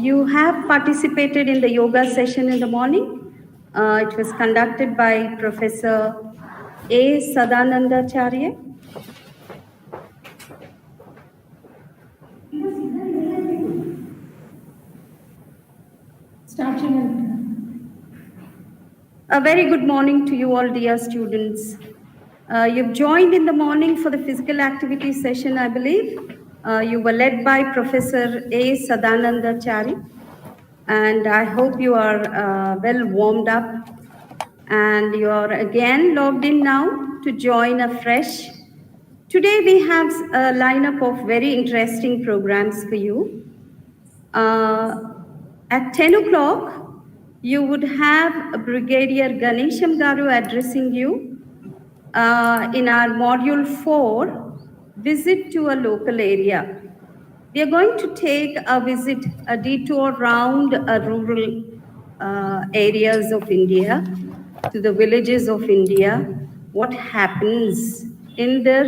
You have participated in the yoga session in the morning. It was conducted by Professor A. Sadanandacharya. A very good morning to you all, dear students. You've joined in the morning for the physical activity session, I believe. You were led by Professor A. Sadanandacharya, and I hope you are well warmed up and you are again logged in now to join afresh. Today we have a lineup of very interesting programs for you. At 10 o'clock, you would have Brigadier Ganesham Garu addressing you in our module 4, visit to a local area. We are going to take a detour around rural areas of India, to the villages of India. What happens in the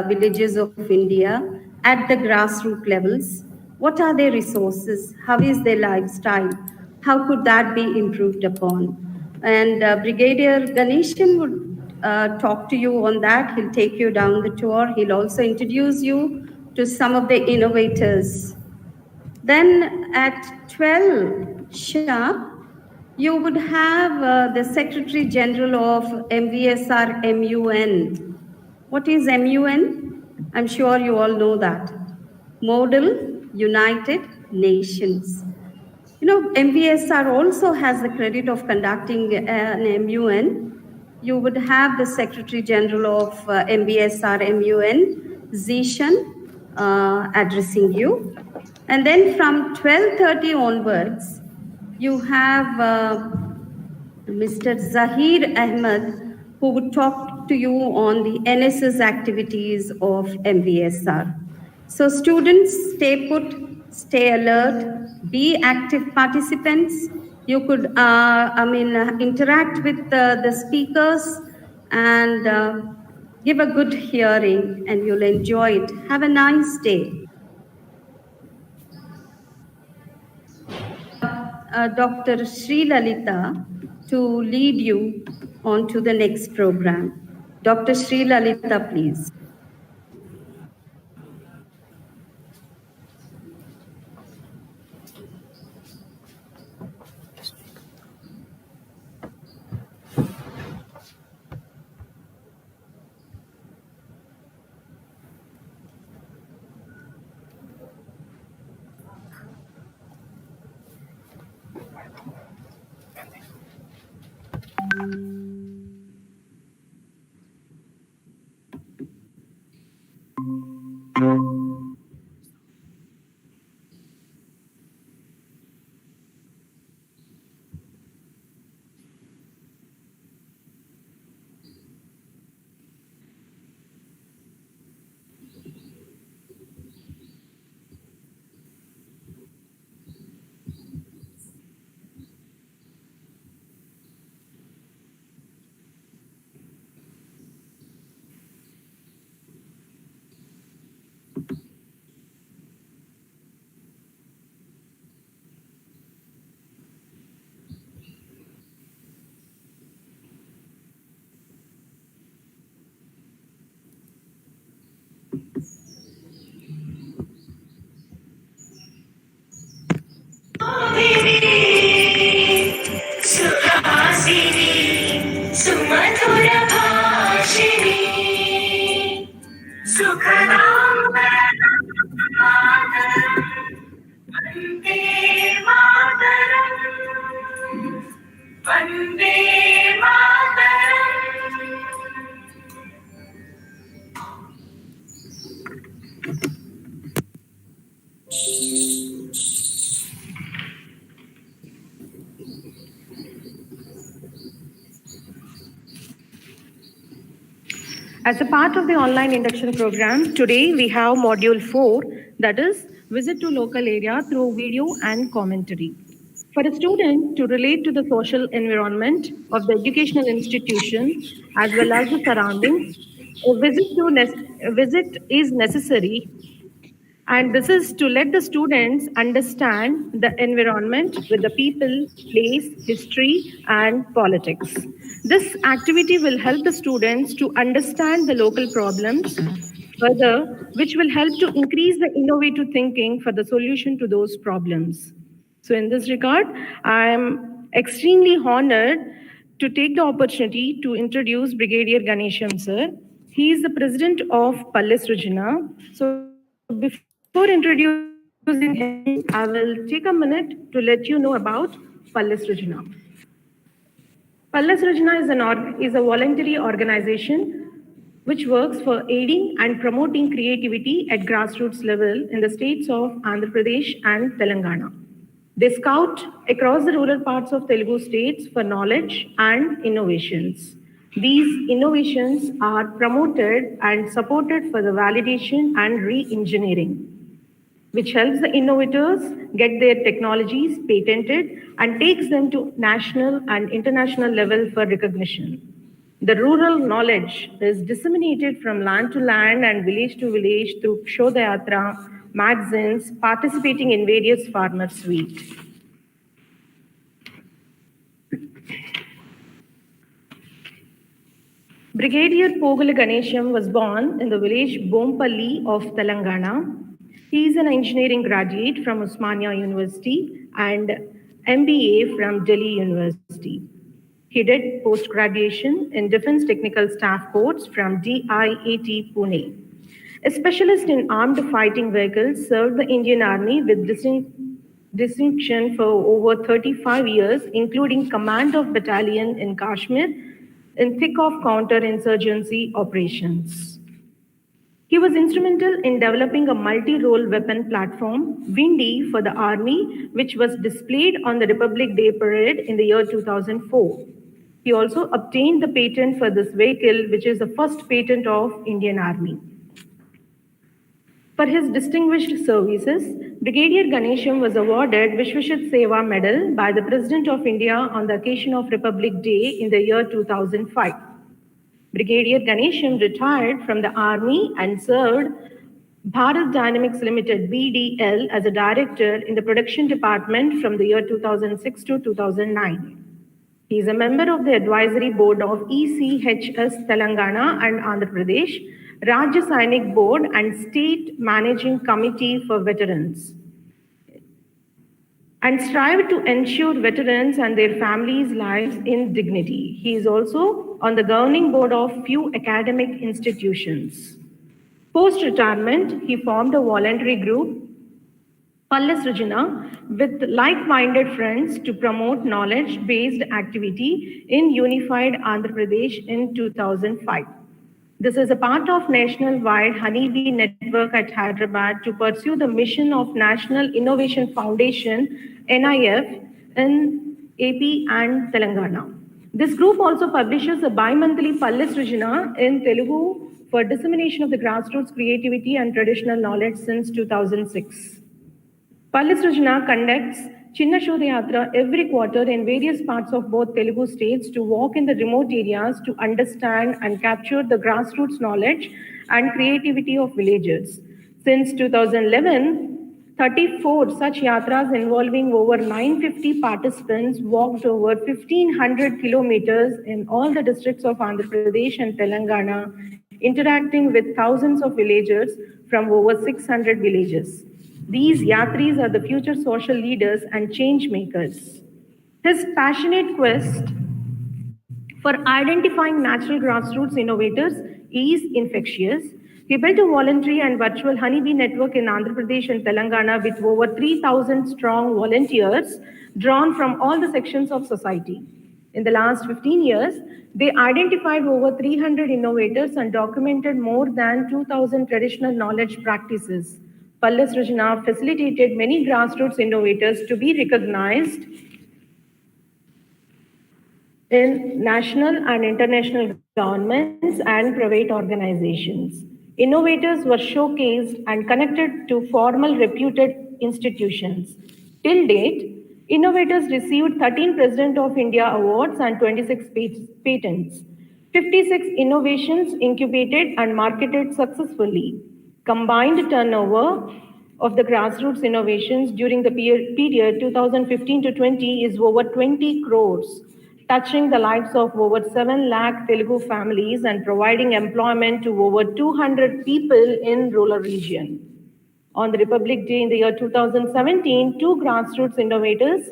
villages of India at the grassroots levels? What are their resources? How is their lifestyle? How could that be improved upon? And Brigadier Ganesham would talk to you on that. He'll take you down the tour. He'll also introduce you to some of the innovators. Then at 12 sharp, you would have the Secretary General of MVSR MUN. What is MUN? I'm sure you all know that. Model United Nations. You know, MVSR also has the credit of conducting an MUN. You would have the Secretary General of MVSR MUN, Zishan, addressing you. And then from 12:30 onwards, you have Mr. Zahir Ahmed, who would talk to you on the NSS activities of MVSR. So students, stay put, stay alert, be active participants. You could, interact with the speakers and give a good hearing, and you'll enjoy it. Have a nice day. Dr. Sri Lalita to lead you on to the next program. Dr. Sri Lalita, please. As a part of the online induction program, today we have module 4, that is visit to local area through video and commentary. For a student to relate to the social environment of the educational institution as well as the surroundings, a visit is necessary And this is to let the students understand the environment with the people, place, history, and politics. This activity will help the students to understand the local problems further, which will help to increase the innovative thinking for the solution to those problems. So, in this regard, I am extremely honored to take the opportunity to introduce Brigadier Ganesham, sir. He is the president of Palle Srujana. So, before introducing him, I will take a minute to let you know about Palle Srujana. Palle Srujana is a voluntary organization which works for aiding and promoting creativity at grassroots level in the states of Andhra Pradesh and Telangana. They scout across the rural parts of Telugu states for knowledge and innovations. These innovations are promoted and supported for the validation and re-engineering, which helps the innovators get their technologies patented and takes them to national and international level for recognition. The rural knowledge is disseminated from land to land and village to village through Shodhayatra, magazines, participating in various farmer suites. Brigadier Palle Ganesham was born in the village Bompalli of Telangana. He is an engineering graduate from Osmania University and MBA from Delhi University. He did post-graduation in Defense Technical Staff Course from DIAT Pune. A specialist in armed fighting vehicles, served the Indian Army with distinction for over 35 years, including command of battalion in Kashmir in thick of counter-insurgency operations. He was instrumental in developing a multi-role weapon platform, Windy, for the Army, which was displayed on the Republic Day Parade in the year 2004. He also obtained the patent for this vehicle, which is the first patent of Indian Army. For his distinguished services, Brigadier Ganesham was awarded Vishwashat Seva Medal by the President of India on the occasion of Republic Day in the year 2005. Brigadier Ganesham retired from the Army and served Bharat Dynamics Limited BDL as a director in the production department from the year 2006 to 2009. He is a member of the advisory board of ECHS Telangana and Andhra Pradesh, Rajya Sainik Board and State Managing Committee for Veterans, and strive to ensure veterans and their families' lives in dignity. He is also on the governing board of few academic institutions. Post-retirement, he formed a voluntary group, Palle Srujana, with like-minded friends to promote knowledge-based activity in unified Andhra Pradesh in 2005. This is a part of national-wide honeybee network at Hyderabad to pursue the mission of National Innovation Foundation, NIF, in AP and Telangana. This group also publishes a bi-monthly Palle Srujana in Telugu for dissemination of the grassroots creativity and traditional knowledge since 2006. Palle Srujana conducts Chinna Shodhayatra every quarter in various parts of both Telugu states to walk in the remote areas to understand and capture the grassroots knowledge and creativity of villagers. Since 2011, 34 such yatras involving over 950 participants walked over 1,500 kilometers in all the districts of Andhra Pradesh and Telangana, interacting with thousands of villagers from over 600 villages. These yatris are the future social leaders and change makers. His passionate quest for identifying natural grassroots innovators is infectious. He built a voluntary and virtual honeybee network in Andhra Pradesh and Telangana with over 3,000 strong volunteers drawn from all the sections of society. In the last 15 years, they identified over 300 innovators and documented more than 2,000 traditional knowledge practices. Palle Srujana facilitated many grassroots innovators to be recognized in national and international governments and private organizations. Innovators were showcased and connected to formal reputed institutions. Till date, innovators received 13 President of India awards and 26 patents. 56 innovations incubated and marketed successfully. Combined turnover of the grassroots innovations during the period 2015 to 20 is over 20 crores, touching the lives of over 7 lakh Telugu families and providing employment to over 200 people in rural region. On the Republic Day in the year 2017, two grassroots innovators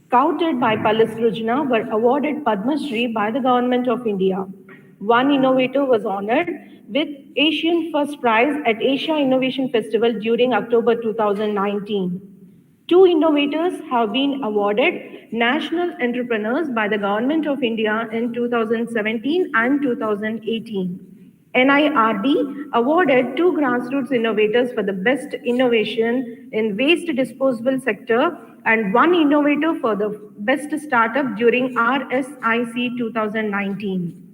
scouted by Palle Srujana were awarded Padma Shri by the Government of India. One innovator was honored with Asian First Prize at Asia Innovation Festival during October 2019. Two innovators have been awarded National Entrepreneurs by the Government of India in 2017 and 2018. NIRD awarded two grassroots innovators for the best innovation in waste disposable sector and one innovator for the best startup during RSIC 2019.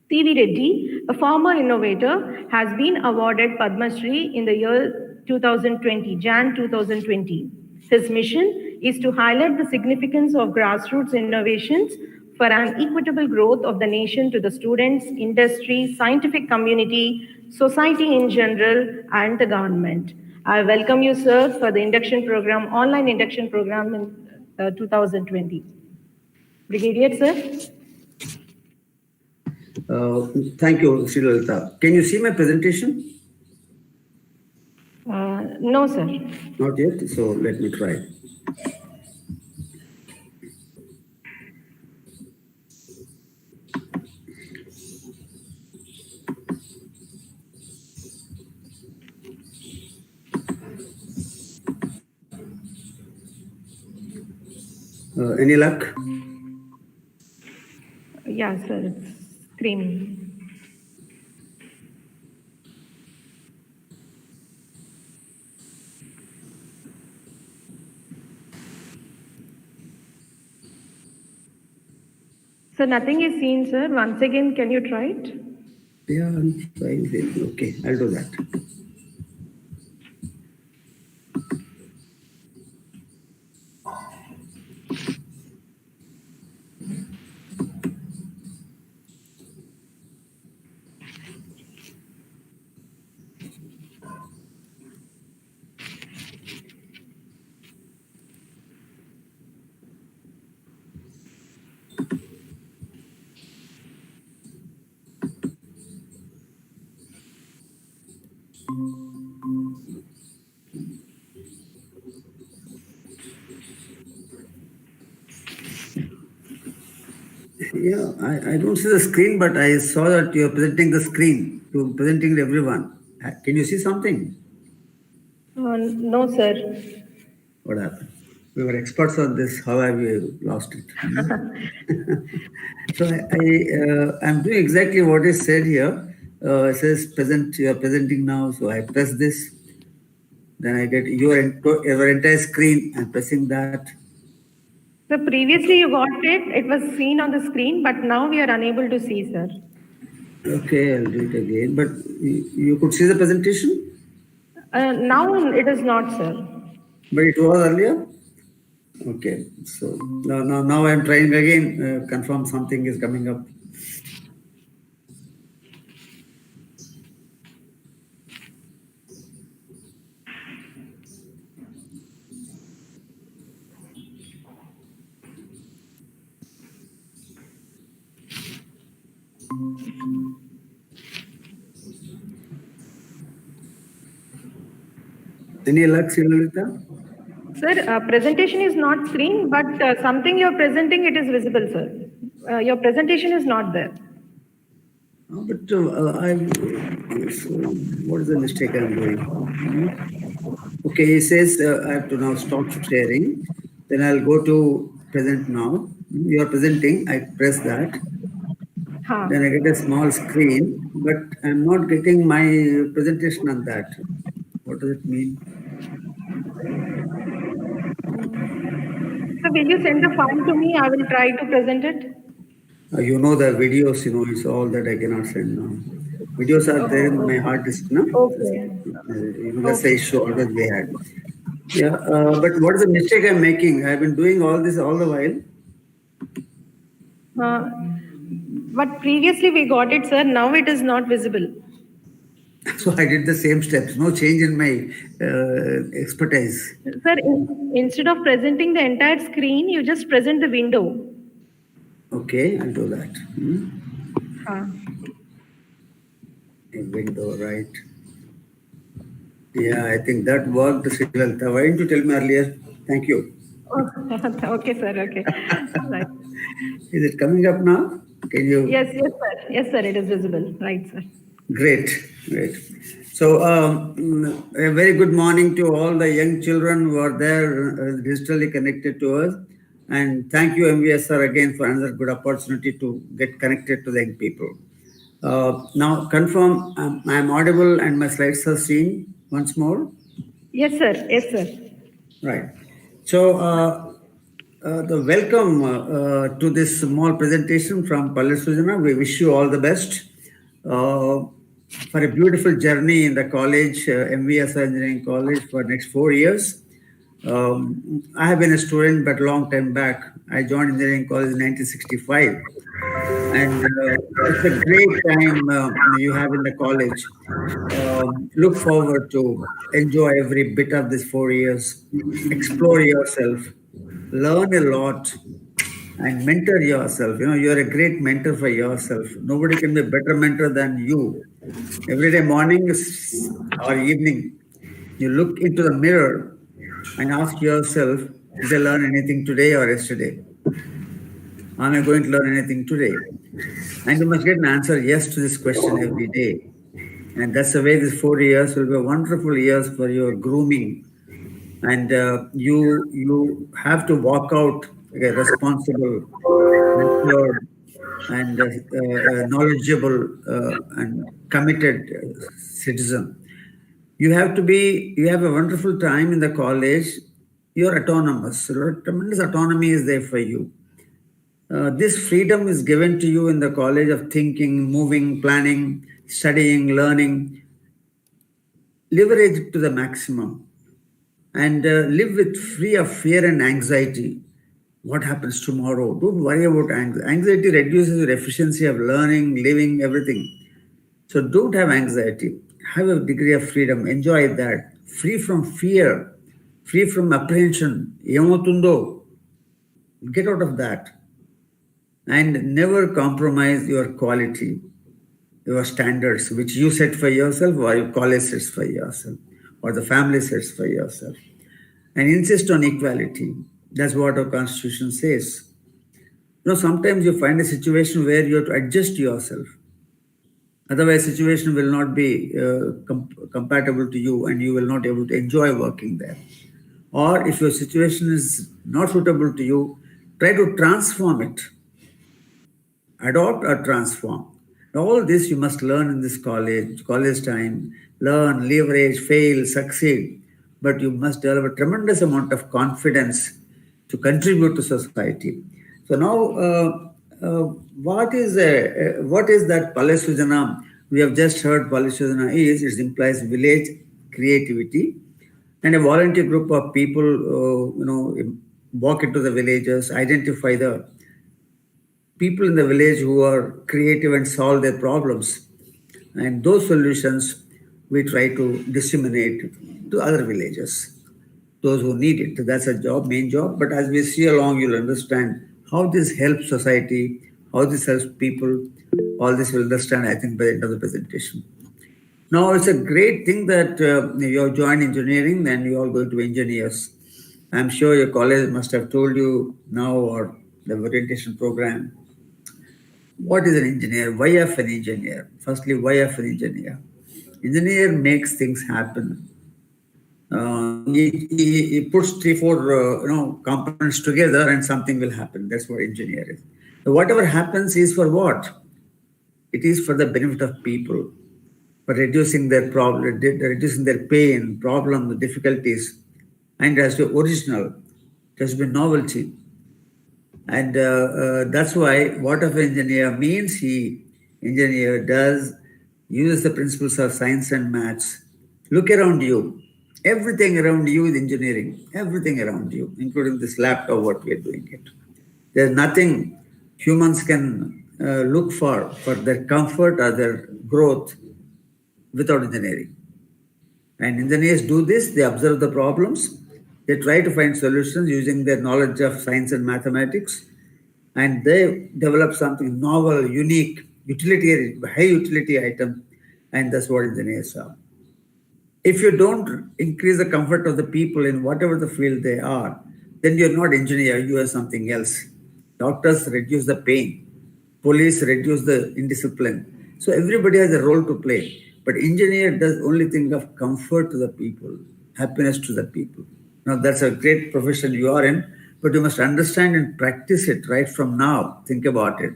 C.V. Reddy, a former innovator, has been awarded Padma Shri in the year 2020, Jan 2020. His mission is to highlight the significance of grassroots innovations for an equitable growth of the nation to the students, industry, scientific community, society in general, and the government. I welcome you, sir, for the induction program, online induction program in 2020. Brigadier, sir. Thank you, Sri Lalita. Can you see my presentation? No, sir. Not yet, so let me try. Any luck? Yeah, sir, it's screen. So nothing is seen, sir. Once again, can you try it? Yeah, I'm trying it. Okay, I'll do that. Yeah, I don't see the screen, but I saw that you're presenting the screen. You're presenting to everyone. Can you see something? No, sir. What happened? We were experts on this. How have you lost it? So I'm doing exactly what is said here. It says present. You are presenting now. So I press this. Then I get your entire screen. I'm pressing that. So previously you got it. It was seen on the screen, but now we are unable to see, sir. Okay, I'll do it again. But you could see the presentation? Now it is not, sir. But it was earlier? Okay, so now I'm trying again, confirm something is coming up. Any luck, Sri Lalita? Sir, presentation is not screen, but something you're presenting, it is visible, sir. Your presentation is not there. But so what is the mistake I'm doing? Okay, it says I have to now stop sharing. Then I'll go to present now. You are presenting, I press that. Then I get a small screen, but I'm not getting my presentation on that. What does it mean? So will you send the file to me? I will try to present it. You know the videos, it's all that I cannot send now. Videos are there in my hard disk, no? Okay. That's the issue always we had. Yeah, but what is the mistake I'm making? I've been doing all this all the while. But previously we got it, sir. Now it is not visible. So I did the same steps. No change in my expertise. Sir, instead of presenting the entire screen, you just present the window. Okay, I'll do that. Ah. A window, right? Yeah, I think that worked, Srivalta. Why didn't you tell me earlier? Thank you. Oh, okay, sir. Okay. Right. Is it coming up now? Can you? Yes, yes, sir. Yes, sir. It is visible. Right, sir. Great, great. So, a very good morning to all the young children who are there digitally connected to us. And thank you, MVSR, again for another good opportunity to get connected to the young people. Now, confirm I'm audible and my slides are seen once more. Yes, sir. Yes, sir. Right. So, the welcome to this small presentation from Palle Srujana. We wish you all the best for a beautiful journey in the college, MVSR Engineering College, for next 4 years. I have been a student, but long time back. I joined engineering college in 1965. And it's a great time you have in the college. Look forward to enjoy every bit of this 4 years. Explore yourself, learn a lot, and mentor yourself. You know, you're a great mentor for yourself. Nobody can be a better mentor than you. Every day, morning or evening, you look into the mirror and ask yourself, did I learn anything today or yesterday? Am I going to learn anything today? And you must get an answer yes to this question every day. And that's the way these 4 years will be wonderful years for your grooming. And you have to walk out like a responsible, mature, and knowledgeable and committed citizen. You have a wonderful time in the college. You're autonomous. Tremendous autonomy is there for you. This freedom is given to you in the college of thinking, moving, planning, studying, learning. Leverage it to the maximum and live with free of fear and anxiety. What happens tomorrow? Don't worry about anxiety. Anxiety reduces your efficiency of learning, living, everything. So don't have anxiety. Have a degree of freedom. Enjoy that. Free from fear, free from apprehension. Yamotundo. Get out of that. And never compromise your quality, your standards, which you set for yourself, or your college sets for yourself, or the family sets for yourself. And insist on equality. That's what our constitution says. You know, sometimes you find a situation where you have to adjust yourself. Otherwise, situation will not be compatible to you, and you will not be able to enjoy working there. Or if your situation is not suitable to you, try to transform it. Adopt or transform. All this you must learn in this college time. Learn, leverage, fail, succeed. But you must develop a tremendous amount of confidence to contribute to society. So now, what is that Palle Srujana? We have just heard Palle Srujana is, it implies village creativity, and a volunteer group of people, walk into the villages, identify the people in the village who are creative and solve their problems. And those solutions we try to disseminate to other villages, those who need it. That's a job, main job. But as we see along, you'll understand how this helps society, how this helps people. All this you'll understand, I think, by the end of the presentation. Now, it's a great thing that you have joined engineering and you all going to be engineers. I'm sure your college must have told you now, or the orientation program. What is an engineer? Why of an engineer? Firstly, why of an engineer? Engineer makes things happen. He puts 3-4 components together and something will happen. That's what engineer is. So whatever happens is for what? It is for the benefit of people, for reducing their problem, reducing their pain, problem, difficulties, and it has to be original. It has to be novelty. And that's why what of an engineer means engineer uses the principles of science and maths. Look around you. Everything around you is engineering. Everything around you, including this laptop, what we are doing it. There's nothing humans can look for their comfort or their growth without engineering. And engineers do this, they observe the problems, they try to find solutions using their knowledge of science and mathematics, and they develop something novel, unique, utilitarian, high utility item, and that's what engineers are. If you don't increase the comfort of the people in whatever the field they are, then you're not engineer, you are something else. Doctors reduce the pain, police reduce the indiscipline. So everybody has a role to play. But engineer does only think of comfort to the people, happiness to the people. Now that's a great profession you are in, but you must understand and practice it right from now. Think about it.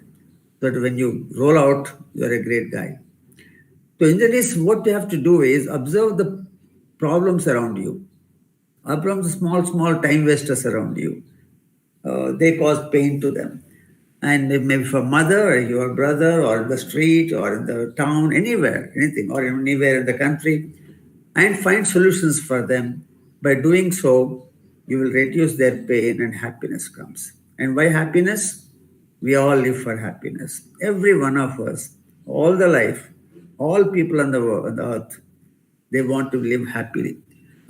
So that when you roll out, you're a great guy. So engineers, what you have to do is observe the problems around you. Observe the small time wasters around you. They cause pain to them. And maybe for mother or your brother or in the street or in the town, anywhere, anything, or anywhere in the country, and find solutions for them. By doing so, you will reduce their pain and happiness comes. And why happiness? We all live for happiness. Every one of us, all the life, all people on the earth, they want to live happily.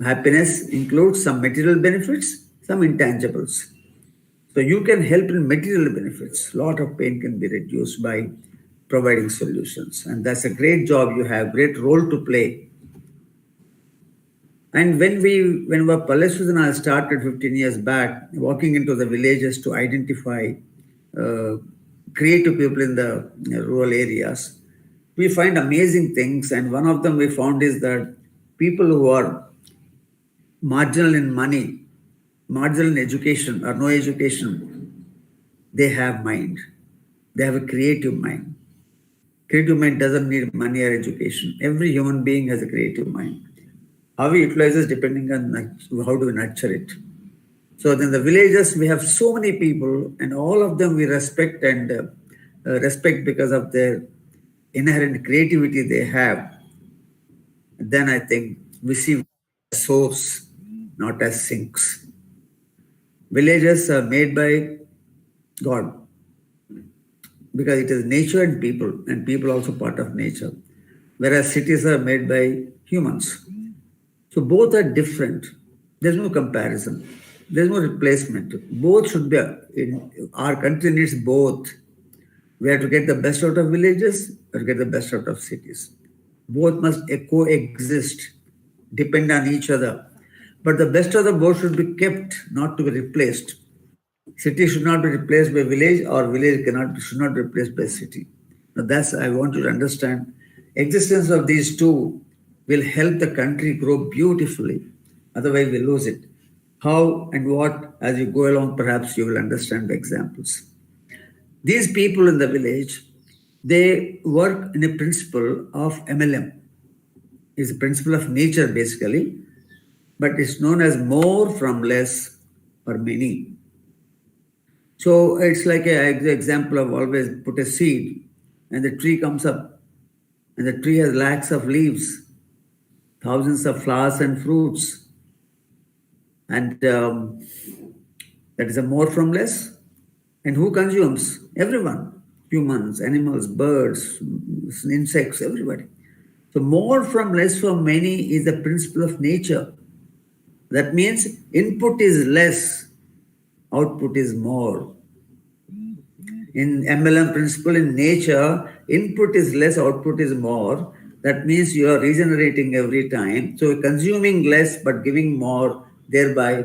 Happiness includes some material benefits, some intangibles. So you can help in material benefits. A lot of pain can be reduced by providing solutions. And that's a great job you have, great role to play. And when Palle Srujana started 15 years back, walking into the villages to identify creative people in the rural areas, we find amazing things. And one of them we found is that people who are marginal in money, marginal in education or no education, they have mind. They have a creative mind. Creative mind doesn't need money or education. Every human being has a creative mind. How we utilize it depending on how do we nurture it. So in the villages, we have so many people, and all of them we respect and respect because of their inherent creativity they have. Then I think we see source, not as sinks. Villages are made by God because it is nature and people also part of nature. Whereas cities are made by humans. So both are different. There's no comparison. There's no replacement. Both should be, our country needs both. We have to get the best out of villages or get the best out of cities. Both must coexist, depend on each other. But the best of the both should be kept, not to be replaced. City should not be replaced by village, or village should not be replaced by city. Now that's, I want you to understand, existence of these two will help the country grow beautifully. Otherwise, we lose it. How and what, as you go along, perhaps you will understand the examples. These people in the village, they work in a principle of MLM. It's a principle of nature, basically, but it's known as more from less or many. So it's like an example of always put a seed and the tree comes up and the tree has lakhs of leaves, thousands of flowers and fruits. And that is a more from less. And who consumes? Everyone. Humans, animals, birds, insects, everybody. So more from less for many is the principle of nature. That means input is less, output is more. In MLM principle in nature, input is less, output is more. That means you are regenerating every time. So consuming less but giving more, thereby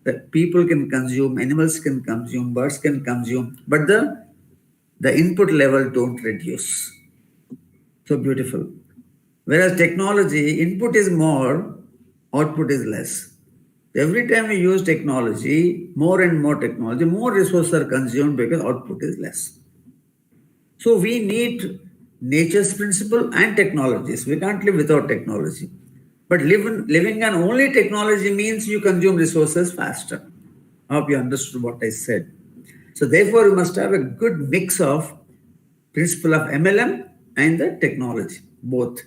the people can consume, animals can consume, birds can consume, but the input level don't reduce. So beautiful. Whereas technology, input is more, output is less. Every time we use technology, more and more technology, more resources are consumed because output is less. So we need nature's principle and technologies. We can't live without technology. But living on only technology means you consume resources faster. I hope you understood what I said. So therefore, you must have a good mix of principle of MLM and the technology, both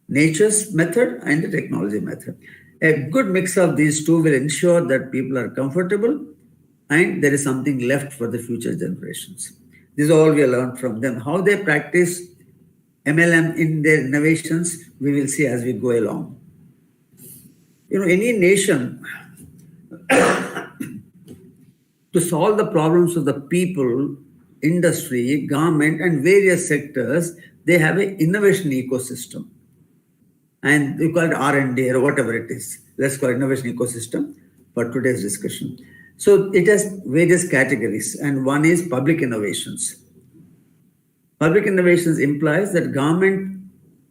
nature's method and the technology method. A good mix of these two will ensure that people are comfortable and there is something left for the future generations. This is all we learned from them. How they practice MLM in their innovations, we will see as we go along. Any nation, to solve the problems of the people, industry, government, and various sectors, they have an innovation ecosystem. And we call it R&D or whatever it is. Let's call it innovation ecosystem for today's discussion. So it has various categories, and one is public innovations. Public innovations implies that government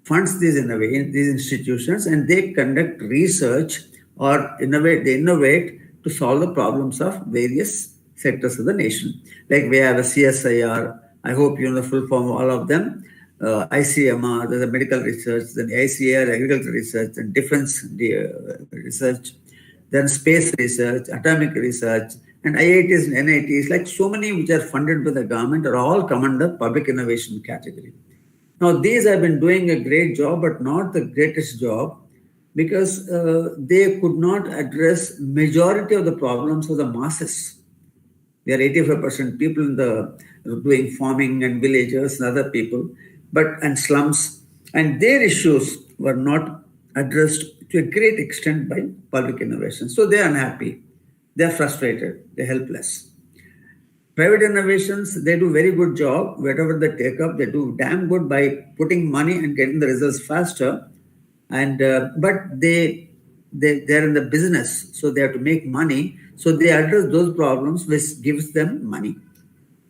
funds these institutions, and they conduct research or they innovate to solve the problems of various sectors of the nation. Like we have a CSIR, I hope you know the full form of all of them. ICMR, there's a medical research, then ICAR, agriculture research, then defense research, then space research, atomic research, and IITs and NITs, like so many which are funded by the government, are all come under public innovation category. Now, these have been doing a great job, but not the greatest job, because they could not address majority of the problems of the masses. There are 85% people in doing farming and villagers and other people, and slums, and their issues were not addressed to a great extent by public innovation. So they are unhappy, they are frustrated, they are helpless. Private innovations, they do very good job. Whatever they take up, they do damn good by putting money and getting the results faster. And but they're in the business, so they have to make money. So they address those problems which gives them money.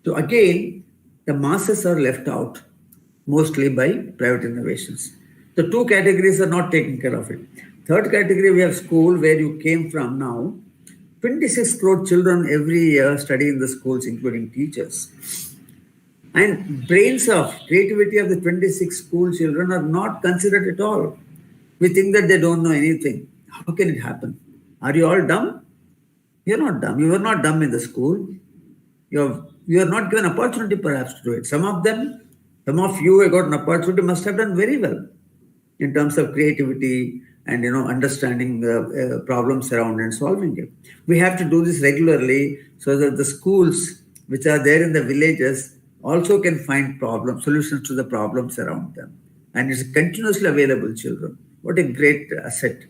So again, the masses are left out mostly by private innovations. The two categories are not taking care of it. Third category, we have school, where you came from now. 26 crore children every year study in the schools, including teachers. And brains of creativity of the 26 school children are not considered at all. We think that they don't know anything. How can it happen? Are you all dumb? You're not dumb. You were not dumb in the school. You are not given opportunity perhaps to do it. Some of you have got an opportunity, must have done very well in terms of creativity and understanding the problems around and solving it. We have to do this regularly so that the schools which are there in the villages also can find solutions to the problems around them. And it's continuously available, children. What a great asset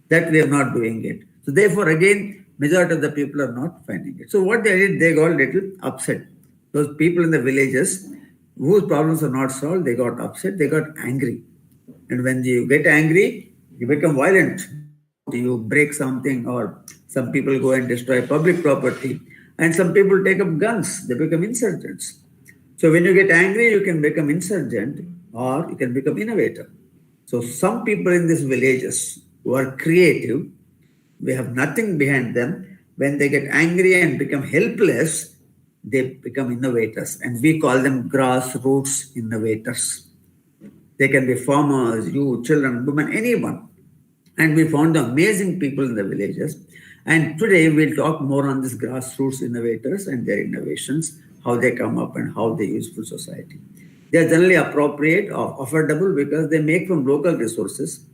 that we are not doing it. So therefore, again, majority of the people are not finding it. So what they did, they got a little upset. Those people in the villages whose problems are not solved, they got upset, they got angry. And when you get angry, you become violent. You break something, or some people go and destroy public property. And some people take up guns, they become insurgents. So when you get angry, you can become insurgent or you can become innovator. So some people in these villages who are creative, we have nothing behind them. When they get angry and become helpless, they become innovators. And we call them grassroots innovators. They can be farmers, youth, children, women, anyone. And we found amazing people in the villages. And today we'll talk more on these grassroots innovators and their innovations, how they come up and how they use for society. They are generally appropriate or affordable because they make from local resources,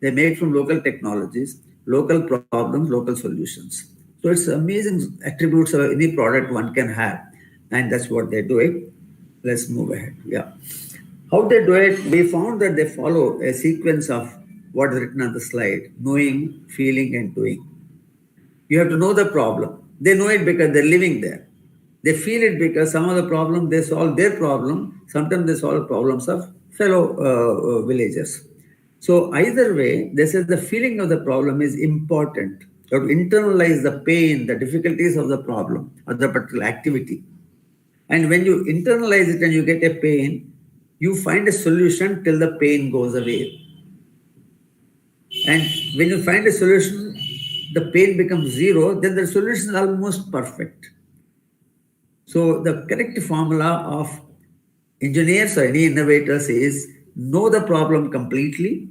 they make from local technologies, local problems, local solutions. So it's amazing attributes of any product one can have. And that's what they're doing. Let's move ahead. Yeah. How they do it, we found that they follow a sequence of what is written on the slide: knowing, feeling, and doing. You have to know the problem. They know it because they're living there. They feel it because some of the problem, they solve their problem. Sometimes they solve problems of fellow villagers. So either way, they say the feeling of the problem is important. You have to internalize the pain, the difficulties of the problem or the particular activity. And when you internalize it and you get a pain, you find a solution till the pain goes away. And when you find a solution, the pain becomes zero, then the solution is almost perfect. So the correct formula of engineers or any innovators is know the problem completely,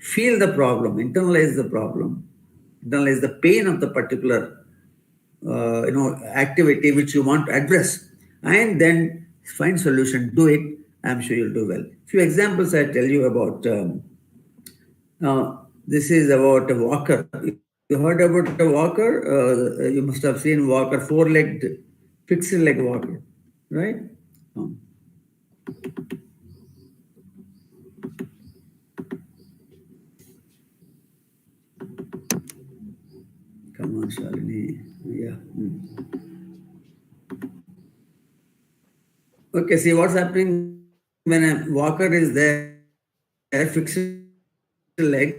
feel the problem, internalize the problem, internalize the pain of the particular activity which you want to address, and then find solution, do it. I'm sure you'll do well. Few examples I tell you about. This is about a walker. You heard about a walker? You must have seen walker, four-legged, fixed leg walker, right? Come on, Shalini. Yeah. Okay, see what's happening when a walker is there, fixed leg,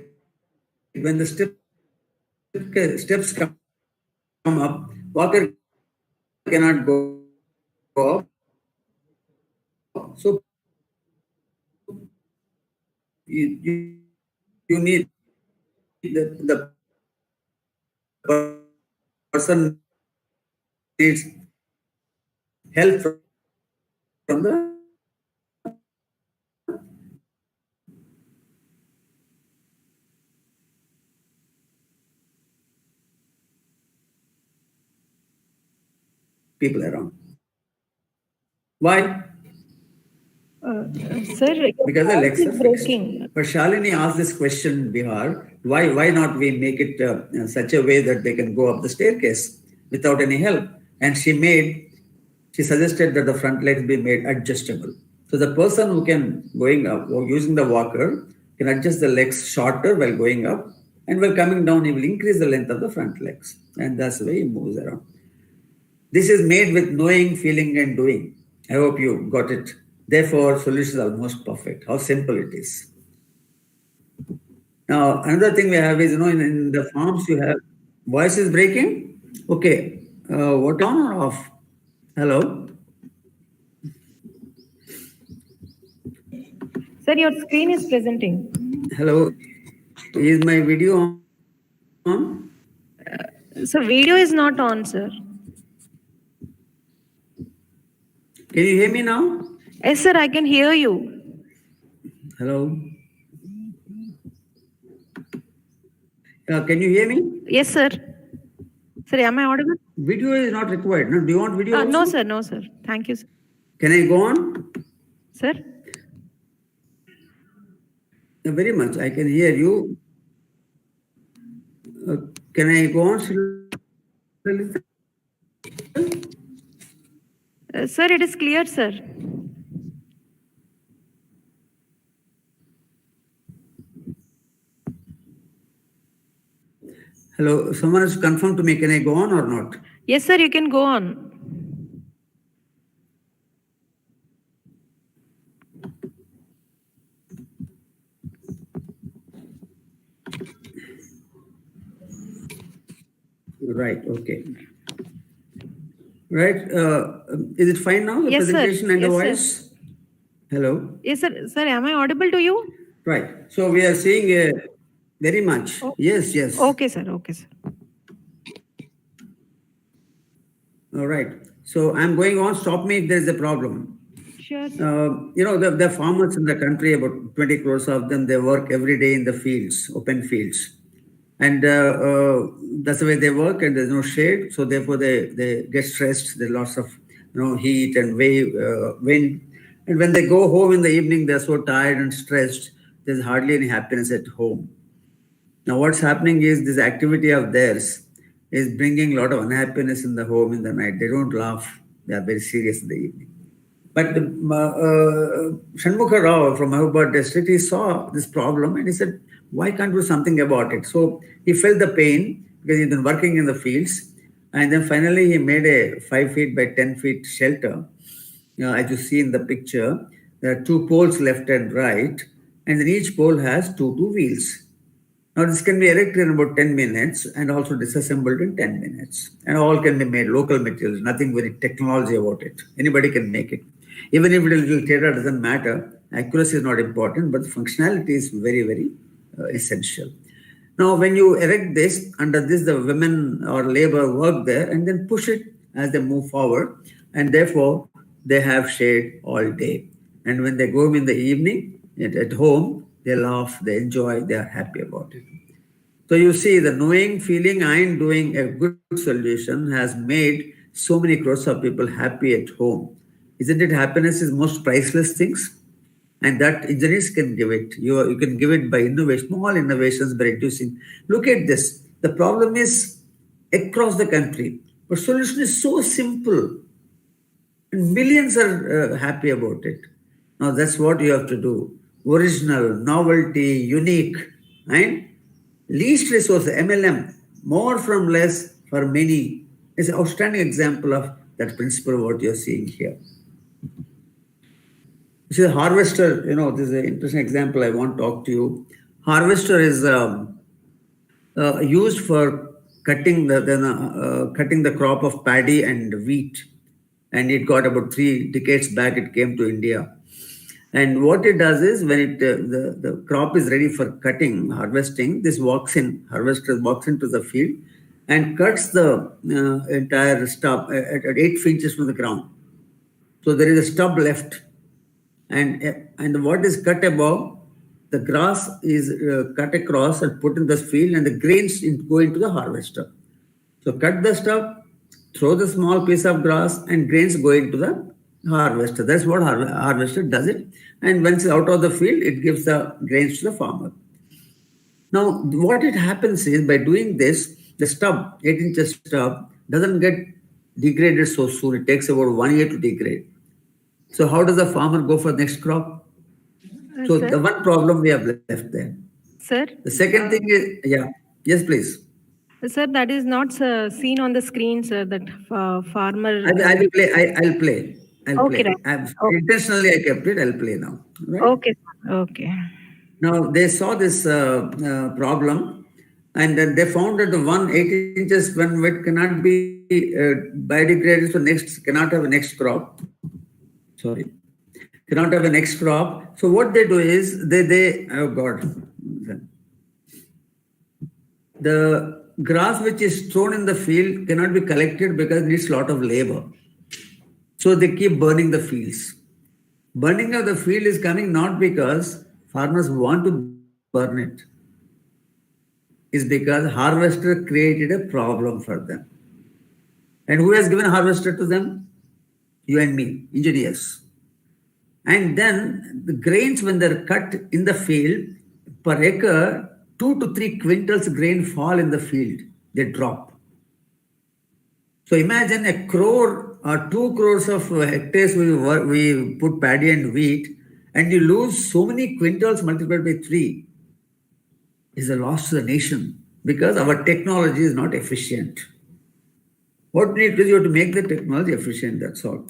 when the steps come up, walker cannot go up. So you need the person needs help from the people around. Why? Sir, your Because the voice legs are is fixed. breaking. But Shalini asked this question, Bihar, why not we make it in such a way that they can go up the staircase without any help? And she suggested that the front legs be made adjustable. So the person who can going up or using the walker can adjust the legs shorter while going up, and while coming down, he will increase the length of the front legs. And that's the way he moves around. This is made with knowing, feeling, and doing. I hope you got it. Therefore, solutions are most perfect. How simple it is. Now, another thing we have is, in the farms you have voice is breaking. Okay, what on or off? Hello. Sir, your screen is presenting. Hello. Is my video on? So video is not on, sir. Can you hear me now? Yes, sir, I can hear you. Hello. Can you hear me? Yes, sir. Sir, am I audible? Video is not required. No, do you want video? No, sir. No, sir. Thank you, sir. Can I go on? Sir? Very much. I can hear you. Can I go on? Sir, it is clear, sir. Hello, someone has confirmed to me. Can I go on or not? Yes, sir, you can go on. Right, okay. Right, is it fine now? The Yes, presentation sir. and the Yes, voice? sir. Hello? Yes, sir. Sir, am I audible to you? Right, so we are seeing very much. Oh. Yes, yes. Okay, sir. Okay, sir. All right, so I'm going on. Stop me if there is a problem. Sure. The farmers in the country, about 20 crores of them, they work every day in the fields, open fields. And that's the way they work, and there's no shade. So therefore, they get stressed. There's lots of heat and wind. And when they go home in the evening, they're so tired and stressed. There's hardly any happiness at home. Now, what's happening is this activity of theirs is bringing a lot of unhappiness in the home in the night. They don't laugh. They are very serious in the evening. But Shanmukha Rao from Mahbubad district, he saw this problem and he said, why can't we do something about it? So he felt the pain because he's been working in the fields. And then finally he made a 5 feet by 10 feet shelter. As you see in the picture, there are 2 poles left and right. And then each pole has two wheels. Now this can be erected in about 10 minutes and also disassembled in 10 minutes. And all can be made, local materials, nothing very technology about it. Anybody can make it. Even if it is a little tear, doesn't matter. Accuracy is not important, but the functionality is very, very essential. Now, when you erect this, under this, the women or labor work there and then push it as they move forward. And therefore, they have shade all day. And when they go home in the evening, at home, they laugh, they enjoy, they are happy about it. So you see, the knowing, feeling, and doing a good solution has made so many crores of people happy at home. Isn't it? Happiness is most priceless things, and that engineers can give it. You can give it by innovation, small innovations by reducing. Look at this. The problem is across the country, but solution is so simple, and millions are happy about it. Now that's what you have to do. Original, novelty, unique, and least resource, MLM. more from less for many is an outstanding example of that principle what you're seeing here. This is a harvester. This is an interesting example I want to talk to you. Harvester is used for cutting the crop of paddy and wheat, and it got about 3 decades back. It came to India, and what it does is when the crop is ready for cutting, harvesting, harvester walks into the field and cuts the entire stub at 8 inches from the ground. So there is a stub left, and what is cut above, the grass is cut across and put in the field, and the grains go into the harvester. So cut the stub, throw the small piece of grass, and grains go into the harvester. That's what harvester does it. And once it's out of the field, it gives the grains to the farmer. Now, what it happens is by doing this, the stub, 8 inches stub, doesn't get degraded so soon. It takes about 1 year to degrade. So how does the farmer go for next crop? So Sir? the one problem we have left there. Sir? The second thing is, yes, please. Sir, that is not seen on the screen, sir, that farmer... I will play. I'll play. Okay, play. right. Intentionally, I kept it. I'll play now. Right? Okay, okay. Now, they saw this problem, and then they found that the 8 inches when wet cannot be biodegraded, so cannot have a next crop. Sorry. Cannot have a next crop. So what they do is, oh God. The grass which is thrown in the field cannot be collected because it needs a lot of labor. So they keep burning the fields. Burning of the field is coming not because farmers want to burn it. It's because harvester created a problem for them. And who has given harvester to them? You and me, engineers. And then the grains, when they're cut in the field, per acre, 2 to 3 quintals grain fall in the field. They drop. So imagine 1 crore or 2 crores of hectares we put paddy and wheat, and you lose so many quintals multiplied by 3. Is a loss to the nation because our technology is not efficient. What we need to do is to make the technology efficient. That's all.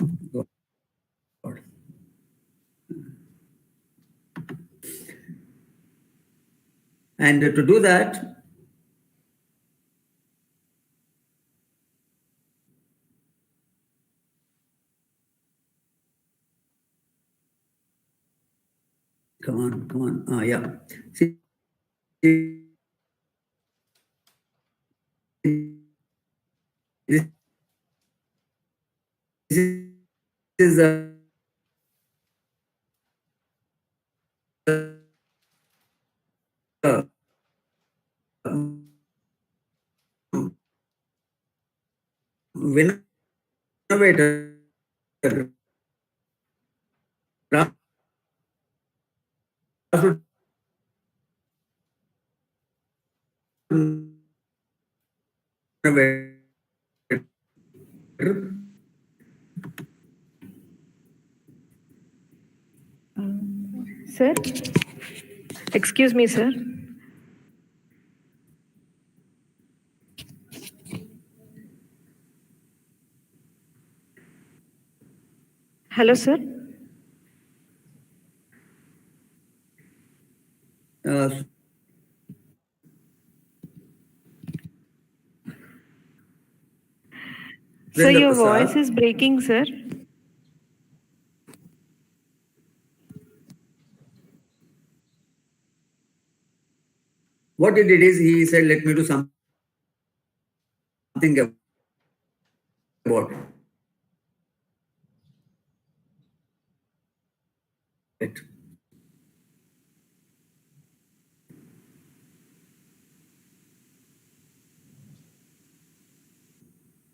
And to do that, come on. Yeah. See, this is a innovator. Sir? Excuse me, sir. Hello, sir. Sir, your voice is breaking, sir. What he did is he said, let me do something about it.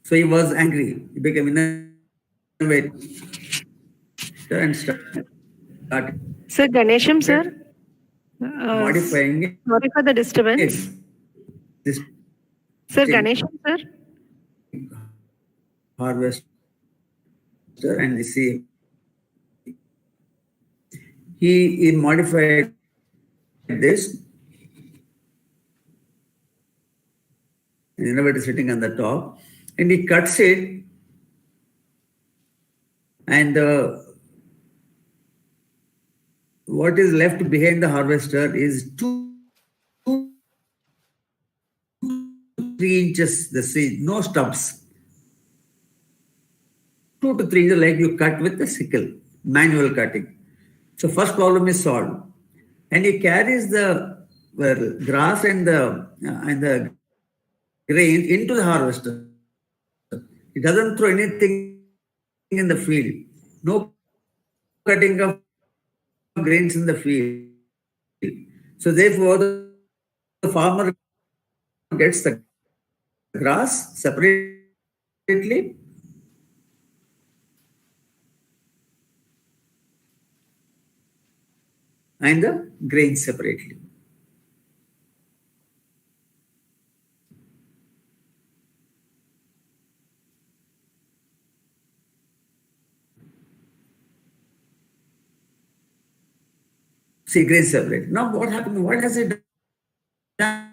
So he was angry. He became innovative and started. Sir, Ganesham, sir. Modifying it. Sorry for the disturbance. Sir, Ganesham, sir. Harvester and the sea. He modified this. The innovator sitting on the top, and he cuts it, and what is left behind the harvester is 2 to 3 inches the seed, no stubs. 2 to 3 inches, like you cut with a sickle, manual cutting. So first problem is solved, and he carries the grass and the grain into the harvester. He doesn't throw anything in the field. No cutting of grains in the field. So therefore, the farmer gets the grass separately, and the grains separately. See, grains separate. Now, what happened? What has it done?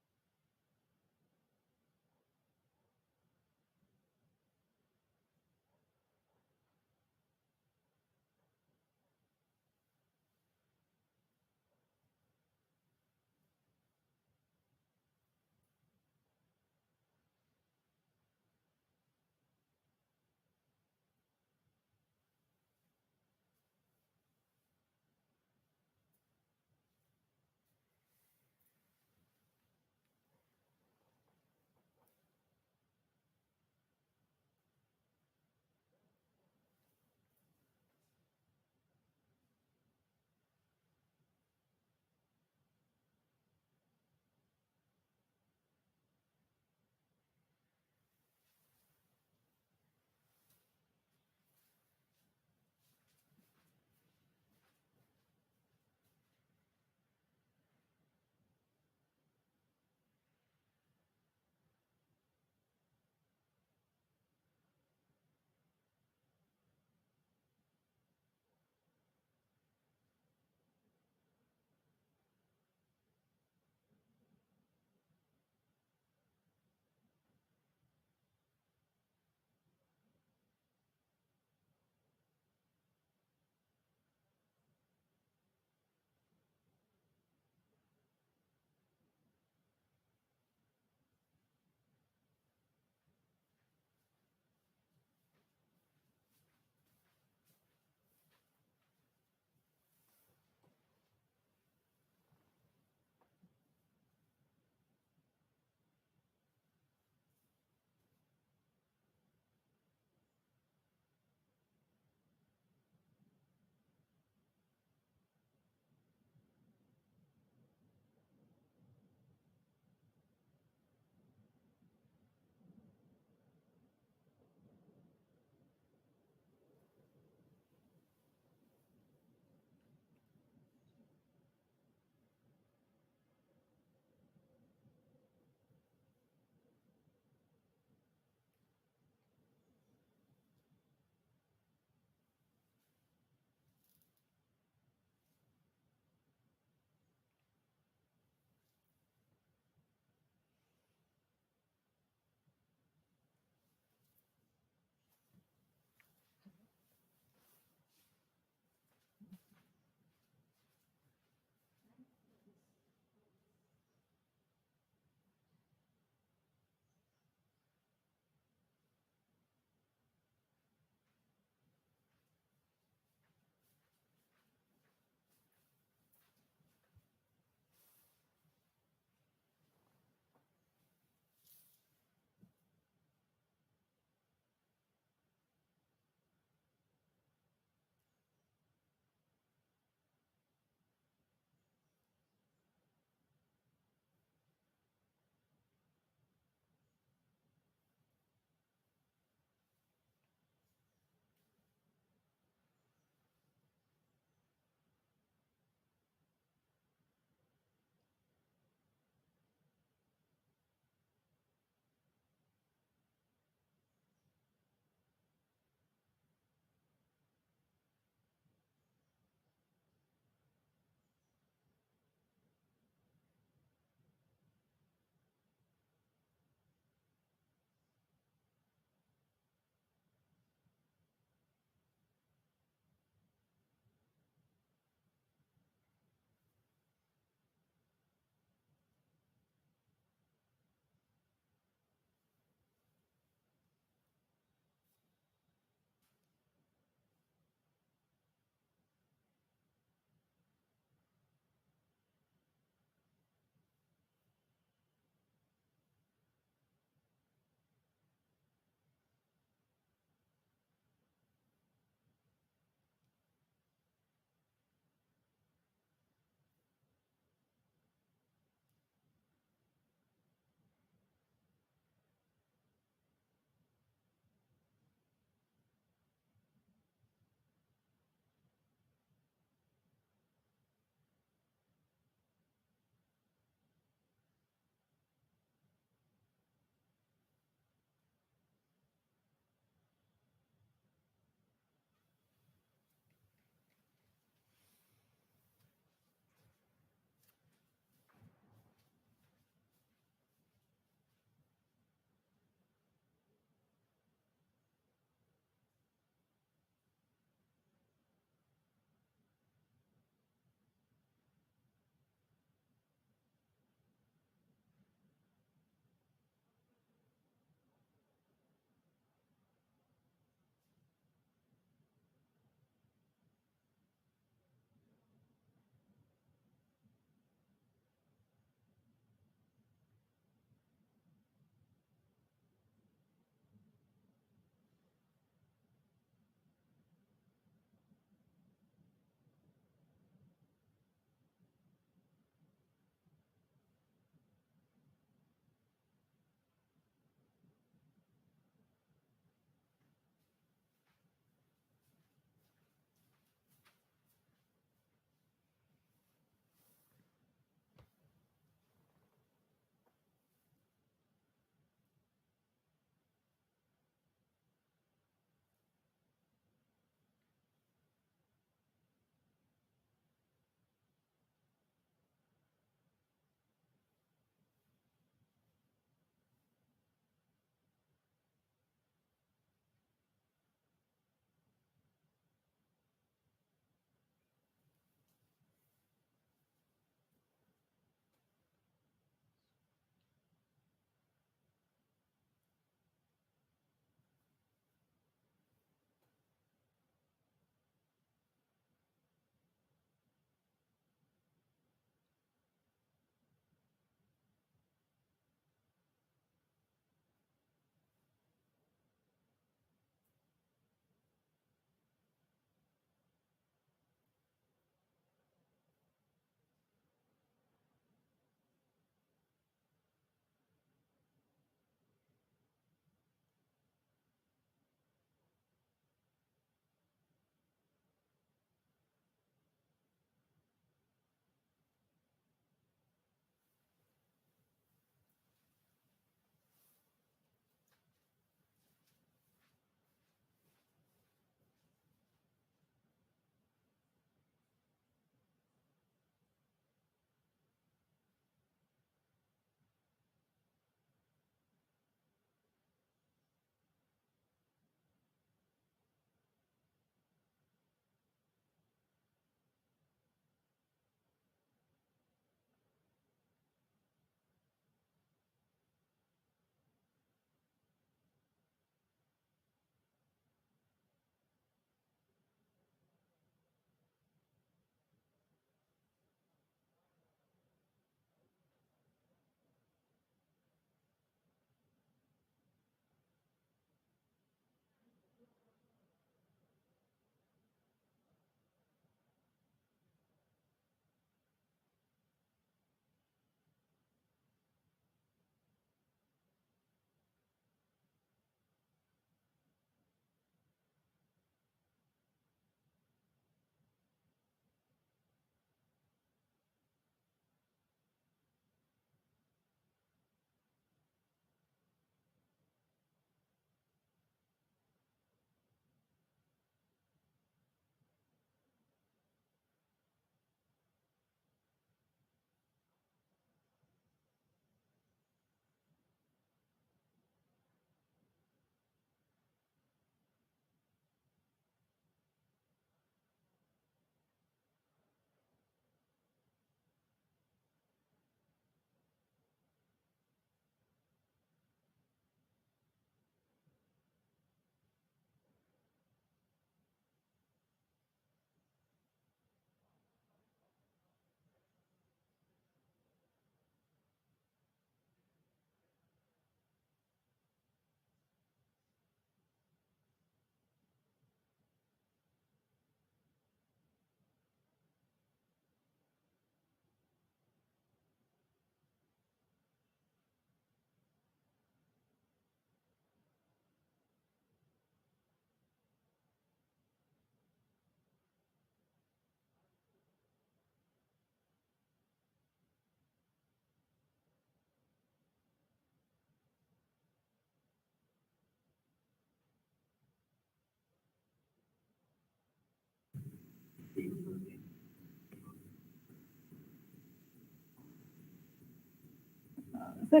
Sir,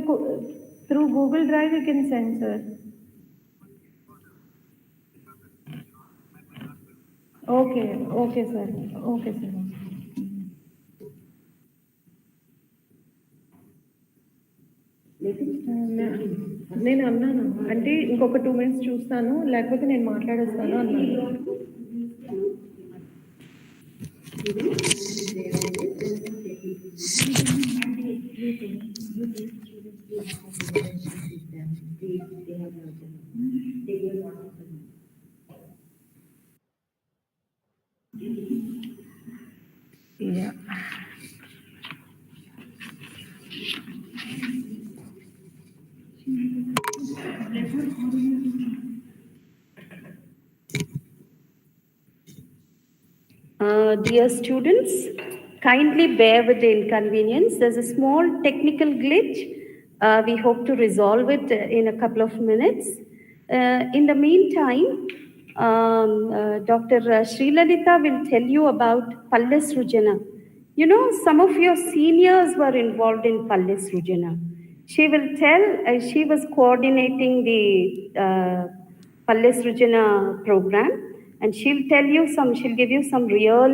through Google Drive you can send, sir. Okay, sir. Okay, sir. నేను అన్నాను అంటే ఇంకొక 2 minutes చూస్తాను లేకపోతే నేను మాట్లాడేస్తాను అన్నాను. Yeah. Dear students, kindly bear with the inconvenience. There's a small technical glitch. We hope to resolve it in a couple of minutes. In the meantime, Dr. Srilalita will tell you about Palle Srujana. You know, some of your seniors were involved in Palle Srujana. She will tell, she was coordinating the Palle Srujana program, and she'll give you some real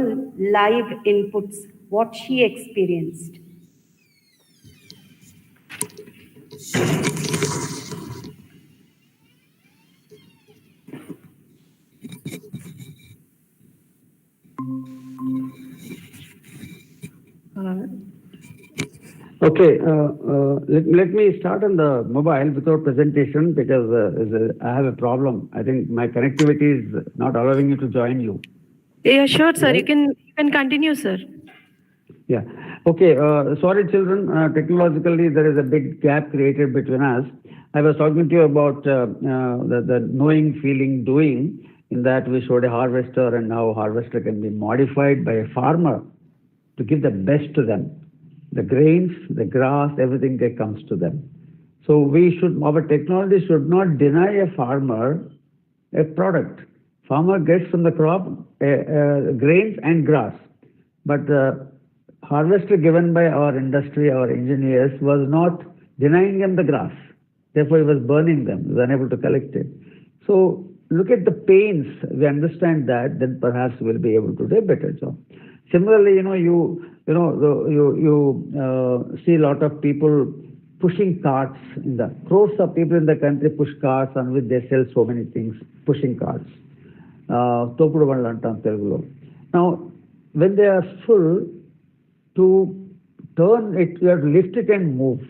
live inputs, what she experienced. Okay, let me start on the mobile without presentation because I have a problem. I think my connectivity is not allowing me to join you. Yeah, sure, sir. Right? You can continue, sir. Yeah. Okay. Sorry, children. Technologically, there is a big gap created between us. I was talking to you about the knowing, feeling, doing. In that, we showed a harvester, and how harvester can be modified by a farmer to give the best to them. The grains, the grass, everything that comes to them. So our technology should not deny a farmer a product. Farmer gets from the crop grains and grass, but the harvester given by our industry, our engineers, was not denying them the grass. Therefore, he was burning them. He was unable to collect it. So look at the pains. We understand that, then perhaps we'll be able to do a better job. Similarly, you see a lot of people pushing carts. Crores of people in the country push carts, and with they sell so many things, pushing carts. Now, when they are full, to turn it, you have to lift it and move.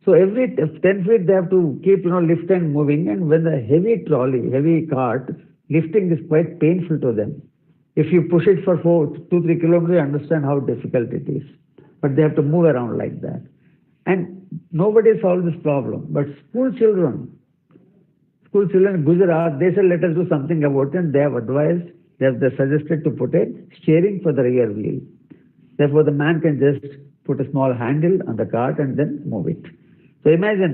So every 10 feet they have to keep lift and moving, and when the heavy trolley, heavy cart, lifting is quite painful to them. If you push it for 2-3 kilometers, you understand how difficult it is. But they have to move around like that. And nobody solved this problem. But school children in Gujarat, they said, let us do something about it, and they have advised, they have suggested to put a steering for the rear wheel. Therefore, the man can just put a small handle on the cart and then move it. So imagine,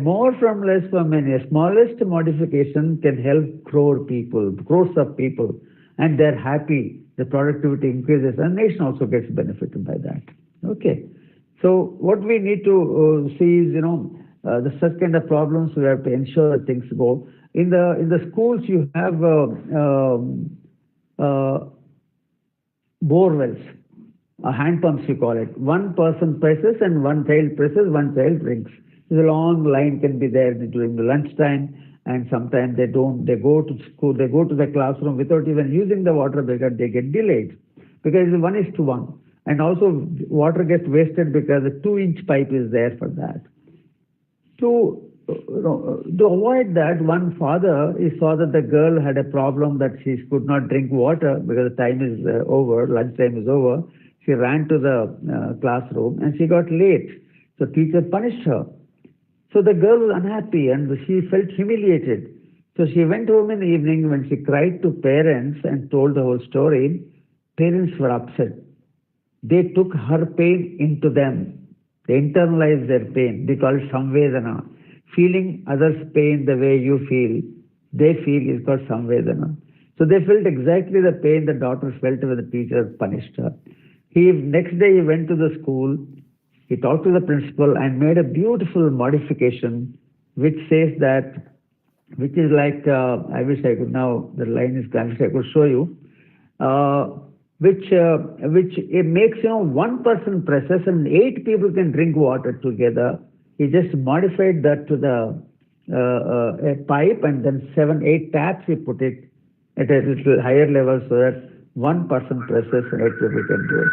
more from less for many, a smallest modification can help crores of people, and they're happy, the productivity increases, and nation also gets benefited by that. Okay. So what we need to see is, the such kind of problems, we have to ensure that things go. In the schools, you have bore wells, hand pumps you call it. One person presses and one child presses, one child drinks. There's a long line can be there during the lunchtime, and sometimes they don't. They go to school, they go to the classroom without even using the water because they get delayed, because it's 1:1. And also water gets wasted because the 2-inch pipe is there for that. To avoid that, one father, he saw that the girl had a problem that she could not drink water because the time is over, lunch time is over. She ran to the classroom and she got late. So teacher punished her. So the girl was unhappy and she felt humiliated. So she went home in the evening. When she cried to parents and told the whole story, parents were upset. They took her pain into them. They internalized their pain. They call it samvedana. Feeling others' pain the way you feel, they feel, is called samvedana. So they felt exactly the pain the daughter felt when the teacher punished her. Next day he went to the school, he talked to the principal and made a beautiful modification, which says that, which is like, I wish I could now, the line is gone, I wish I could show you, which it makes, one person presses and 8 people can drink water together. He just modified that to the a pipe, and then 7, 8 taps he put it at a little higher level so that one person presses and 8 people can do it.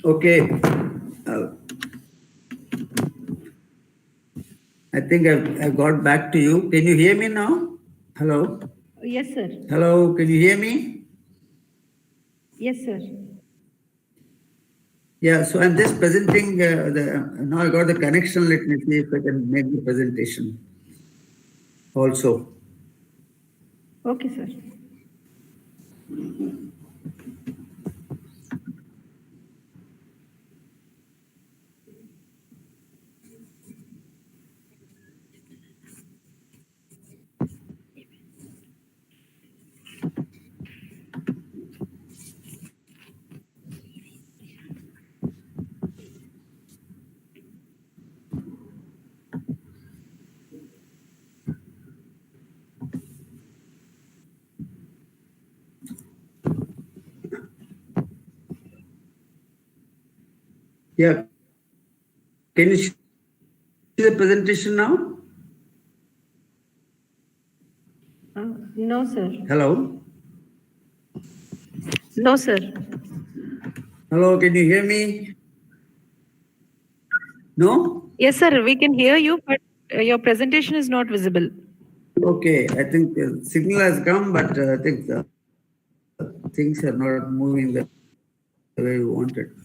Okay. I think I've got back to you. Can you hear me now? Hello? Yes, sir. Hello, can you hear me? Yes, sir. Yeah, so I'm just presenting now I got the connection. Let me see if I can make the presentation also. Okay, sir. Yeah. Can you see the presentation now? No, sir. Hello? No, sir. Hello, can you hear me? No? Yes, sir, we can hear you, but your presentation is not visible. Okay, I think the signal has come, but I think the things are not moving the way we wanted.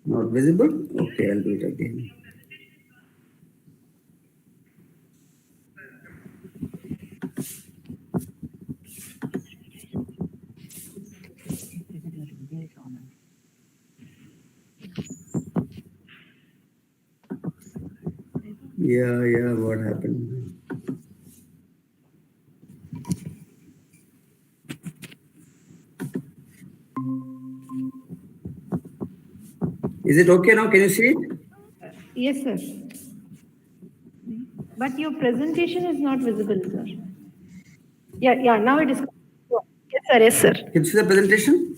Not visible? Okay, I'll do it again. Yeah, what happened? Is it okay now? Can you see it? Yes, sir. But your presentation is not visible, sir. Yeah, now it is. Yes, sir. Can you see the presentation?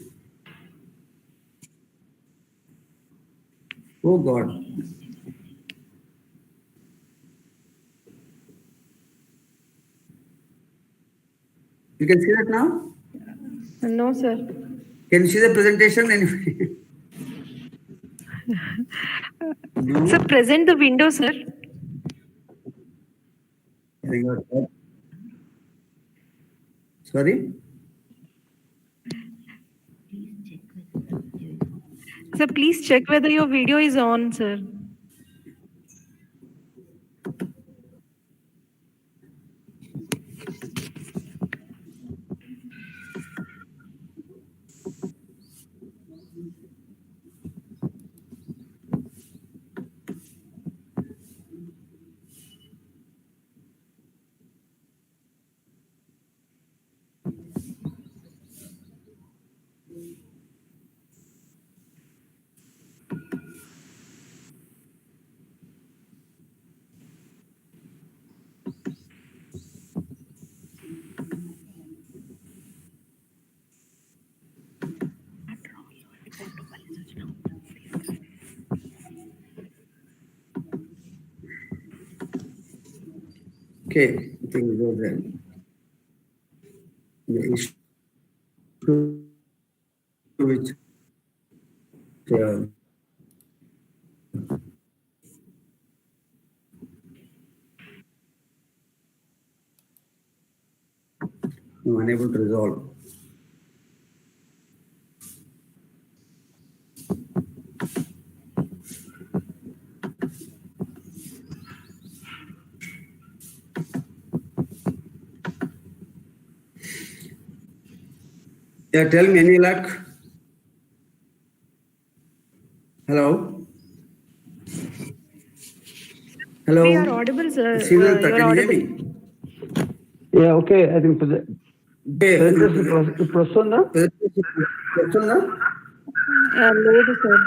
Oh God. You can see that now? No, sir. Can you see the presentation anyway? No? Sir, present the window, sir. Sorry? Sir, please check whether your video is on, sir. Okay, I think it was the issue which I'm unable to resolve. Yeah, tell me, any luck? Hello? Hello? We are audible, sir. Srilata, You're can you hear audible. me? Yeah, okay. I think Okay. Prasanna. Prasanna? లేదు sir.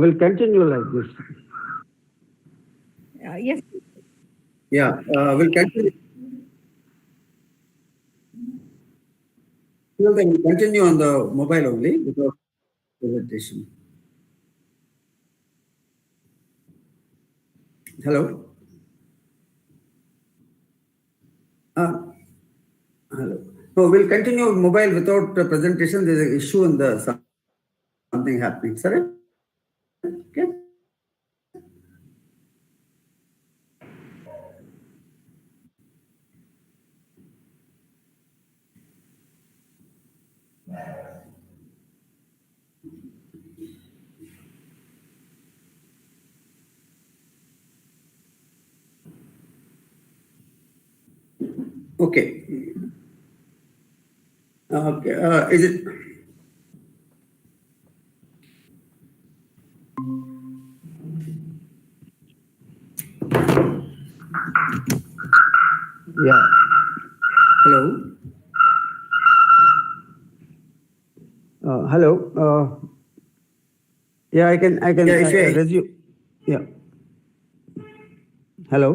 We'll continue like this. Yes. Yeah, we'll continue. We'll continue on the mobile only without presentation. Hello? Hello. No, we'll continue mobile without presentation. There's an issue in the something happening. Sorry? Okay. Okay. Okay. Is it? Yeah. Hello. Hello. Yeah, I can Yeah, if I- resume. Yeah. Hello.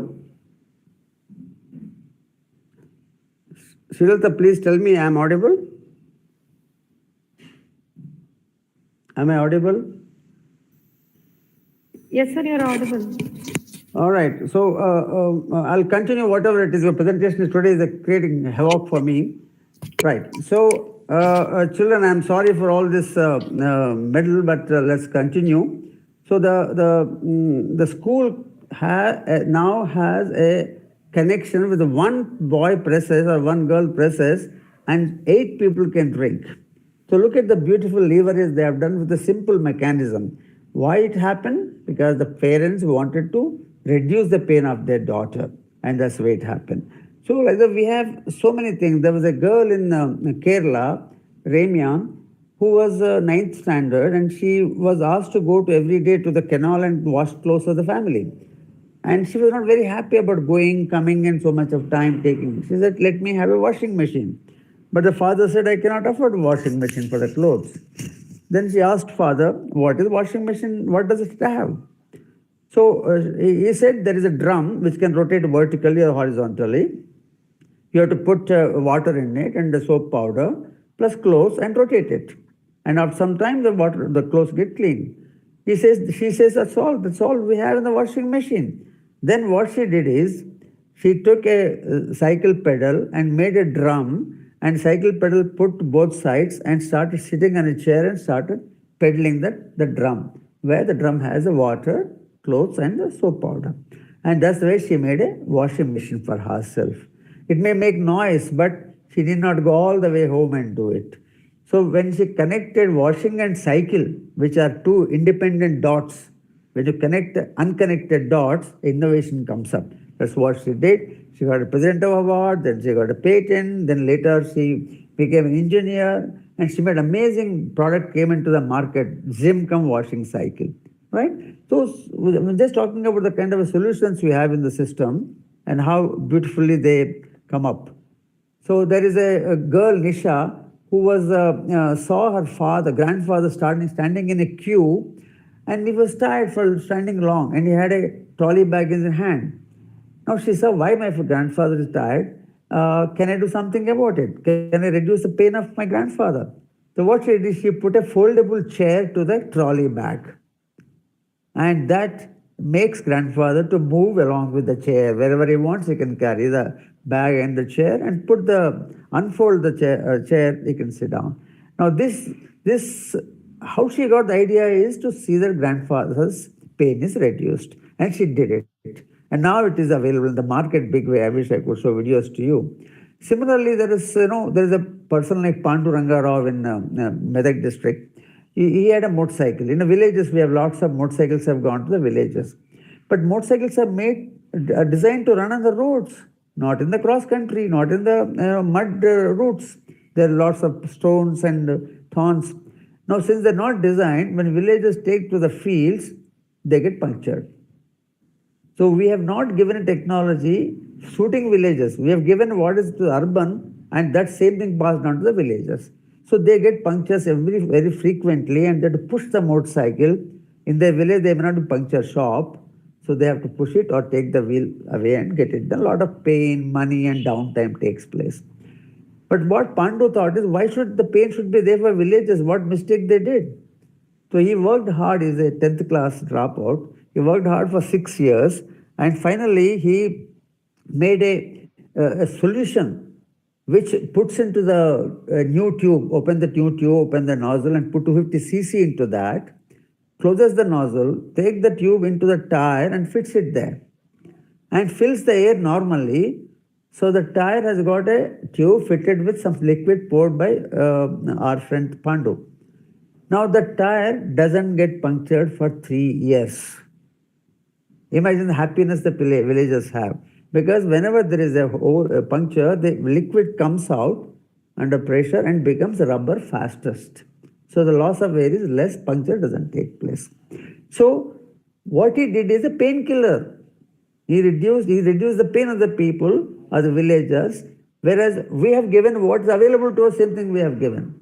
Srilata, please tell me, I'm audible? Am I audible? Yes, sir, you're audible. All right. So I'll continue whatever it is. Your presentation today is creating havoc for me. Right. So children, I'm sorry for all this medal, but let's continue. So the school now has a connection with one boy presses or one girl presses, and 8 people can drink. So look at the beautiful leverage they have done with a simple mechanism. Why it happened? Because the parents wanted to reduce the pain of their daughter, and that's why it happened. So like that, we have so many things. There was a girl in Kerala, Ramya, who was 9th standard, and she was asked to go to every day to the canal and wash clothes of the family. And she was not very happy about going, coming, and so much of time taking. She said, "Let me have a washing machine." But the father said, "I cannot afford a washing machine for the clothes." Then she asked father, "What is washing machine? What does it have?" So he said, "There is a drum which can rotate vertically or horizontally. You have to put water in it and the soap powder plus clothes and rotate it. And after some time, the clothes get clean." She says, "That's all. That's all we have in the washing machine." Then what she did is, she took a cycle pedal and made a drum, and cycle pedal put both sides and started sitting on a chair and started pedaling the drum, where the drum has the water, clothes, and the soap powder. And that's the way she made a washing machine for herself. It may make noise, but she did not go all the way home and do it. So when she connected washing and cycle, which are two independent dots, when you connect the unconnected dots, innovation comes up. That's what she did. She got a President Award, then she got a patent, then later she became an engineer, and she made amazing product, came into the market, Zimcom washing cycle, right? So we're just talking about the kind of solutions we have in the system and how beautifully they come up. So there is a girl, Nisha, who was saw her grandfather standing in a queue, and he was tired for standing long, and he had a trolley bag in his hand. Now she saw, "Why my grandfather is tired? Can I do something about it? Can I reduce the pain of my grandfather?" So what she did, she put a foldable chair to the trolley bag, and that makes grandfather to move along with the chair. Wherever he wants, he can carry the bag and the chair and unfold the chair, he can sit down. Now this, how she got the idea is to see that grandfather's pain is reduced, and she did it. And now it is available in the market big way. I wish I could show videos to you. Similarly, there is a person like Pandu Rangarao in Medak district, he had a motorcycle. In the villages, we have lots of motorcycles have gone to the villages. But motorcycles are designed to run on the roads, not in the cross country, not in the mud routes. There are lots of stones and thorns. Now, since they're not designed, when villagers take to the fields, they get punctured. So we have not given a technology suiting villages. We have given what is to urban, and that same thing passed on to the villages. So they get punctures very frequently, and they have to push the motorcycle. In their village, they may not be puncture shop, so they have to push it or take the wheel away and get it done. A lot of pain, money, and downtime takes place. But what Pandu thought is, why should the pain should be there for villages? What mistake they did? So he worked hard. He's a 10th class dropout. He worked hard for 6 years, and finally he made a solution which puts into the new tube, open the new tube, open the nozzle, and put 250 cc into that, closes the nozzle, take the tube into the tire and fits it there, and fills the air normally. So the tire has got a tube fitted with some liquid poured by our friend Pandu. Now the tire doesn't get punctured for 3 years. Imagine the happiness the villagers have. Because whenever there is a puncture, the liquid comes out under pressure and becomes rubber fastest. So the loss of air is less, puncture doesn't take place. So what he did is a painkiller. He reduced the pain of the people or the villagers, whereas we have given what is available to us, same thing we have given.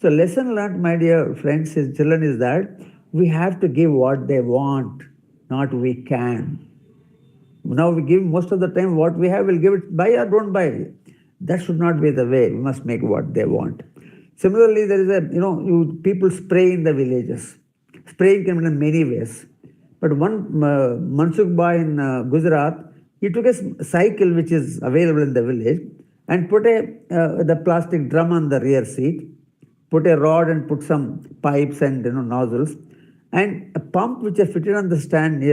So lesson learned, my dear friends, his children, is that we have to give what they want, not we can. Now we give most of the time what we have, we'll give it, buy or don't buy. That should not be the way. We must make what they want. Similarly, there is people spray in the villages. Spraying can be in many ways. But one Mansukh Bhai in Gujarat, he took a cycle which is available in the village and put the plastic drum on the rear seat, put a rod and put some pipes and nozzles, and a pump which is fitted on the stand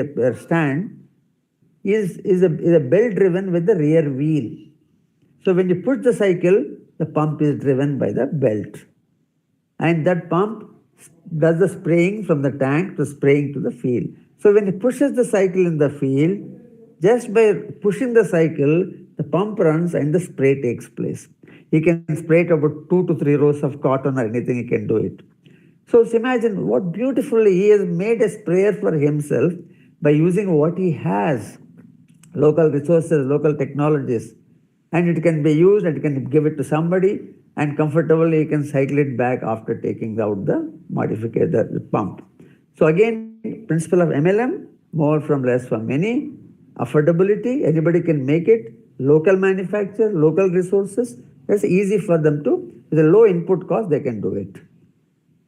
is a belt driven with the rear wheel. So when you push the cycle, the pump is driven by the belt. And that pump does the spraying from the tank to spraying to the field. So when he pushes the cycle in the field, just by pushing the cycle, the pump runs and the spray takes place. He can spray it about 2 to 3 rows of cotton or anything, he can do it. So imagine what beautifully he has made a sprayer for himself by using what he has, local resources, local technologies. And it can be used, and it can give it to somebody, and comfortably you can cycle it back after taking out the modification, the pump. So again, principle of MLM, more from less for many, affordability, anybody can make it, local manufacture, local resources, that's easy for them to, with a low input cost, they can do it.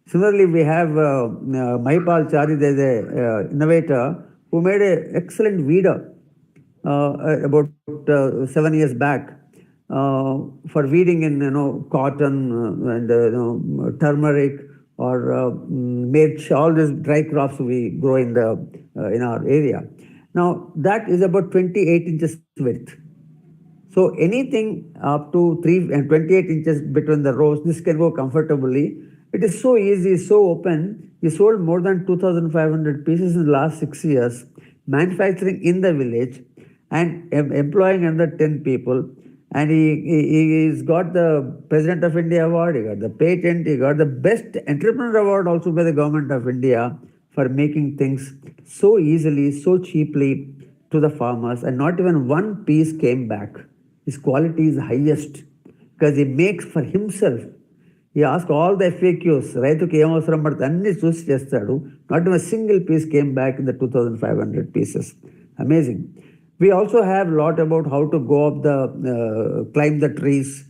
Similarly, we have Mahipal Chari, there's an innovator who made an excellent weeder about 7 years back for weeding in cotton and turmeric or mirch, all these dry crops we grow in our area. Now that is about 28 inches width. So anything up to 3 and 28 inches between the rows, this can go comfortably. It is so easy, so open. He sold more than 2,500 pieces in the last 6 years, manufacturing in the village and employing another 10 people. And he's got the President of India award, he got the patent, he got the best entrepreneur award also by the government of India for making things so easily, so cheaply to the farmers, and not even one piece came back. His quality is highest because he makes for himself. He asked all the FAQs, not even a single piece came back in the 2,500 pieces. Amazing. We also have a lot about how to go up climb the trees,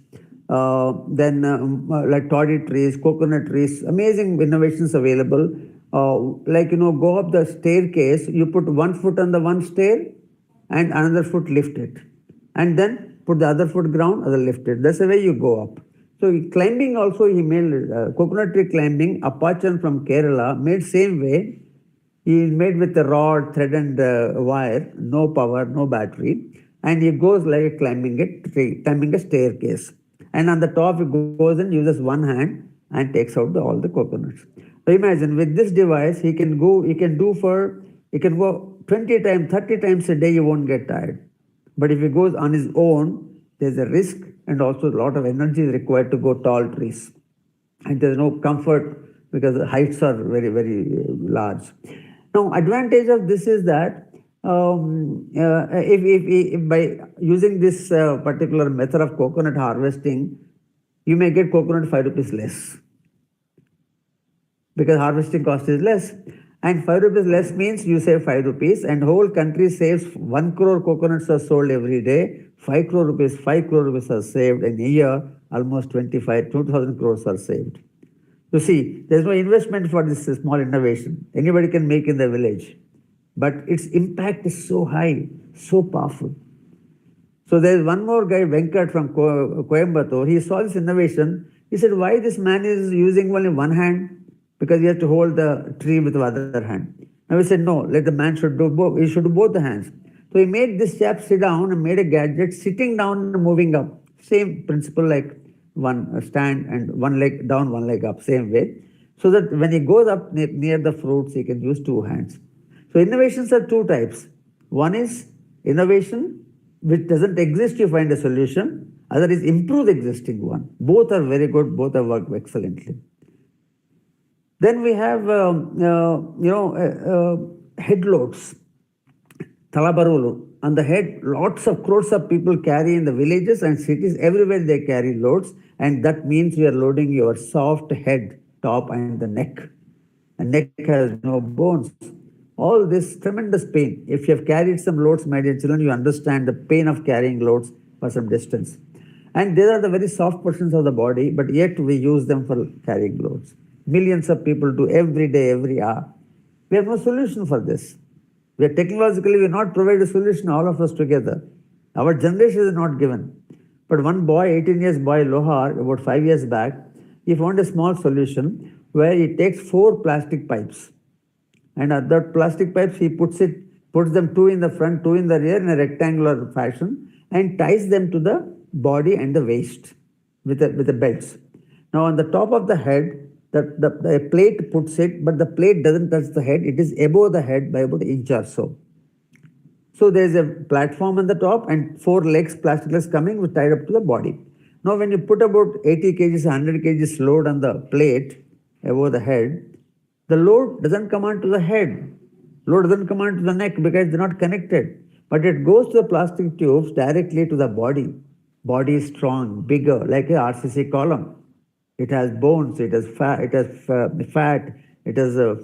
like toddy trees, coconut trees, amazing innovations available. Go up the staircase, you put 1 foot on the one stair and another foot lift it. And then put the other foot ground, other lift it. That's the way you go up. So climbing also, he made coconut tree climbing, Apachan from Kerala, made same way. He is made with a rod, thread and wire, no power, no battery. And he goes like climbing a staircase. and on the top it goes and uses one hand and takes out all the coconuts. So imagine with this device, he can go 20 times, 30 times a day, he won't get tired. But if he goes on his own, there's a risk and also a lot of energy is required to go tall trees. And there's no comfort because the heights are very, very large. Now, advantage of this is that if by using this particular method of coconut harvesting, you may get coconut 5 rupees less because harvesting cost is less. And 5 rupees less means you save 5 rupees and whole country saves 1 crore coconuts are sold every day. 5 crore rupees are saved in a year, almost 2,000 crores are saved. You see, there's no investment for this small innovation. Anybody can make in the village. But its impact is so high, so powerful. So there's one more guy, Venkat from Coimbatore. He saw this innovation. He said, why this man is using only one hand? Because he has to hold the tree with the other hand. Now we said, no, let the man should do both. He should do both the hands. So he made this chap sit down and made a gadget sitting down and moving up. Same principle like one stand and one leg down, one leg up, same way. So that when he goes up near the fruits, he can use two hands. So innovations are two types. One is innovation which doesn't exist, you find a solution. Other is improve the existing one. Both are very good, both have worked excellently. Then we have, head loads. Talabarulu. On the head, lots of crores of people carry in the villages and cities. Everywhere they carry loads. And that means you are loading your soft head, top and the neck. And neck has no bones. All this tremendous pain. If you have carried some loads, my dear children, you understand the pain of carrying loads for some distance. And these are the very soft portions of the body, but yet we use them for carrying loads. Millions of people do every day, every hour. We have no solution for this. We are technologically, we not provide a solution, all of us together. Our generation is not given. But one boy, 18 years boy, Lohar, about 5 years back, he found a small solution where he takes 4 plastic pipes. And at that plastic pipes, he puts them 2 in the front, 2 in the rear in a rectangular fashion and ties them to the body and the waist with the belts. Now on the top of the head, the plate puts it, but the plate doesn't touch the head. It is above the head by about an inch or so. So there is a platform on the top and 4 legs, plastic legs coming tied up to the body. Now when you put about 80 kgs, 100 kgs load on the plate above the head, the load doesn't come onto the head. Load doesn't come onto the neck because they're not connected. But it goes to the plastic tubes directly to the body. Body is strong, bigger, like a RCC column. It has bones, it has fat, it has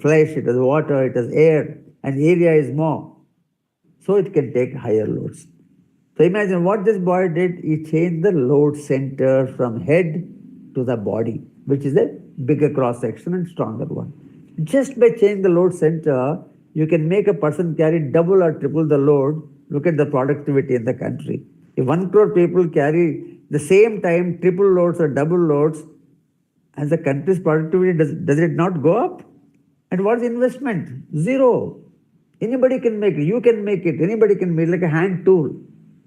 flesh, it has water, it has air, and area is more. So it can take higher loads. So imagine what this boy did. He changed the load center from head to the body, which is a bigger cross section and stronger one. Just by changing the load center, you can make a person carry double or triple the load. Look at the productivity in the country. If 1 crore people carry the same time triple loads or double loads, as the country's productivity, does it not go up? And what's the investment? Zero. Anybody can make it. You can make it. Anybody can make it, like a hand tool.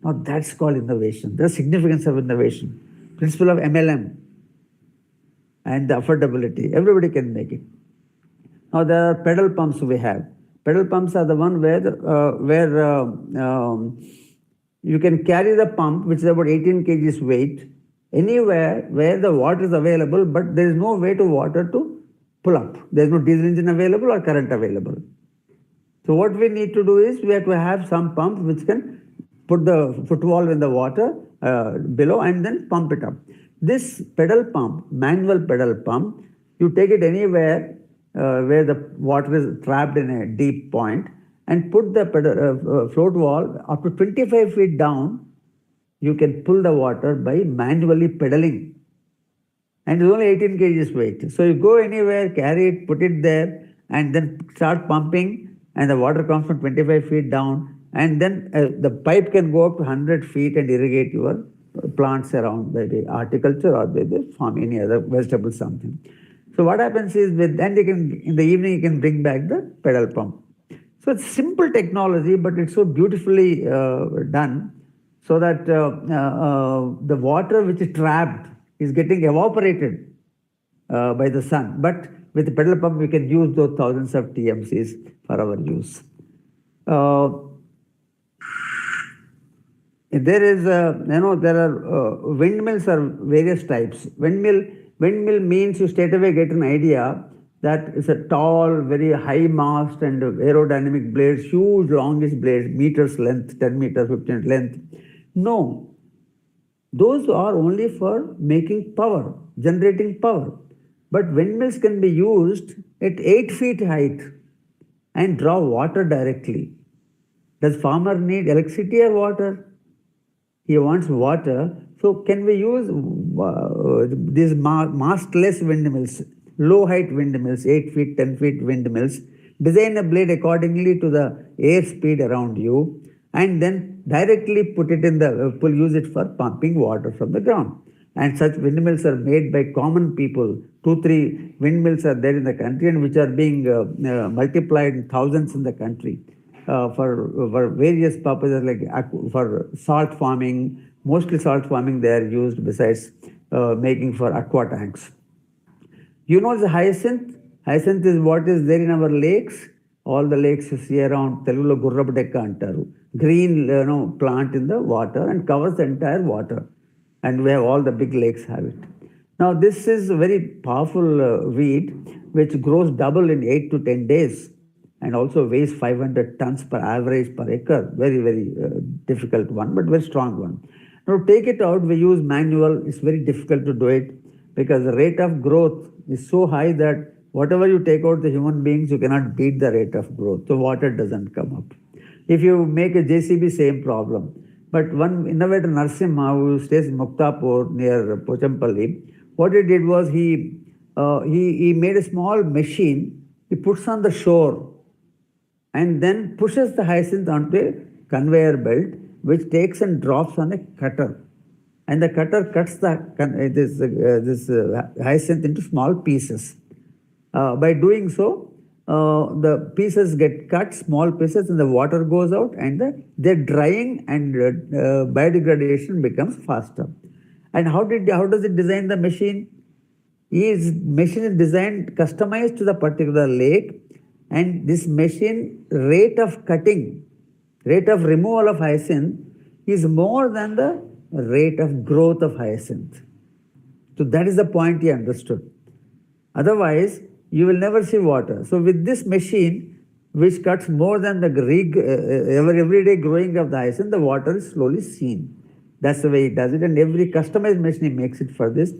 Now that's called innovation. The significance of innovation. Principle of MLM and the affordability. Everybody can make it. Now there are pedal pumps we have. Pedal pumps are the one where you can carry the pump, which is about 18 kgs weight, anywhere where the water is available, but there is no way to water to pull up. There is no diesel engine available or current available. So what we need to do is we have to have some pump which can put the footwall in the water below and then pump it up. This pedal pump, manual pedal pump, you take it anywhere where the water is trapped in a deep point and put the float wall up to 25 feet down. You can pull the water by manually pedaling. And it's only 18 kgs weight. So you go anywhere, carry it, put it there, and then start pumping, and the water comes from 25 feet down, and then the pipe can go up to 100 feet and irrigate your plants around, maybe horticulture or maybe farm, any other vegetable, something. So what happens is, then you can, in the evening, you can bring back the pedal pump. So it's simple technology, but it's so beautifully done. So that the water which is trapped is getting evaporated by the sun. But with the pedal pump, we can use those thousands of TMCs for our use. There is, there are windmills are various types. Windmill means you straight away get an idea that it's a tall, very high mast and aerodynamic blades, huge longish blades, meters length, 10 meters, 15 length. No, those are only for making power, generating power. But windmills can be used at 8 feet height and draw water directly. Does farmer need electricity or water? He wants water. So can we use these mastless windmills, low height windmills, 8 feet, 10 feet windmills, design a blade accordingly to the air speed around you, and then directly put it in the, use it for pumping water from the ground. And such windmills are made by common people. 2-3 windmills are there in the country, and which are being multiplied in thousands in the country for various purposes, like for salt farming. Mostly salt farming they are used, besides making for aqua tanks. You know the hyacinth? Hyacinth is what is there in our lakes. All the lakes you see around, Telugulo gurrapu dekka antaru. Green plant in the water and covers the entire water. And we have all the big lakes have it. Now this is a very powerful weed which grows double in 8 to 10 days and also weighs 500 tons per average per acre. Very, very difficult one, but very strong one. Now take it out, we use manual. It's very difficult to do it because the rate of growth is so high that whatever you take out the human beings, you cannot beat the rate of growth. So water doesn't come up. If you make a JCB, same problem. But one innovator, Narasimha, who stays in Muktapur near Pochampalli, what he did was he made a small machine, he puts on the shore and then pushes the hyacinth onto a conveyor belt, which takes and drops on a cutter. And the cutter cuts this hyacinth into small pieces. By doing so, the pieces get cut, small pieces, and the water goes out, and they're drying, and biodegradation becomes faster. And how does it design the machine? Machine is designed, customized to the particular lake, and this machine rate of cutting, rate of removal of hyacinth is more than the rate of growth of hyacinth. So that is the point he understood. Otherwise, you will never see water. So with this machine, which cuts more than the everyday growing of the hyacinth, the water is slowly seen. That's the way he does it. And every customized machine he makes it for this.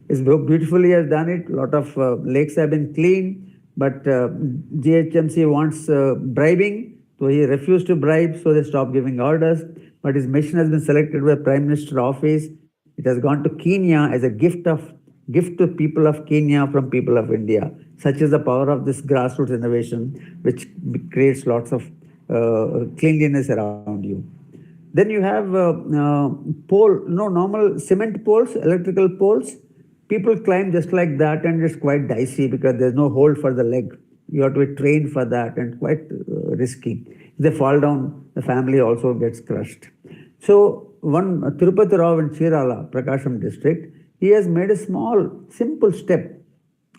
It's beautifully has done it. A lot of lakes have been cleaned, but GHMC wants bribing. So he refused to bribe, so they stopped giving orders. But his machine has been selected by Prime Minister's office. It has gone to Kenya as a gift to people of Kenya from people of India. Such is the power of this grassroots innovation, which creates lots of cleanliness around you. Then you have normal cement poles, electrical poles. People climb just like that, and it's quite dicey because there's no hold for the leg. You have to be trained for that, and quite risky. If they fall down, the family also gets crushed. So one Tirupati Rao in Chirala, Prakasham district, he has made a small, simple step.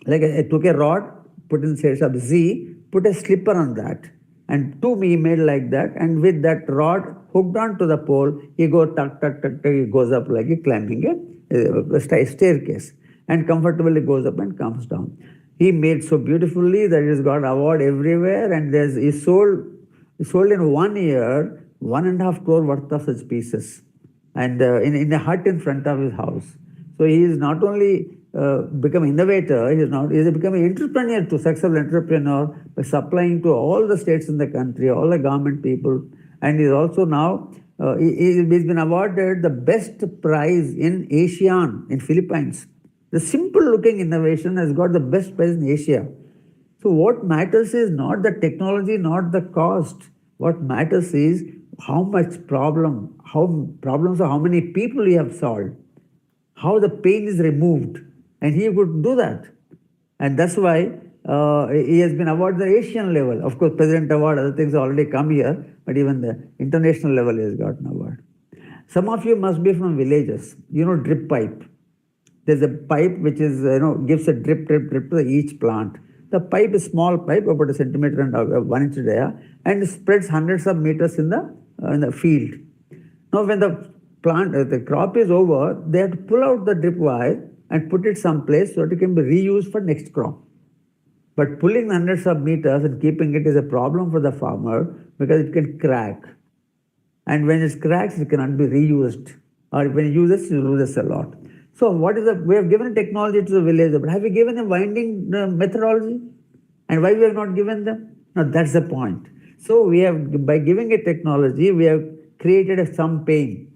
Like I took a rod, put in shades of Z, put a slipper on that, and he made like that, and with that rod hooked onto the pole, he goes tuck, tuck, tuck, tuck, he goes up like climbing a staircase, and comfortably goes up and comes down. He made so beautifully that he's got award everywhere, and he sold in 1 year 1.5 crore worth of such pieces, and in a hut in front of his house. So he is not only become an innovator, he is becoming an entrepreneur too, successful entrepreneur, by supplying to all the states in the country, all the government people, and he is also now, he's been awarded the best prize in ASEAN, in Philippines. The simple looking innovation has got the best prize in Asia. So what matters is not the technology, not the cost. What matters is how much problems or how many people you have solved, how the pain is removed. And he could do that. And that's why he has been awarded the Asian level. Of course, President Award, other things already come here, but even the international level he has gotten award. Some of you must be from villages. You know drip pipe. There's a pipe which is, gives a drip to each plant. The pipe is small pipe, about a centimeter and 1 inch there, and spreads hundreds of meters in the field. Now, when the the crop is over, they have to pull out the drip wire and put it someplace so it can be reused for next crop. But pulling hundreds of meters and keeping it is a problem for the farmer because it can crack. And when it cracks, it cannot be reused. Or when you use it, you lose a lot. So we have given technology to the village, but have we given a winding methodology? And why we have not given them? No, that's the point. So by giving a technology, we have created some pain.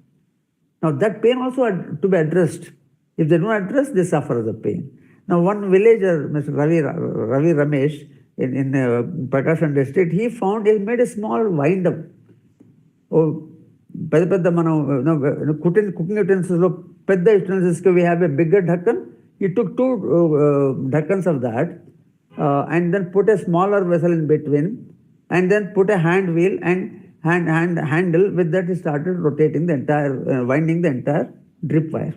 Now that pain also to be addressed. If they don't address, they suffer the pain. Now one villager, Mr. Ravi Ramesh, in Prakasam district, he made a small wind-up. Cooking utensils, we have a bigger dhakkan. He took 2 dhakkans of that and then put a smaller vessel in between and then put a hand wheel and handle. With that he started rotating the entire, winding the entire drip pipe.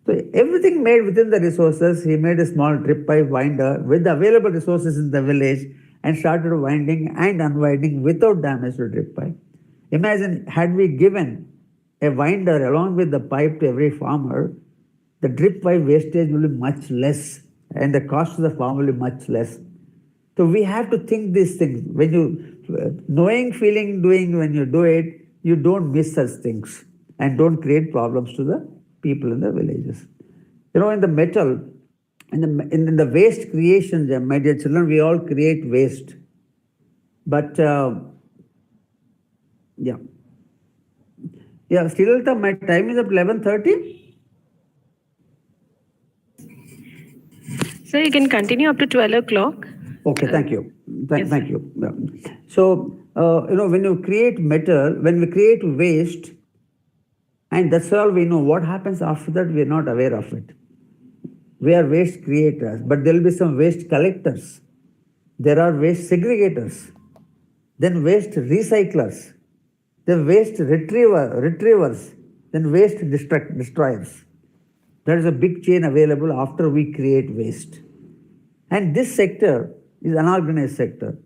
So everything made within the resources. He made a small drip pipe winder with the available resources in the village and started winding and unwinding without damage to drip pipe. Imagine, had we given a winder along with the pipe to every farmer, the drip pipe wastage will be much less and the cost to the farmer will be much less. So we have to think these things. When you, knowing, feeling, doing, when you do it, you don't miss such things and don't create problems to the people in the villages. In the metal, in the waste creation, my dear children, we all create waste. But, still my time is up 11:30. Sir, you can continue up to 12 o'clock. Okay, thank you. Thank you. So, when you create metal, when we create waste, and that's all we know, what happens after that, we are not aware of it. We are waste creators, but there will be some waste collectors. There are waste segregators, then waste recyclers, then waste retrievers, then waste destroyers. There is a big chain available after we create waste. And this sector is an unorganized sector.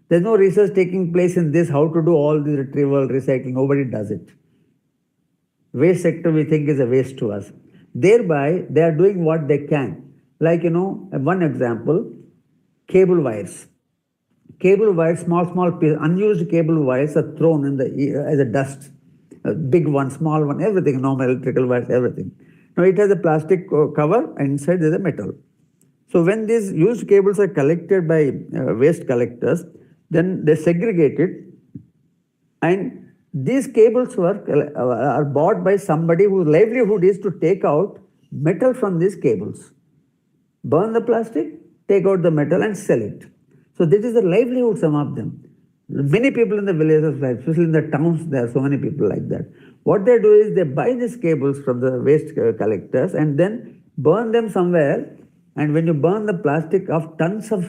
There's no research taking place in this, how to do all the retrieval, recycling, nobody does it. Waste sector we think is a waste to us. Thereby, they are doing what they can. Like, one example, cable wires. Cable wires, small pieces, unused cable wires are thrown as a dust. Big one, small one, everything, normal electrical wires, everything. Now it has a plastic cover and inside there is a metal. So when these used cables are collected by waste collectors, then they segregate it, and these cables are bought by somebody whose livelihood is to take out metal from these cables. Burn the plastic, take out the metal and sell it. So this is the livelihood, some of them. Many people in the villages, especially in the towns, there are so many people like that. What they do is they buy these cables from the waste collectors and then burn them somewhere. And when you burn the plastic of tons of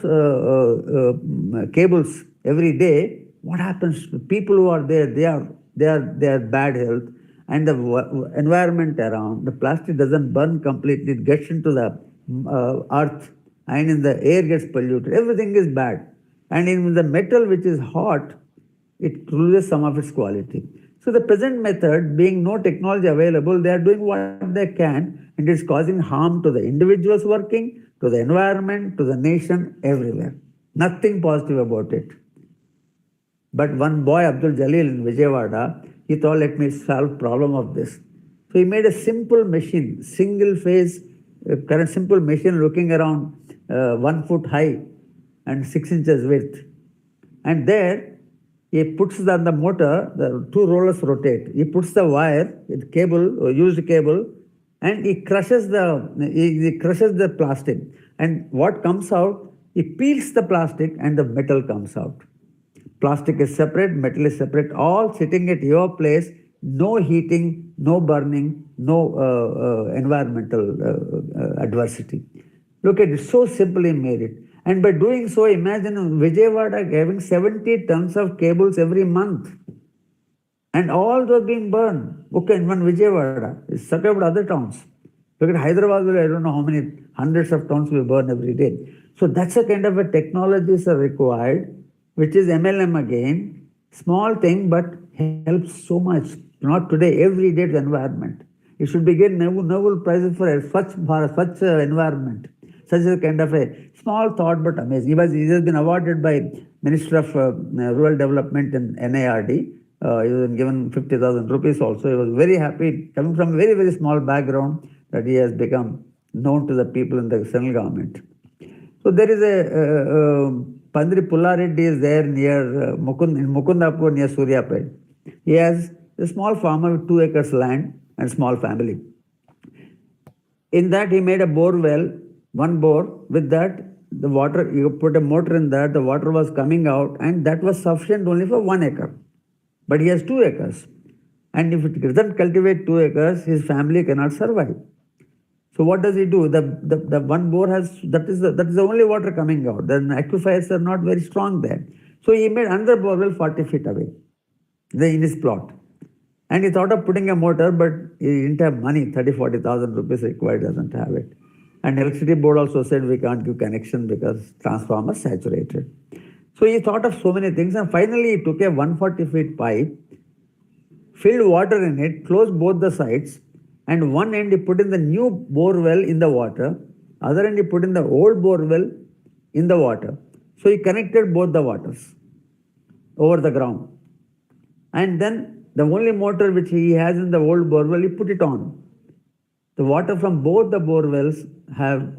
cables every day, what happens to people who are there? They are bad health, and the environment around. The plastic doesn't burn completely; it gets into the earth, and in the air gets polluted. Everything is bad, and in the metal which is hot, it loses some of its quality. So the present method, being no technology available, they are doing what they can, and it's causing harm to the individuals working, to the environment, to the nation, everywhere. Nothing positive about it. But one boy, Abdul Jalil in Vijayawada, he thought, let me solve problem of this. So he made a simple machine, single phase, current simple machine looking around 1 foot high and 6 inches width. And there, he puts on the motor, the 2 rollers rotate. He puts the wire, cable, used cable, and he crushes the plastic. And what comes out, he peels the plastic and the metal comes out. Plastic is separate, metal is separate, all sitting at your place, no heating, no burning, no environmental adversity. Look at it, so simply made it. And by doing so, imagine Vijayawada having 70 tons of cables every month. And all those being burned. Okay, in one Vijayawada, it's such about other towns. Look at Hyderabad, I don't know how many hundreds of tons we burn every day. So that's a kind of a technologies are required, which is MLM again, small thing, but helps so much. Not today, every day to the environment. It should be given Nobel Prizes for such environment. Such a kind of a small thought, but amazing. He has been awarded by Minister of Rural Development in NIRD. He was given 50,000 rupees also. He was very happy, coming from a very, very small background, that he has become known to the people in the central government. So there is a Pandri Pullareddy is there near in Mukundapur near Suryapet. He has a small farmer with 2 acres land and small family. In that he made a bore well, one bore. With that, the water, you put a motor in that, the water was coming out, and that was sufficient only for 1 acre. But he has 2 acres. And if it doesn't cultivate 2 acres, his family cannot survive. So what does he do? The one bore has, that is the only water coming out. The aquifers are not very strong there. So he made another borewell 40 feet away in his plot. And he thought of putting a motor, but he didn't have money, 30,000-40,000 rupees required, doesn't have it. And electricity board also said we can't give connection because transformer saturated. So he thought of so many things, and finally he took a 140 feet pipe, filled water in it, closed both the sides, and one end he put in the new bore well in the water, other end he put in the old bore well in the water. So he connected both the waters over the ground. And then the only motor which he has in the old bore well, he put it on. The water from both the bore wells have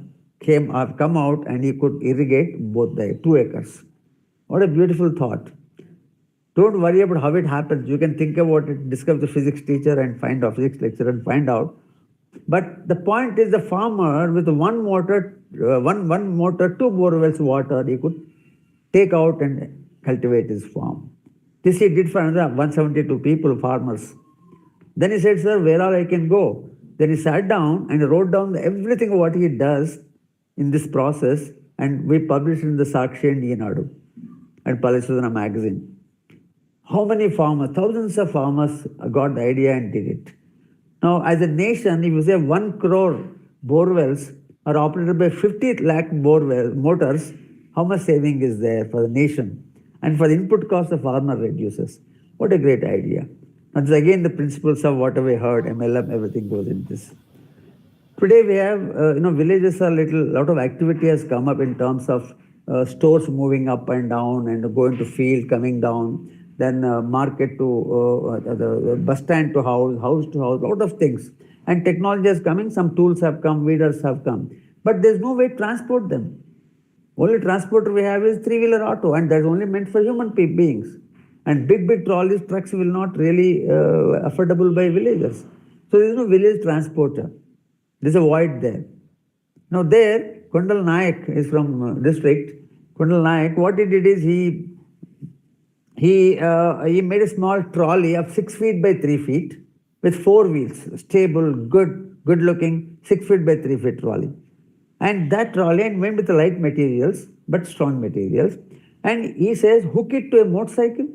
come out, and he could irrigate both the 2 acres. What a beautiful thought. Don't worry about how it happens. You can think about it, discuss the physics teacher and find out, physics lecturer and find out. But the point is, the farmer with one motor, 2 bore wells water, he could take out and cultivate his farm. This he did for another 172 people, farmers. Then he said, sir, where all I can go? Then he sat down and wrote down everything what he does in this process, and we published in the Sakshi and Eenadu and Palle Srujana magazine. How many farmers, thousands of farmers got the idea and did it. Now, as a nation, if you say 1 crore bore wells are operated by 50 lakh motors, how much saving is there for the nation? And for the input cost, the farmer reduces. What a great idea. That's again the principles of what we heard, MLM, everything goes in this. Today we have, villages are lot of activity has come up in terms of stores moving up and down and going to field, coming down, then market to the bus stand to house to house, lot of things. And technology is coming, some tools have come, weeders have come. But there's no way to transport them. Only transporter we have is 3-wheeler auto, and that's only meant for human beings. And big trolleys, trucks will not really affordable by villagers. So there is no village transporter. There's a void there. Now there, Kundal Naik is from district. Kundal Naik, what he did is he made a small trolley of 6 feet by 3 feet with 4 wheels, stable, good looking, 6 feet by 3 feet trolley. And that trolley went with light materials, but strong materials. And he says, hook it to a motorcycle,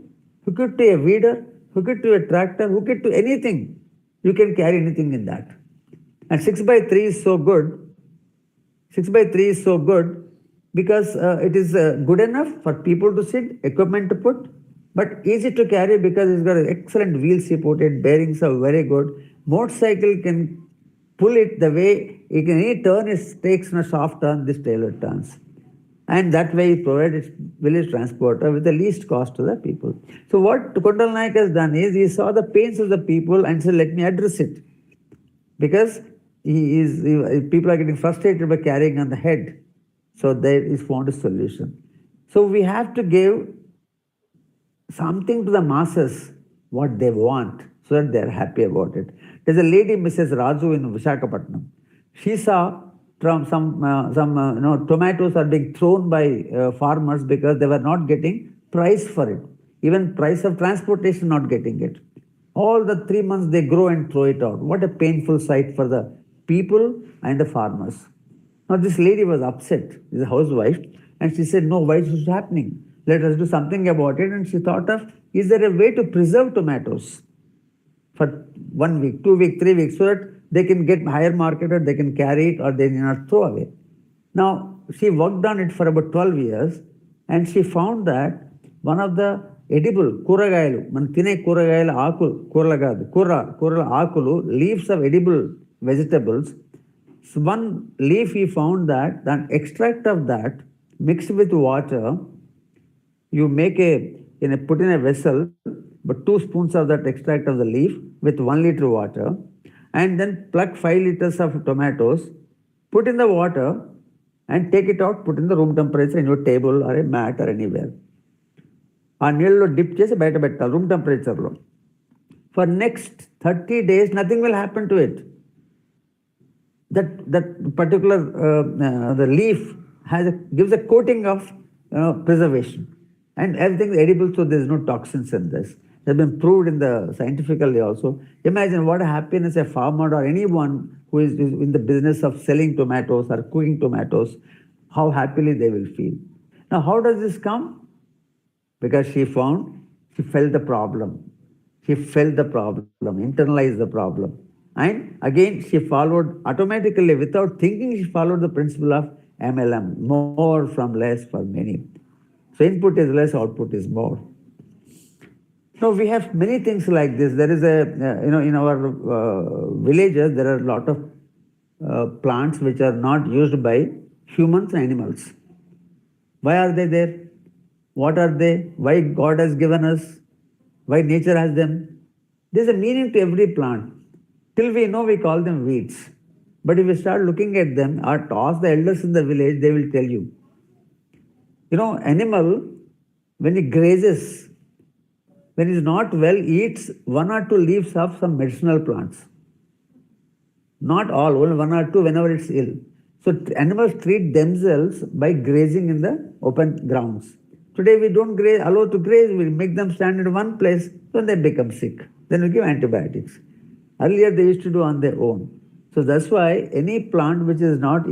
hook it to a weeder, hook it to a tractor, hook it to anything. You can carry anything in that. And 6 by 3 is so good. 6 by 3 is so good because it is good enough for people to sit, equipment to put, but easy to carry because it's got excellent wheels supported, bearings are very good. Motorcycle can pull it the way it can, any turn it takes in a soft turn, this trailer turns. And that way he provided village transporter with the least cost to the people. So what Kundal Naik has done is he saw the pains of the people and said, let me address it. Because people are getting frustrated by carrying on the head. So there is found a solution. So we have to give something to the masses what they want so that they are happy about it. There's a lady, Mrs. Raju in Visakhapatnam. She saw some tomatoes are being thrown by farmers because they were not getting price for it. Even price of transportation not getting it. All the 3 months they grow and throw it out. What a painful sight for the people and the farmers. Now this lady was upset, she's a housewife, and she said, no, why is this happening? Let us do something about it. And she thought of, is there a way to preserve tomatoes for 1 week, 2 weeks, 3 weeks, so that they can get higher marketed, they can carry it, or they need not throw away. Now, she worked on it for about 12 years, and she found that one of the edible కూరగాయలు మనం తినే కూరగాయల ఆకులు కూరలు కాదు కూరల ఆకులు leaves of edible vegetables, one leaf he found that the extract of that mixed with water, you make put in a vessel but 2 spoons of that extract of the leaf with 1 liter water, and then plug 5 liters of tomatoes, put in the water and take it out, put in the room temperature in your table or a mat or anywhere. ఆ నీళ్ళలో dip చేసి బయట పెట్టాలి room టెంపరేచర్లో. For next 30 days nothing will happen to it. that particular the leaf gives a coating of preservation, and everything is edible, so there is no toxins in this. It has been proved in the scientifically also. Imagine what happiness a farmer or anyone who is in the business of selling tomatoes or cooking tomatoes, how happily they will feel. Now, how does this come? Because she felt the problem. She felt the problem, internalized the problem. And again, she followed automatically, without thinking, she followed the principle of MLM, more from less for many. So input is less, output is more. Now we have many things like this. There is in our villages, there are a lot of plants which are not used by humans and animals. Why are they there? What are they? Why God has given us? Why nature has them? There is a meaning to every plant. Till we know, we call them weeds. But if we start looking at them, or ask the elders in the village, they will tell you. Animal, when it grazes, when it is not well, eats 1 or 2 leaves of some medicinal plants. Not all, only 1 or 2 whenever it's ill. So animals treat themselves by grazing in the open grounds. Today we don't allow to graze, we make them stand in one place, then they become sick. Then we give antibiotics. Earlier they used to do on their own. So that's why any plant which is not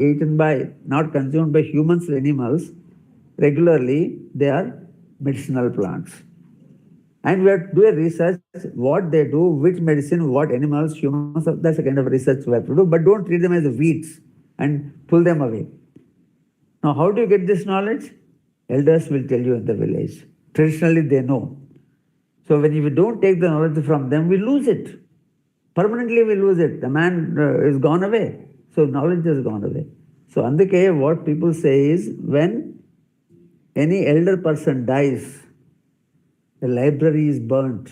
consumed by humans or animals regularly, they are medicinal plants. And we have to do a research, what they do, which medicine, what animals, humans, that's the kind of research we have to do, but don't treat them as weeds and pull them away. Now, how do you get this knowledge? Elders will tell you in the village. Traditionally, they know. So when we don't take the knowledge from them, we lose it. Permanently, we lose it. The man is gone away. So knowledge has gone away. So andike, what people say is, when any elder person dies, the library is burnt.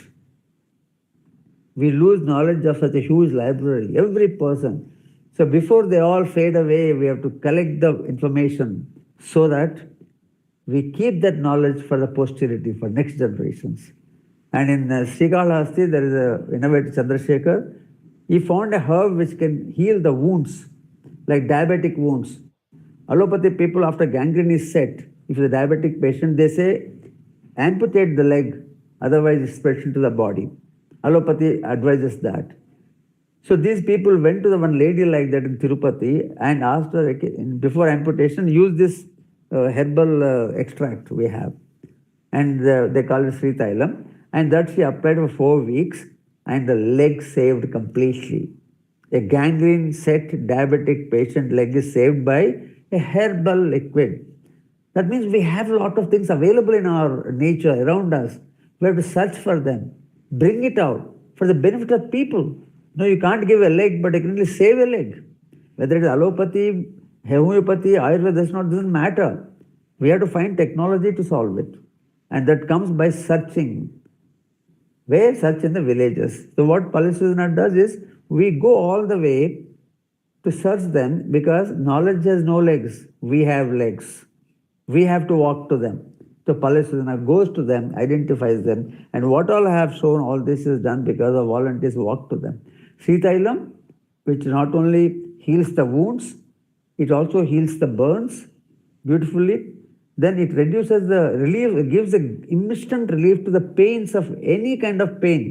We lose knowledge of such a huge library, every person. So before they all fade away, we have to collect the information so that we keep that knowledge for the posterity, for next generations. And in Srikalahasti, there is a innovator, Chandrasekhar. He found a herb which can heal the wounds, like diabetic wounds. Allopathy people, after gangrene is set, if it's a diabetic patient, they say, amputate the leg, otherwise it spreads into the body. Allopathy advises that. So these people went to the one lady like that in Tirupati and asked her, before amputation, use this herbal extract we have. And they call it Sri Thailam. And that she applied for 4 weeks, and the leg saved completely. A gangrene set diabetic patient leg is saved by a herbal liquid. That means we have a lot of things available in our nature around us. We have to search for them, bring it out for the benefit of people. No, you can't give a leg, but you can only save a leg. Whether it is allopathy, homeopathy, Ayurveda, doesn't matter. We have to find technology to solve it. And that comes by searching. Where? Search in the villages. So what Palle Srujana does is, we go all the way to search them, because knowledge has no legs. We have legs. We have to walk to them. So Palle Srujana goes to them, identifies them, and what all I have shown, all this is done because of volunteers who walk to them. Sri Thailam, which not only heals the wounds, it also heals the burns beautifully. Then it reduces the relief, it gives an instant relief to the pains of any kind of pain.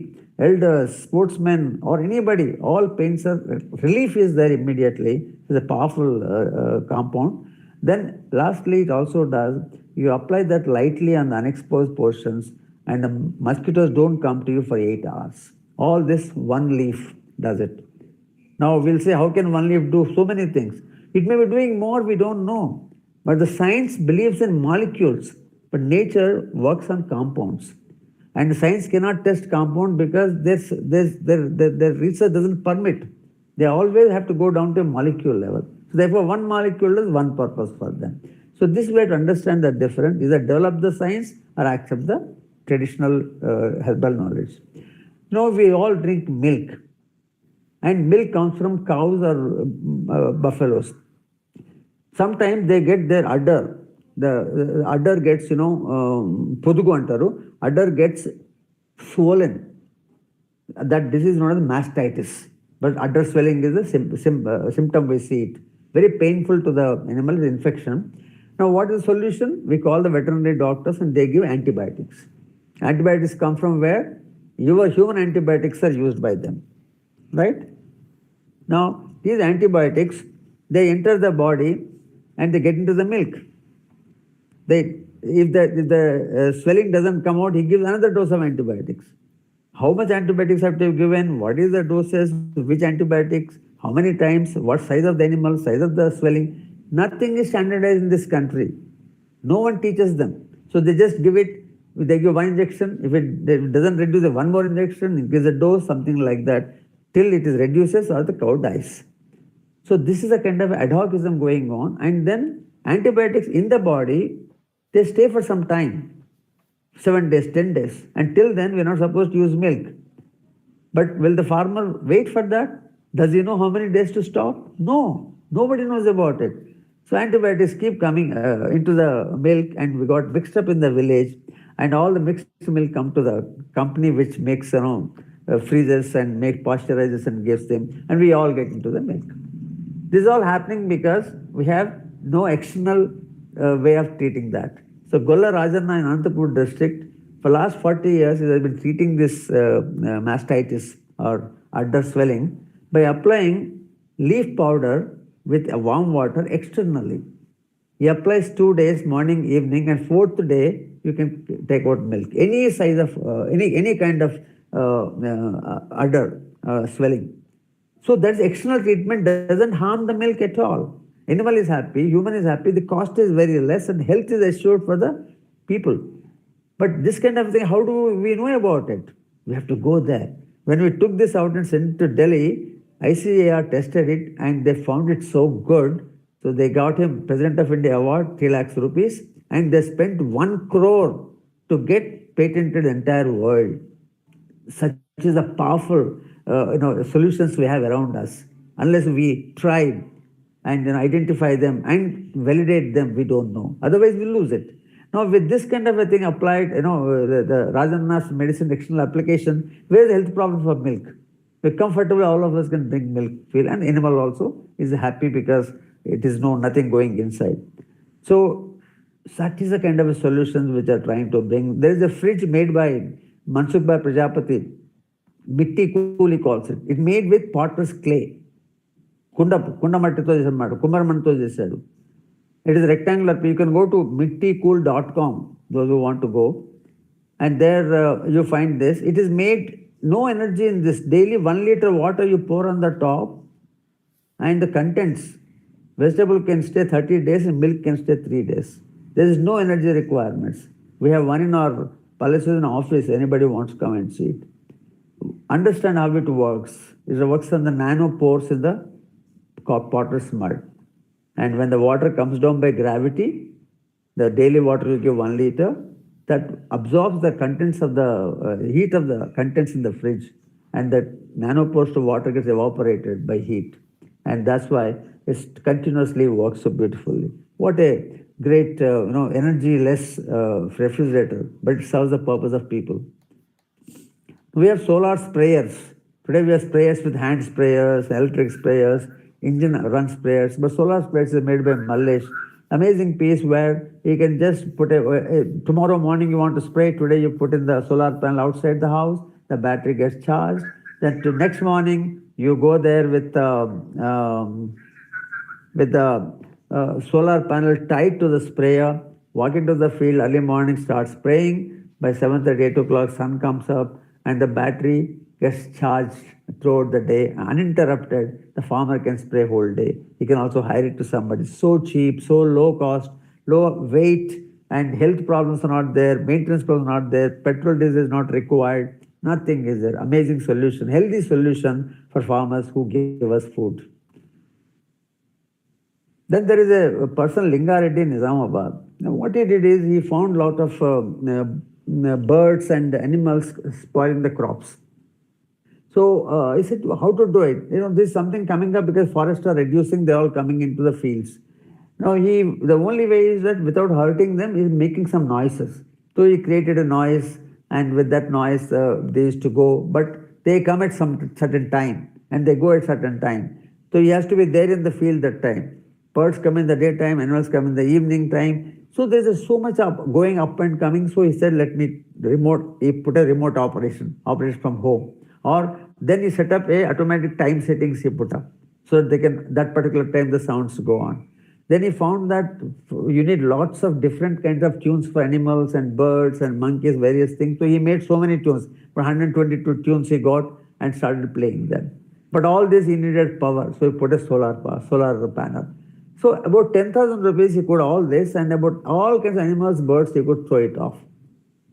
Elders, sportsmen, or anybody, all pains are, relief is there immediately. It's a powerful compound. Then lastly, it also does, you apply that lightly on the unexposed portions, and the mosquitoes don't come to you for 8 hours. All this one leaf does it. Now we'll say, how can one leaf do so many things? It may be doing more, we don't know. But the science believes in molecules, but nature works on compounds. And science cannot test compound because their research doesn't permit. They always have to go down to a molecule level. So therefore, one molecule is one purpose for them. So this way to understand the difference is that develop the science or accept the traditional herbal knowledge. Now we all drink milk, and milk comes from cows or buffaloes. Sometimes they get their udder. The udder gets, podugu antaru, udder gets swollen. That disease is known as mastitis. But udder swelling is a symptom we see it. Very painful to the animal, infection. Now what is the solution? We call the veterinary doctors and they give antibiotics. Antibiotics come from where? Your human antibiotics are used by them. Right? Now these antibiotics, they enter the body and they get into the milk. If the swelling doesn't come out, he gives another dose of antibiotics. How much antibiotics have to be given? What is the doses? Which antibiotics? How many times? What size of the animal? Size of the swelling? Nothing is standardized in this country. No one teaches them. So they just give it. They give one injection. If it doesn't reduce, one more injection, increase the dose, something like that, till it is reduces or the cow dies. So this is a kind of ad hocism going on. And then antibiotics in the body, they stay for some time, 7 days, 10 days. Until then, we're not supposed to use milk. But will the farmer wait for that? Does he know how many days to stop? No, nobody knows about it. So antibiotics keep coming into the milk, and we got mixed up in the village, and all the mixed milk come to the company which makes freezes and make pasteurizes and gives them, and we all get into the milk. This is all happening because we have no external way of treating that. So Golla Rajanna in Anantapur district, for last 40 years, he has been treating this mastitis or udder swelling by applying leaf powder with a warm water externally. He applies 2 days, morning, evening, and 4th day, you can take out milk. Any size of, any kind of udder swelling. So that's external treatment, doesn't harm the milk at all. Animal is happy, human is happy, the cost is very less, and health is assured for the people. But this kind of thing, how do we know about it? We have to go there. When we took this out and sent it to Delhi, ICAR tested it and they found it so good. So they got him President of India award, 3 lakhs rupees, and they spent 1 crore to get patented the entire world. Such is a powerful solutions we have around us. Unless we try and identify them and validate them, we don't know. Otherwise, we lose it. Now, with this kind of a thing applied, the Rajanna's medicine external application, where is the health problem for milk? We're comfortable, all of us can drink milk, feel, and animal also is happy because it is nothing going inside. So, that is the kind of a solutions which are trying to bring. There is a fridge made by Mansukh Prajapati, Mitti Cool he calls it. It's made with potter's clay. Kundamatito chesadu, Kumarmanto chesadu. It is rectangular. You can go to mitticool.com, those who want to go. And there you find this. It is made, no energy in this. Daily 1 liter water you pour on the top, and the contents. Vegetable can stay 30 days and milk can stay 3 days. There is no energy requirements. We have one in our Palle Srujana office. Anybody wants to come and see it. Understand how it works. It works on the nanopores in the potter's mud. And when the water comes down by gravity, the daily water you give 1 liter, that absorbs the contents of the heat of the contents in the fridge, and that nanopores of water gets evaporated by heat. And that's why it continuously works so beautifully. What a great, energy-less refrigerator, but it serves the purpose of people. We have solar sprayers. Today we have sprayers with hand sprayers, electric sprayers, engine run sprayers, but solar sprayers are made by Mallesh. Amazing piece where you can just put tomorrow morning you want to spray, today you put in the solar panel outside the house, the battery gets charged. Then to next morning you go there with the solar panel tied to the sprayer, walk into the field early morning, start spraying. By 7:30, 8 o'clock, sun comes up, and the battery gets charged throughout the day, uninterrupted. The farmer can spray whole day. He can also hire it to somebody. So cheap, so low cost, low weight, and health problems are not there, maintenance problems are not there, petrol diesel is not required, nothing is there. Amazing solution, healthy solution for farmers who give us food. Then there is a person, Lingareddy in Nizamabad. Now what he did is he found a lot of birds and animals spoiling the crops. So he said, how to do it? This is something coming up because forests are reducing, they're all coming into the fields. Now the only way is that without hurting them is making some noises. So he created a noise, and with that noise they used to go, but they come at some certain time and they go at certain time. So he has to be there in the field that time. Birds come in the daytime, animals come in the evening time. So there's so much going up and coming. So he said, he put a remote operation from home. Or then he set up a automatic time settings he put up. So that that particular time the sounds go on. Then he found that you need lots of different kinds of tunes for animals and birds and monkeys, various things. So he made so many tunes. For 122 tunes he got and started playing them. But all this he needed power. So he put a solar panel. So about 10,000 rupees he could all this, and about all kinds of animals, birds, he could throw it off.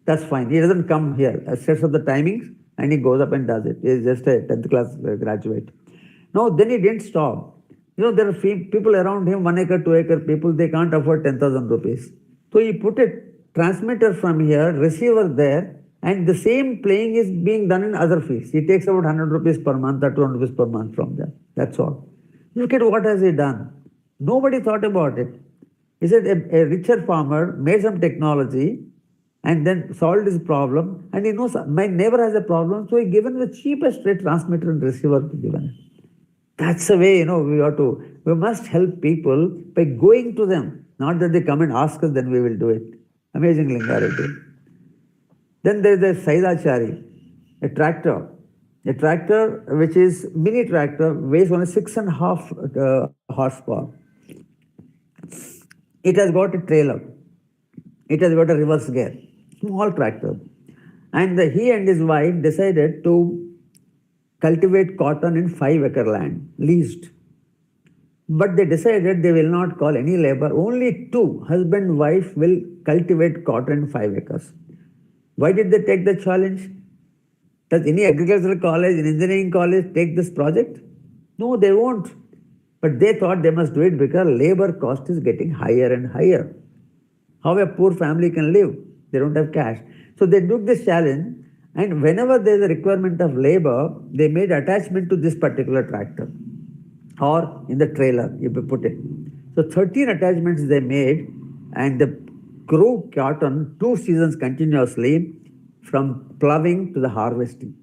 That's fine. He doesn't come here, sets up the timings and he goes up and does it. He's just a 10th class graduate. No, then he didn't stop. There are people around him, 1 acre, 2 acre people, they can't afford 10,000 rupees. So he put a transmitter from here, receiver there, and the same playing is being done in other fields. He takes about 100 rupees per month or 200 rupees per month from them. That's all. Look at what has he done. Nobody thought about it. He said a richer farmer made some technology and then solved his problem, and he knows my neighbor has a problem, so he given the cheapest rate transmitter and receiver to given it. That's the way, we must help people by going to them, not that they come and ask us, then we will do it. Amazing Lingareddy. Then there is a Saidachari, a tractor which is mini tractor, weighs only 6.5 horsepower. It has got a trailer. It has got a reverse gear. Small tractor. And he and his wife decided to cultivate cotton in 5-acre land, leased. But they decided they will not call any labor. Only two, husband and wife, will cultivate cotton in 5 acres. Why did they take the challenge? Does any agricultural college, an engineering college take this project? No, they won't. But they thought they must do it because labor cost is getting higher and higher. How a poor family can live? They don't have cash. So they took this challenge, and whenever there is a requirement of labor, they made attachment to this particular tractor or in the trailer, if you put it. So 13 attachments they made, and they grew cotton 2 seasons continuously from ploughing to the harvesting.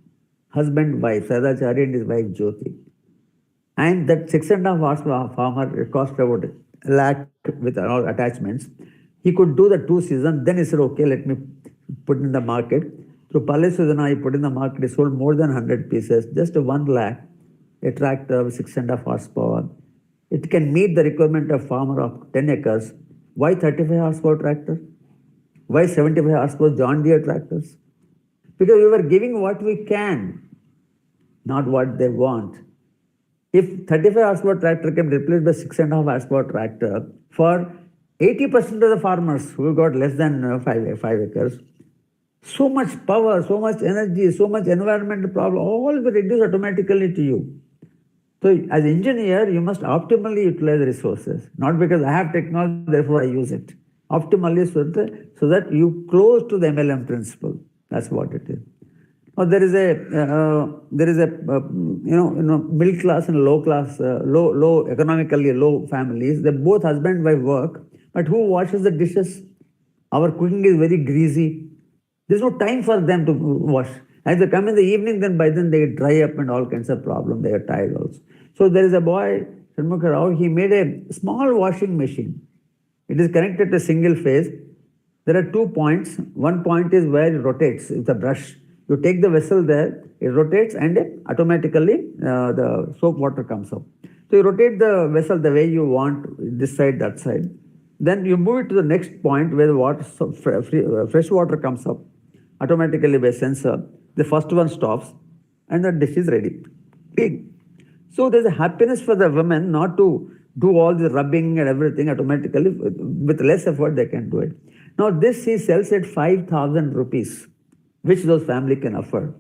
Husband, wife, Sadachari and his wife Jyoti. And that 6.5 horsepower farmer, it cost about 1 lakh with all attachments. He could do the 2 seasons. Then he said, okay, let me put in the market. Through Palle Srujana, he put in the market. He sold more than 100 pieces, just 1 lakh, a tractor with 6.5 horsepower. It can meet the requirement of farmer of 10 acres. Why 35 horsepower tractor? Why 75 horsepower John Deere tractors? Because we were giving what we can, not what they want. If 35 horsepower tractor can replace by 6.5 horsepower tractor for 80% of the farmers who got less than 5 acres, so much power, so much energy, so much environmental problem, all will reduce automatically to you. So as an engineer, you must optimally utilize resources, not because I have technology, therefore I use it. Optimally so that you close to the MLM principle. That's what it is. Now there is a middle class and low class, low economically low families. They both husband and wife work, but who washes the dishes? Our cooking is very greasy. There's no time for them to wash. As they come in the evening, then by then they dry up and all kinds of problems. They are tired also. So there is a boy, Shanmukha Rao, he made a small washing machine. It is connected to single phase. There are 2 points. One point is where it rotates. It's a brush. You take the vessel there, it rotates, and automatically the soap water comes up. So you rotate the vessel the way you want, this side, that side. Then you move it to the next point where the water, fresh water comes up automatically by sensor. The first one stops and the dish is ready. big. So there's a happiness for the women not to do all the rubbing and everything automatically. With less effort, they can do it. Now this he sells at 5,000 rupees, which those family can afford.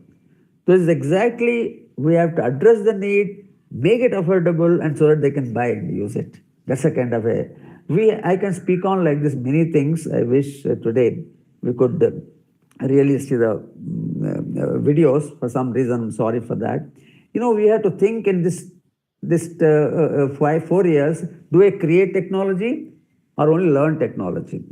So it's exactly, we have to address the need, make it affordable, and so that they can buy and use it. That's a kind of a, I can speak on like this many things. I wish today we could really see the videos. For some reason, I'm sorry for that. We have to think in this 4 years, do I create technology or only learn technology?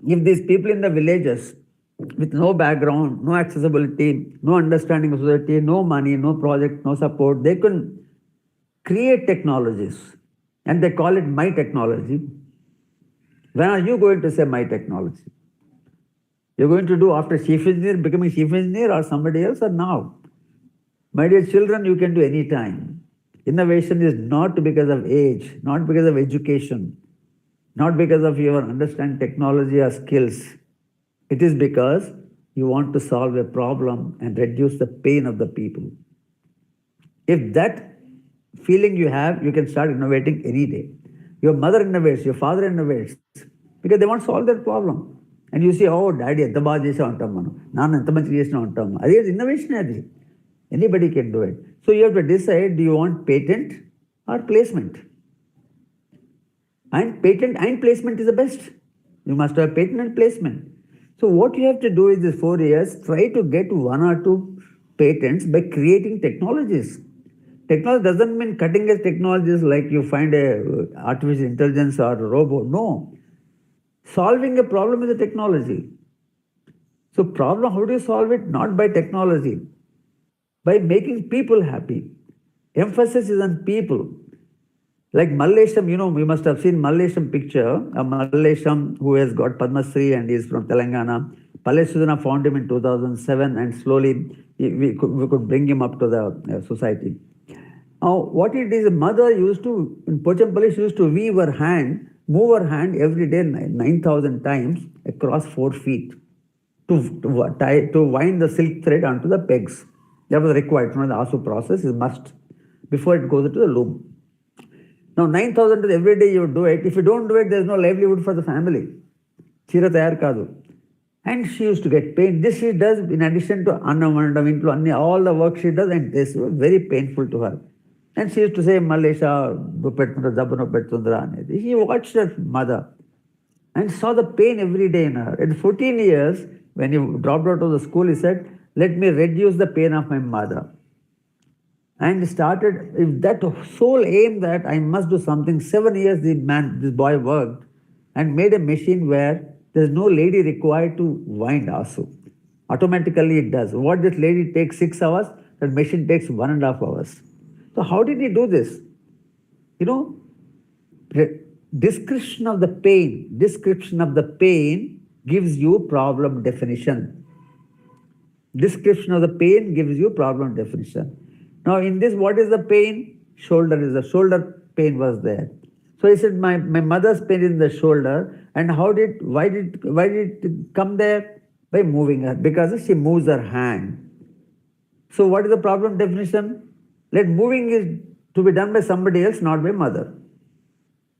If these people in the villages with no background, no accessibility, no understanding of society, no money, no project, no support, they can create technologies and they call it my technology. When are you going to say my technology? You're going to do after chief engineer, becoming chief engineer or somebody else, or now? My dear children, you can do any time. Innovation is not because of age, not because of education, not because of your understand technology or skills. It is because you want to solve a problem and reduce the pain of the people. If that feeling you have, you can start innovating any day. Your mother innovates, your father innovates, because they want to solve that problem. And you say, oh, daddy, ఎంత బాగా చేసావు అంటాం మనం, నాన్న ఎంత మంచిగా చేసినావు అంటాం. అదే ఇన్నోవేషన్ అది. Anybody can do it. So you have to decide, do you want patent or placement? And patent and placement is the best. You must have patent and placement. So what you have to do is this 4 years, try to get 1 or 2 patents by creating technologies. Technology doesn't mean cutting edge technologies like you find a artificial intelligence or a robot. No. Solving a problem is a technology. So problem, how do you solve it? Not by technology, by making people happy. Emphasis is on people. Like Mallesham, we must have seen Mallesham picture, a Mallesham who has got Padma Shri and is from Telangana. Palle Srujana found him in 2007 and slowly we could bring him up to the society. Now, what it is, mother used to, in Pochampalli, she used to move her hand every day 9,000 times across 4 feet to wind the silk thread onto the pegs. That was required. The ASU process is must before it goes to the loom. Now 9,000 every day you do it. If you don't do it, there's no livelihood for the family. Chira tayar kadu. And she used to get pain. This she does in addition to all the work she does, and this was very painful to her. And she used to say, Malesha, she watched her mother and saw the pain every day in her. At 14 years, when he dropped out of the school, he said, let me reduce the pain of my mother. And started, if that sole aim that I must do something, 7 years this boy worked and made a machine where there's no lady required to wind ASU. Automatically it does. What this lady takes 6 hours, that machine takes 1.5 hours. So how did he do this? Description of the pain gives you problem definition. Description of the pain gives you problem definition. Now in this, what is the pain? The shoulder pain was there. So he said, my mother's pain is in the shoulder. And why did it come there? By moving her, because she moves her hand. So what is the problem definition? Let moving is to be done by somebody else, not by mother.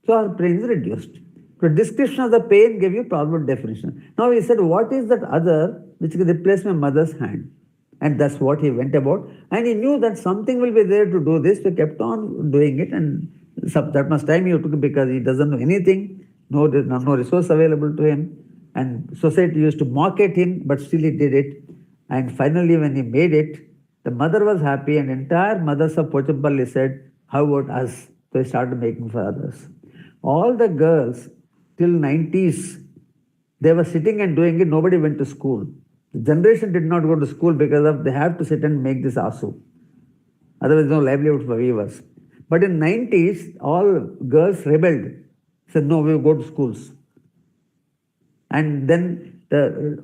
So her pain is reduced. So description of the pain gave you problem definition. Now he said, what is that other which can replace my mother's hand? And that's what he went about. And he knew that something will be there to do this. So he kept on doing it. And that much time he took because he doesn't know anything. No resource available to him. And society used to mock at him, but still he did it. And finally, when he made it, the mother was happy, and entire mothers of Pochampalli said, how about us? So he started making for others. All the girls till 90s, they were sitting and doing it. Nobody went to school. The generation did not go to school because they have to sit and make this ASU. Otherwise, no livelihood for weavers. But in 90s, all girls rebelled. Said, no, we will go to schools. And then the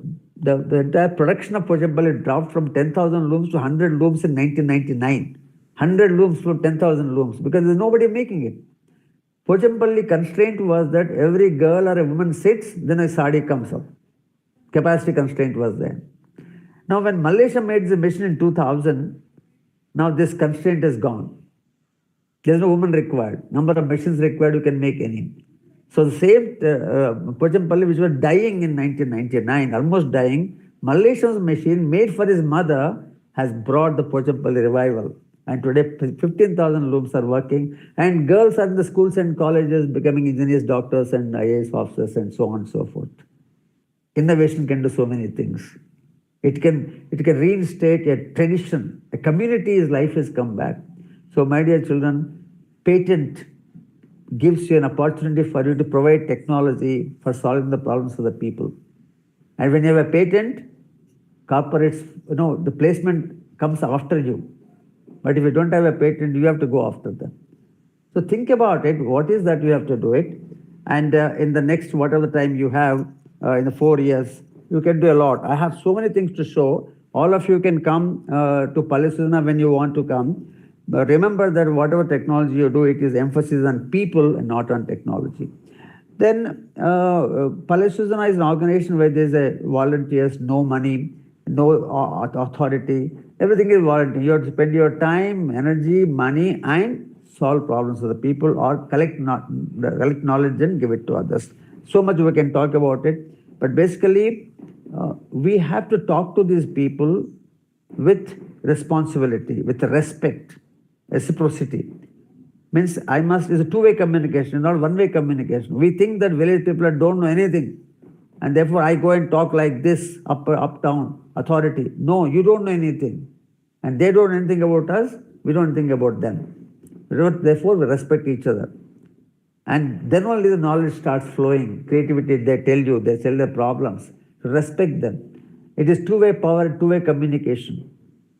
entire production of Pochampalli dropped from 10,000 looms to 100 looms in 1999. 100 looms from 10,000 looms because there's nobody making it. Pochampalli constraint was that every girl or a woman sits, then a sari comes up. Capacity constraint was there. Now when Malaysia made the machine in 2000, Now this constraint is gone. There's no woman required. Number of machines required, you can make any. So the same Pochampalli, which was dying in 1999, almost dying, Malaysian's machine made for his mother has brought the Pochampalli revival. And today 15,000 looms are working, and girls are in the schools and colleges becoming engineers, doctors, and IAS officers, and so on and so forth. Innovation can do so many things. It can reinstate a tradition. A community's life has come back. So, my dear children, patent gives you an opportunity for you to provide technology for solving the problems of the people. And when you have a patent, corporates, the placement comes after you. But if you don't have a patent, you have to go after them. So think about it. What is that you have to do it? And in the next whatever time you have, in the 4 years, you can do a lot. I have so many things to show. All of you can come to Palle Srujana when you want to come. But remember that whatever technology you do, it is emphasis on people and not on technology. Then Palle Srujana is an organization where there is a volunteers, no money, no authority. Everything is voluntary. You have to spend your time, energy, money, and solve problems of the people, or collect knowledge and give it to others. So much we can talk about it. But basically, we have to talk to these people with responsibility, with respect, reciprocity. Means it's a two-way communication, not one-way communication. We think that village people don't know anything, and therefore I go and talk like this, up-down, authority. No, you don't know anything. And they don't know anything about us, we don't think about them. Therefore, we respect each other. And then only the knowledge starts flowing. Creativity, they tell their problems. Respect them. It is two-way power, two-way communication.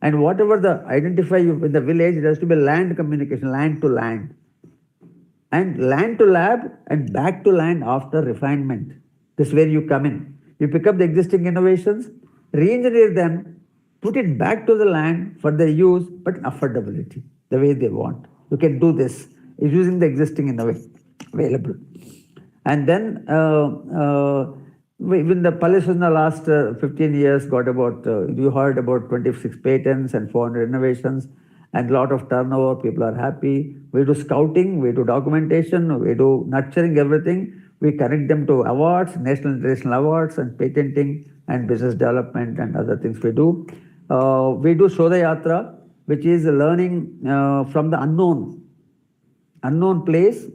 And whatever identify you in the village, it has to be land communication, land to land. And land to lab and back to land after refinement. This is where you come in. You pick up the existing innovations, re-engineer them, put it back to the land for their use, but affordability, the way they want. You can do this using the existing innovation available. And then when the Palle Srujana last 15 years got about, you heard about 26 patents and 400 innovations and a lot of turnover, people are happy. We do scouting, we do documentation, we do nurturing, everything. We connect them to awards, national and international awards, and patenting and business development and other things we do. We do Shodha Yatra, which is learning from the unknown place,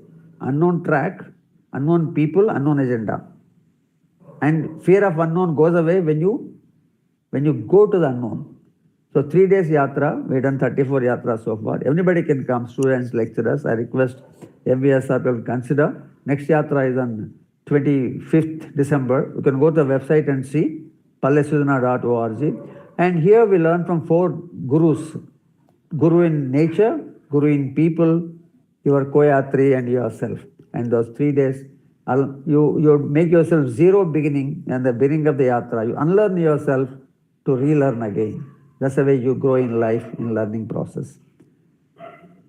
unknown track, unknown people, unknown agenda. And fear of unknown goes away when you go to the unknown. So 3 days yatra, we've done 34 yatras so far. Everybody can come, students, lecturers. I request MVSR people consider. Next yatra is on 25th December. You can go to the website and see pallesrujana.org. And here we learn from 4 gurus. Guru in nature, guru in people, your co-yatri and yourself. And those 3 days, you make yourself zero beginning and the beginning of the yatra. You unlearn yourself to relearn again. That's the way you grow in life, in learning process.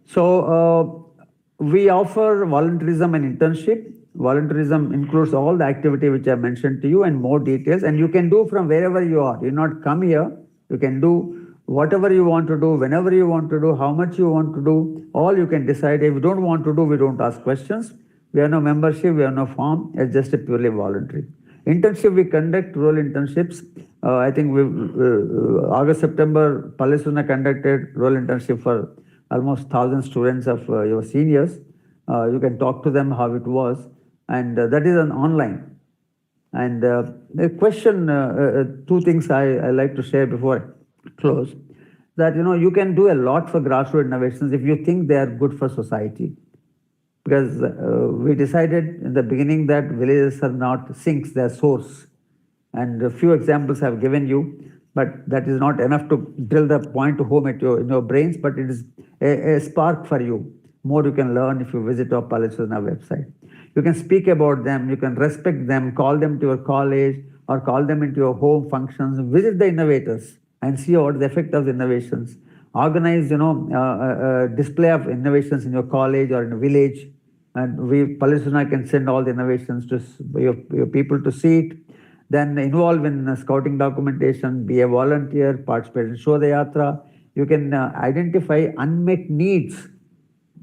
So we offer volunteerism and internship. Volunteerism includes all the activity which I mentioned to you and more details. And you can do from wherever you are. You not come here. You can do whatever you want to do, whenever you want to do, how much you want to do. All you can decide. If you don't want to do, we don't ask questions. We have no membership. We have no form. It's just a purely voluntary. Internship, we conduct rural internships. I think August, September, Palle Srujana conducted rural internship for almost 1,000 students of your seniors. You can talk to them how it was. And that is an online. And the question, 2 things I like to share before I close. That, you can do a lot for grassroots innovations if you think they are good for society. Because we decided in the beginning that villages are not sinks, they are source. And a few examples I've given you, but that is not enough to drill the point home in your brains, but it is a spark for you. More you can learn if you visit our Palle Srujana website. You can speak about them, you can respect them, call them to your college or call them into your home functions, visit the innovators and see what the effect of the innovations. Organize, display of innovations in your college or in a village. And Palle Srujana can send all the innovations to your people to see it. Then involve in scouting documentation, be a volunteer, participate in Shodha Yatra. You can identify unmet needs.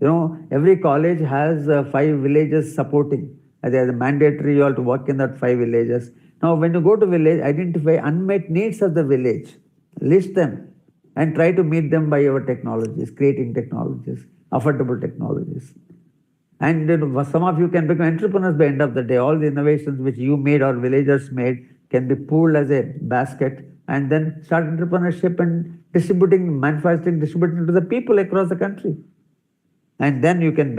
Every college has 5 villages supporting. As a mandatory, you have to work in that 5 villages. Now, when you go to village, identify unmet needs of the village, list them, and try to meet them by your technologies, creating technologies, affordable technologies. And some of you can become entrepreneurs by the end of the day. All the innovations which you made or villagers made can be pooled as a basket and then start entrepreneurship and distributing, manufacturing, distributing to the people across the country. And then you can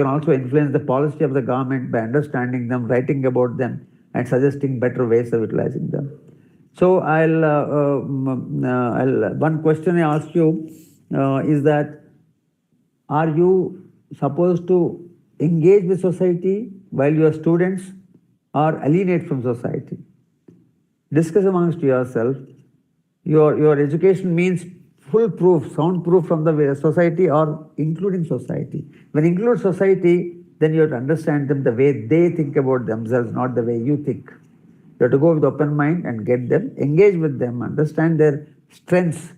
also influence the policy of the government by understanding them, writing about them, and suggesting better ways of utilizing them. So one question I ask you is that, are you supposed to engage with society while you are students or alienate from society? Discuss amongst yourself. Your education means foolproof, soundproof from the society or including society. When you include society, then you have to understand them the way they think about themselves, not the way you think. You have to go with open mind and get them, engage with them, understand their strengths,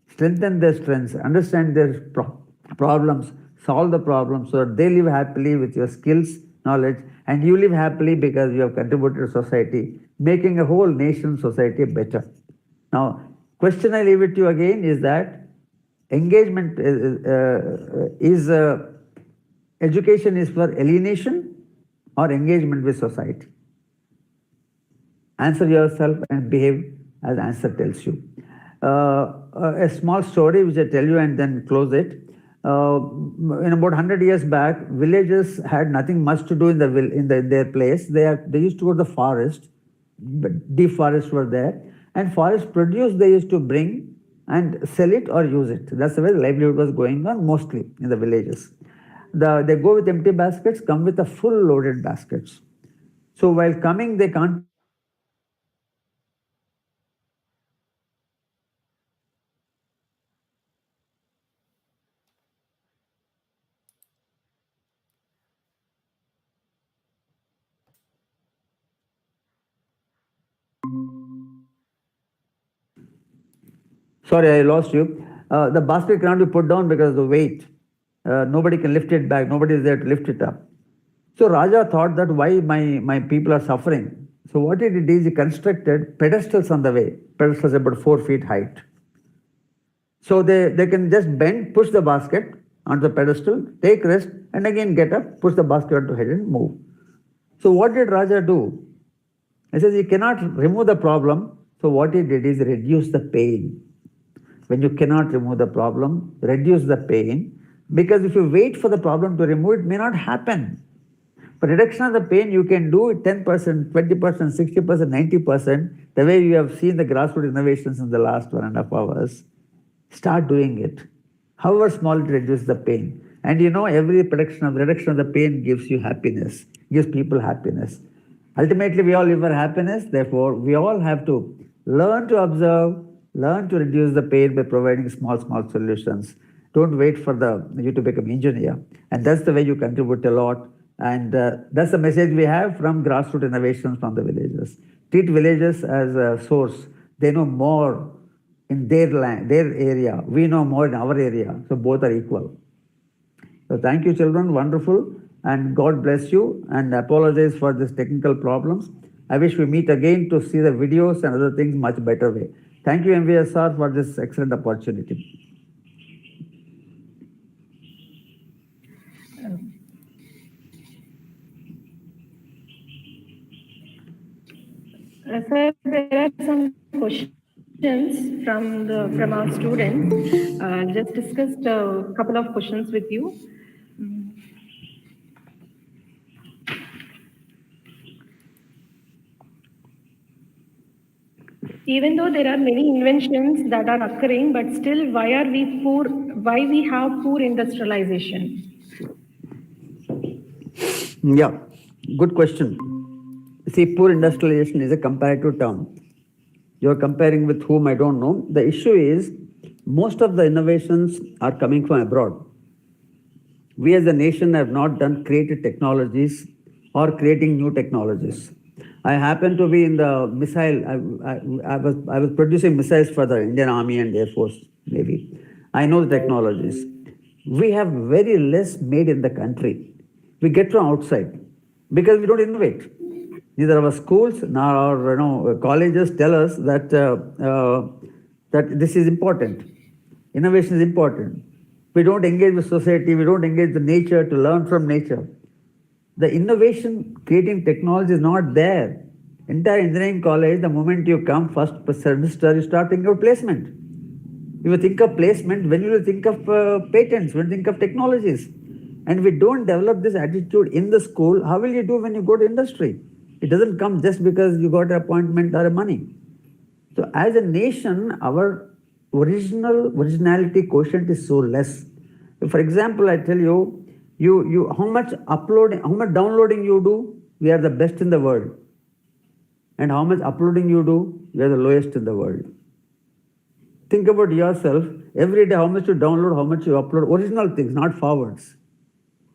strengthen their strengths, understand their problems, solve the problems so that they live happily with your skills, knowledge, and you live happily because you have contributed to society, making a whole nation, society better. Now, question I leave it to you again is that engagement education is for alienation or engagement with society? Answer yourself and behave as answer tells you. A small story which I tell you and then close it. In about 100 years back, villages had nothing much to do in their place. They used to go to the forest, deep forests were there, and forest produce they used to bring and sell it or use it. That's the way the livelihood was going on mostly in the villages. They go with empty baskets, come with a full loaded baskets. So while coming, they can't. Sorry, I lost you. The basket cannot be put down because of the weight. Nobody can lift it back. Nobody is there to lift it up. So Raja thought that why my people are suffering. So what he did is he constructed pedestals on the way. Pedestals about 4 feet height. So they can just bend, push the basket onto the pedestal, take rest, and again get up, push the basket onto head and move. So what did Raja do? He says he cannot remove the problem. So what he did is reduce the pain. When you cannot remove the problem, reduce the pain. Because if you wait for the problem to remove, it may not happen. But reduction of the pain, you can do it 10%, 20%, 60%, 90%, the way you have seen the grassroots innovations in the last 1.5 hours. Start doing it. However small, it reduces the pain. And every reduction of the pain gives you happiness, gives people happiness. Ultimately, we all live for happiness. Therefore, we all have to learn to observe, learn to reduce the pain by providing small solutions. Don't wait for you to become engineer. And that's the way you contribute a lot. And that's the message we have from grassroots innovations from the villages. Treat villages as a source. They know more in their land, their area. We know more in our area. So both are equal. So thank you, children. Wonderful. And God bless you. And apologize for these technical problems. I wish we meet again to see the videos and other things much better way. Thank you, MVSR, for this excellent opportunity. Sir, there are some questions from our students. Just discussed a couple of questions with you. Even though there are many inventions that are occurring, but still, why are we poor? Why we have poor industrialization? Yeah, good question. See, poor industrialization is a comparative term. You're comparing with whom, I don't know. The issue is most of the innovations are coming from abroad. We as a nation have not created technologies or creating new technologies. I happen to be in the missile. I was producing missiles for the Indian Army and Air Force, Navy. I know the technologies. We have very less made in the country. We get from outside because we don't innovate. Neither our schools nor our colleges tell us that that this is important. Innovation is important. We don't engage with society. We don't engage with nature to learn from nature. The innovation creating technology is not there. Entire engineering college, the moment you come first semester, you start thinking of placement. If you think of placement, when you will think of patents, when you think of technologies. And we don't develop this attitude in the school, how will you do when you go to industry? It doesn't come just because you got an appointment or money. So as a nation, our originality quotient is so less. For example, I tell you, how much uploading, how much downloading you do, we are the best in the world. And how much uploading you do, we are the lowest in the world. Think about yourself, every day how much you download, how much you upload, original things, not forwards.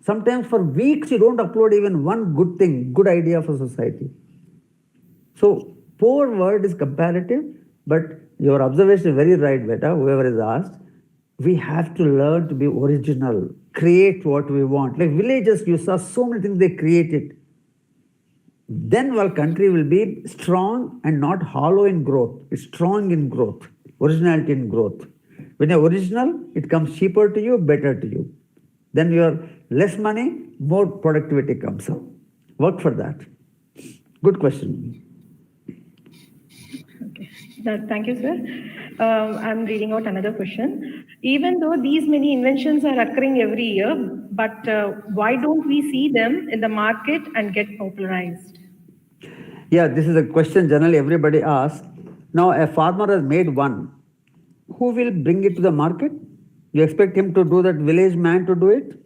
Sometimes for weeks you don't upload even one good thing, good idea for society. So poor word is comparative, but your observation is very right, beta, whoever is asked. We have to learn to be original, create what we want. Like villages, you saw so many things they created. Then our country will be strong and not hollow in growth. It's strong in growth, originality in growth. When you're original, it comes cheaper to you, better to you. Then you're less money, more productivity comes up. Work for that. Good question. Okay. Thank you, sir. I'm reading out another question. Even though these many inventions are occurring every year, but why don't we see them in the market and get popularized? Yeah, this is a question generally everybody asks. Now, a farmer has made one. Who will bring it to the market? You expect him to do that, village man to do it?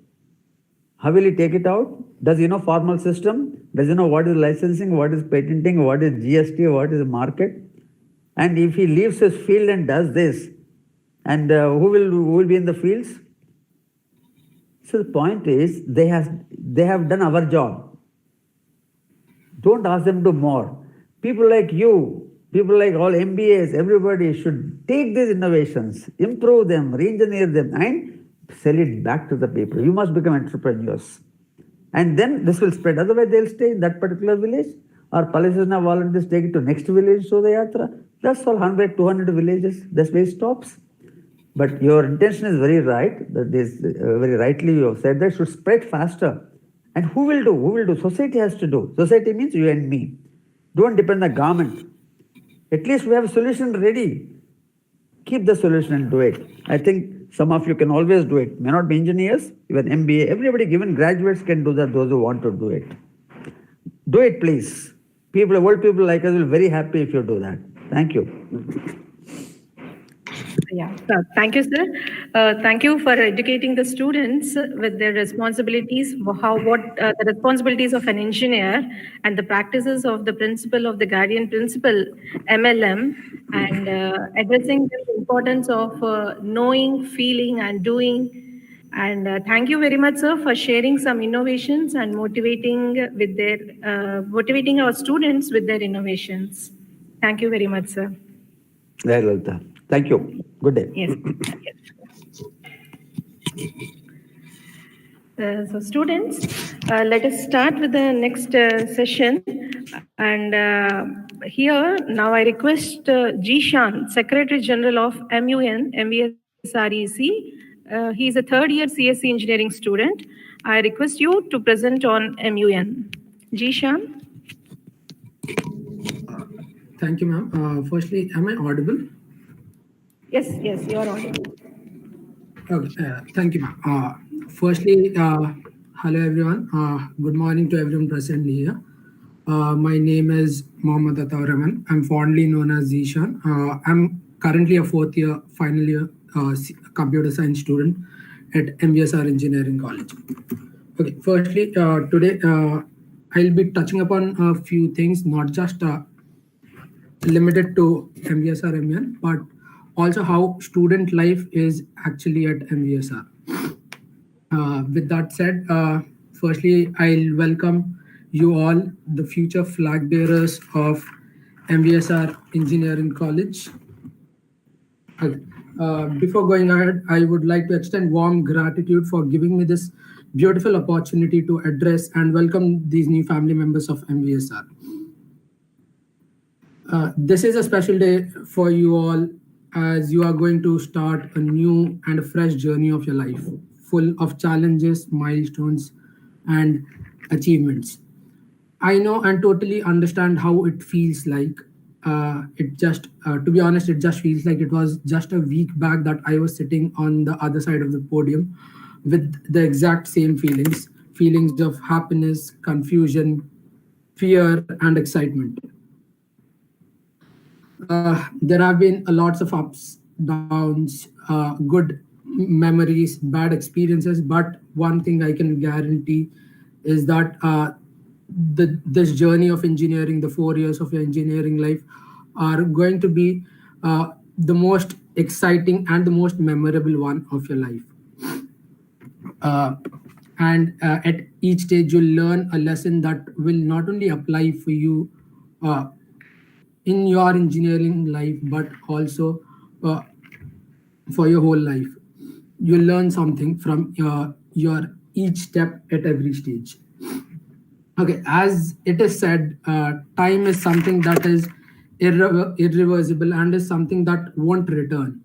How will he take it out? Does he know formal system? Does he know what is licensing, what is patenting, what is GST, what is market? And if he leaves his field and does this, and who will be in the fields? So the point is, they have done our job. Don't ask them to do more. People like you, people like all MBAs, everybody should take these innovations, improve them, re-engineer them, and sell it back to the people. You must become entrepreneurs. And then this will spread. Otherwise, they'll stay in that particular village. Or Palle Srujana volunteers take it to next village, so the yatra. That's all 100, 200 villages. That's where it stops. But your intention is very right. That is very rightly you have said that should spread faster. And who will do? Who will do? Society has to do. Society means you and me. Don't depend on the government. At least we have a solution ready. Keep the solution and do it. I think some of you can always do it. May not be engineers, even MBA. Everybody, given graduates, can do that. Those who want to do it. Do it, please. Old people like us will be very happy if you do that. Thank you. Yeah, thank you, sir. Thank you for educating the students with their responsibilities, the responsibilities of an engineer and the practices of the principle of the guardian principle, MLM, and addressing the importance of knowing, feeling, and doing. And thank you very much, sir, for sharing some innovations and motivating our students with their innovations. Thank you very much, sir. Very well. Thank you. Good day. Yes. So students, let us start with the next session. And here, now I request Jishan, Secretary General of MVSREC. He is a third-year CSC engineering student. I request you to present on MUN. Jishan. Thank you, ma'am. Firstly, am I audible? Yes, you are audible. Okay, thank you, ma'am. Firstly, hello everyone. Good morning to everyone present here. My name is Mohammad Atauraman. I'm fondly known as Zishan. I'm currently a fourth year, final year computer science student at MVSR Engineering College. Okay, firstly, today I'll be touching upon a few things, not just limited to MVSR MN, but also how student life is actually at MVSR. With that said, firstly, I'll welcome you all, the future flag bearers of MVSR Engineering College. Okay. Before going ahead, I would like to extend warm gratitude for giving me this beautiful opportunity to address and welcome these new family members of MVSR. This is a special day for you all, as you are going to start a new and a fresh journey of your life, full of challenges, milestones, and achievements. I know and totally understand how it feels like. To be honest, it just feels like it was just a week back that I was sitting on the other side of the podium with the exact same feelings of happiness, confusion, fear, and excitement. There have been lots of ups, downs, good memories, bad experiences, but one thing I can guarantee is that this journey of engineering, the 4 years of your engineering life, are going to be the most exciting and the most memorable one of your life. And at each stage, you'll learn a lesson that will not only apply for you in your engineering life, but also for your whole life. You'll learn something from your each step at every stage. Okay, as it is said, time is something that is irreversible and is something that won't return.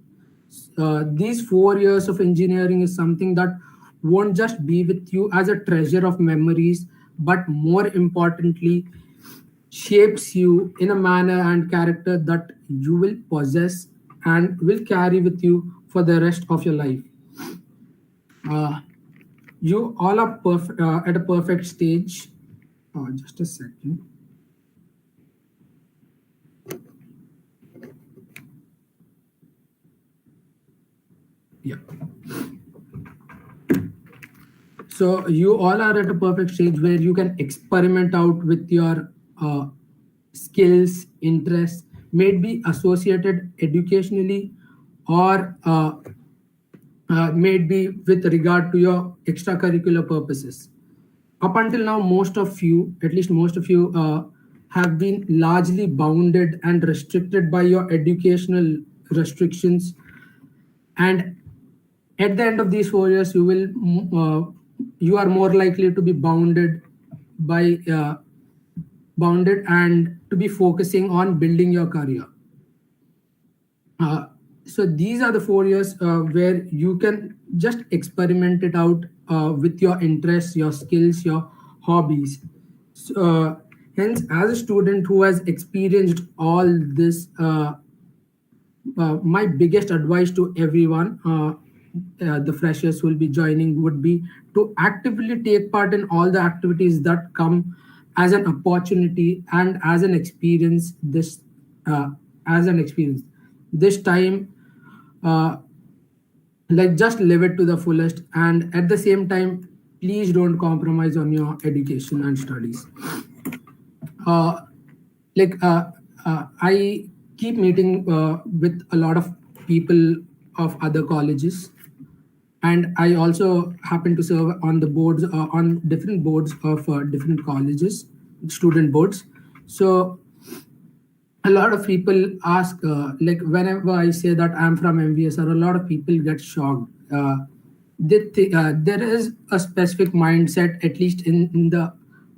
These 4 years of engineering is something that won't just be with you as a treasure of memories, but more importantly, shapes you in a manner and character that you will possess and will carry with you for the rest of your life. You all are at a perfect stage. Just a second. Yeah. So you all are at a perfect stage where you can experiment out with your skills, interests, may be associated educationally or may be with regard to your extracurricular purposes. Up until now, most of you, have been largely bounded and restricted by your educational restrictions. And at the end of these 4 years, you are more likely to be bounded and to be focusing on building your career. So these are the 4 years where you can just experiment it out with your interests, your skills, your hobbies. So, hence, as a student who has experienced all this, my biggest advice to everyone, the freshers who will be joining, would be to actively take part in all the activities that come as an opportunity and as an experience. This time, just live it to the fullest, and at the same time, please don't compromise on your education and studies. I keep meeting with a lot of people of other colleges, and I also happen to serve on the boards, on different boards of different colleges, student boards. So a lot of people ask, whenever I say that I'm from MVSR, a lot of people get shocked. There is a specific mindset, at least in the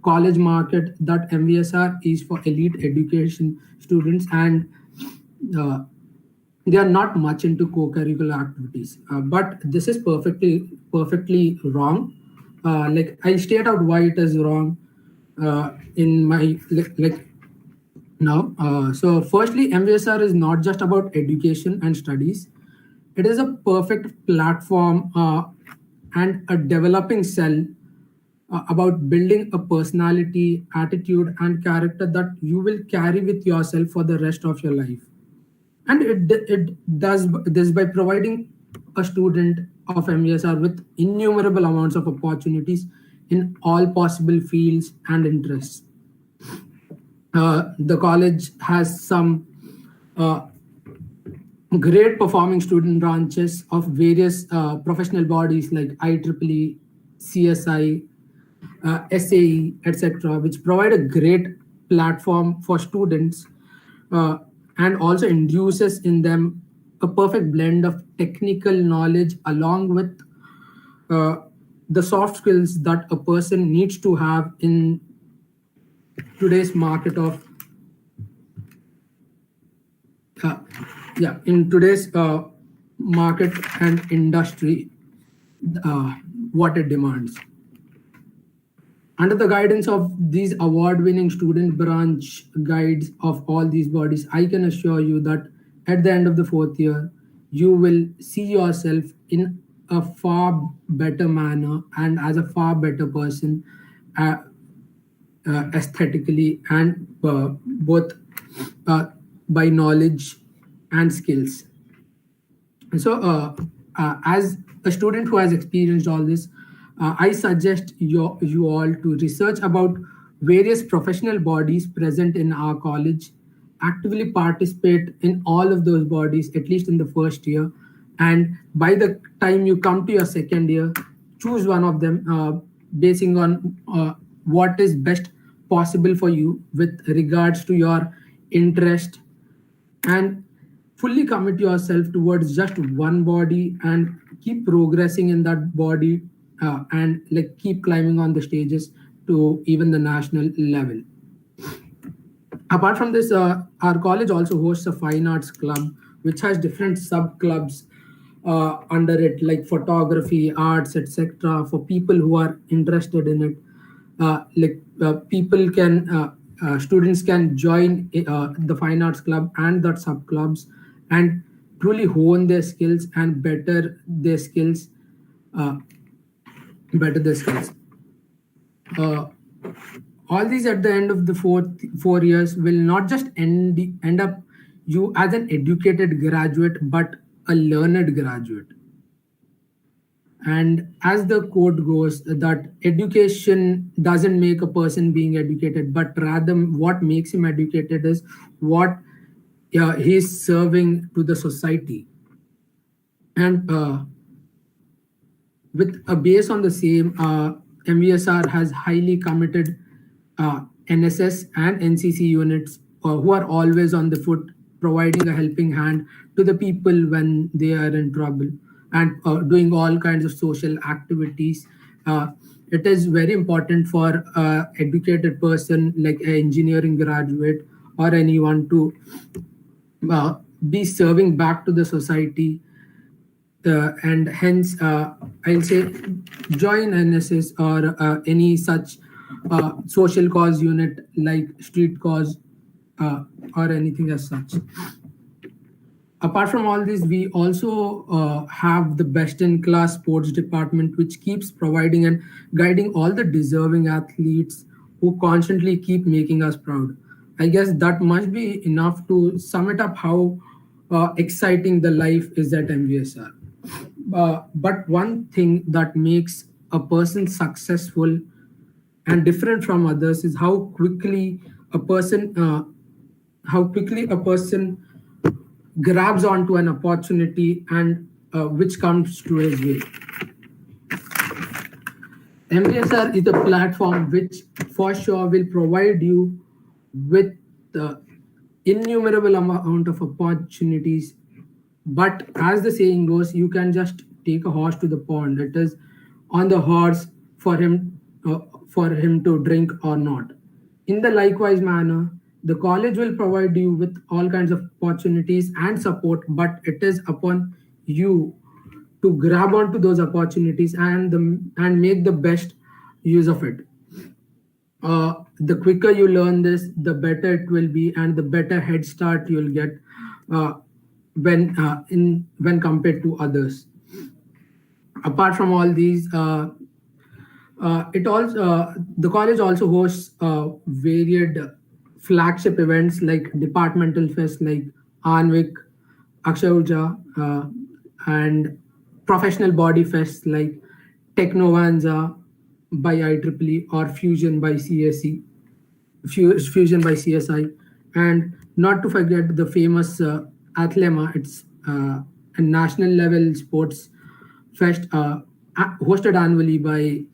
college market, that MVSR is for elite education students, and they are not much into co-curricular activities. But this is perfectly wrong. I'll state out why it is wrong in my now. So firstly, MVSR is not just about education and studies. It is a perfect platform and a developing cell about building a personality, attitude, and character that you will carry with yourself for the rest of your life. And it does this by providing a student of MVSR with innumerable amounts of opportunities in all possible fields and interests. The college has some great performing student branches of various professional bodies like IEEE, CSI, SAE, etc., which provide a great platform for students and also induces in them a perfect blend of technical knowledge along with uh, the soft skills that a person needs to have in today's market of in today's market and industry, what it demands. Under the guidance of these award-winning student branch guides of all these bodies, I can assure you that at the end of the 4th year, you will see yourself in a far better manner and as a far better person, aesthetically and both by knowledge and skills. So, as a student who has experienced all this, I suggest you all to research about various professional bodies present in our college, actively participate in all of those bodies, at least in the first year. And by the time you come to your second year, choose one of them basing on what is best possible for you with regards to your interest, and fully commit yourself towards just one body and keep progressing in that body and like keep climbing on the stages to even the national level. Apart from this, our college also hosts a fine arts club which has different sub clubs under it, like photography, arts, etc., for people who are interested in it. People can students can join the fine arts club and that sub clubs and truly hone their skills and better their skills. Better their skills. All these at the end of the 4 years will not just end up you as an educated graduate, but a learned graduate. And as the quote goes, that education doesn't make a person being educated, but rather what makes him educated is what he's serving to the society. And with a base on the same, MVSR has highly committed NSS and NCC units who are always on the foot, providing a helping hand to the people when they are in trouble and doing all kinds of social activities. It is very important for an educated person like an engineering graduate or anyone to be serving back to the society. And hence, I'll say join NSS or any such social cause unit like street cause or anything as such. Apart from all this, we also have the best-in-class sports department, which keeps providing and guiding all the deserving athletes who constantly keep making us proud. I guess that must be enough to sum it up how exciting the life is at MVSR. But one thing that makes a person successful and different from others is how quickly a person grabs onto an opportunity and which comes to his way. MVSR is a platform which for sure will provide you with the innumerable amount of opportunities. But as the saying goes, you can just take a horse to the pond. It is on the horse for him to drink or not. In the likewise manner, the college will provide you with all kinds of opportunities and support, but it is upon you to grab onto those opportunities and make the best use of it. The quicker you learn this, the better it will be, and the better head start you'll get when compared to others. Apart from all these, the college also hosts varied flagship events like departmental fest like Anvik, Akshauja, and professional body fests like Technovanza by IEEE or Fusion by CSI, and not to forget the famous Athlema. It's a national level sports fest hosted annually by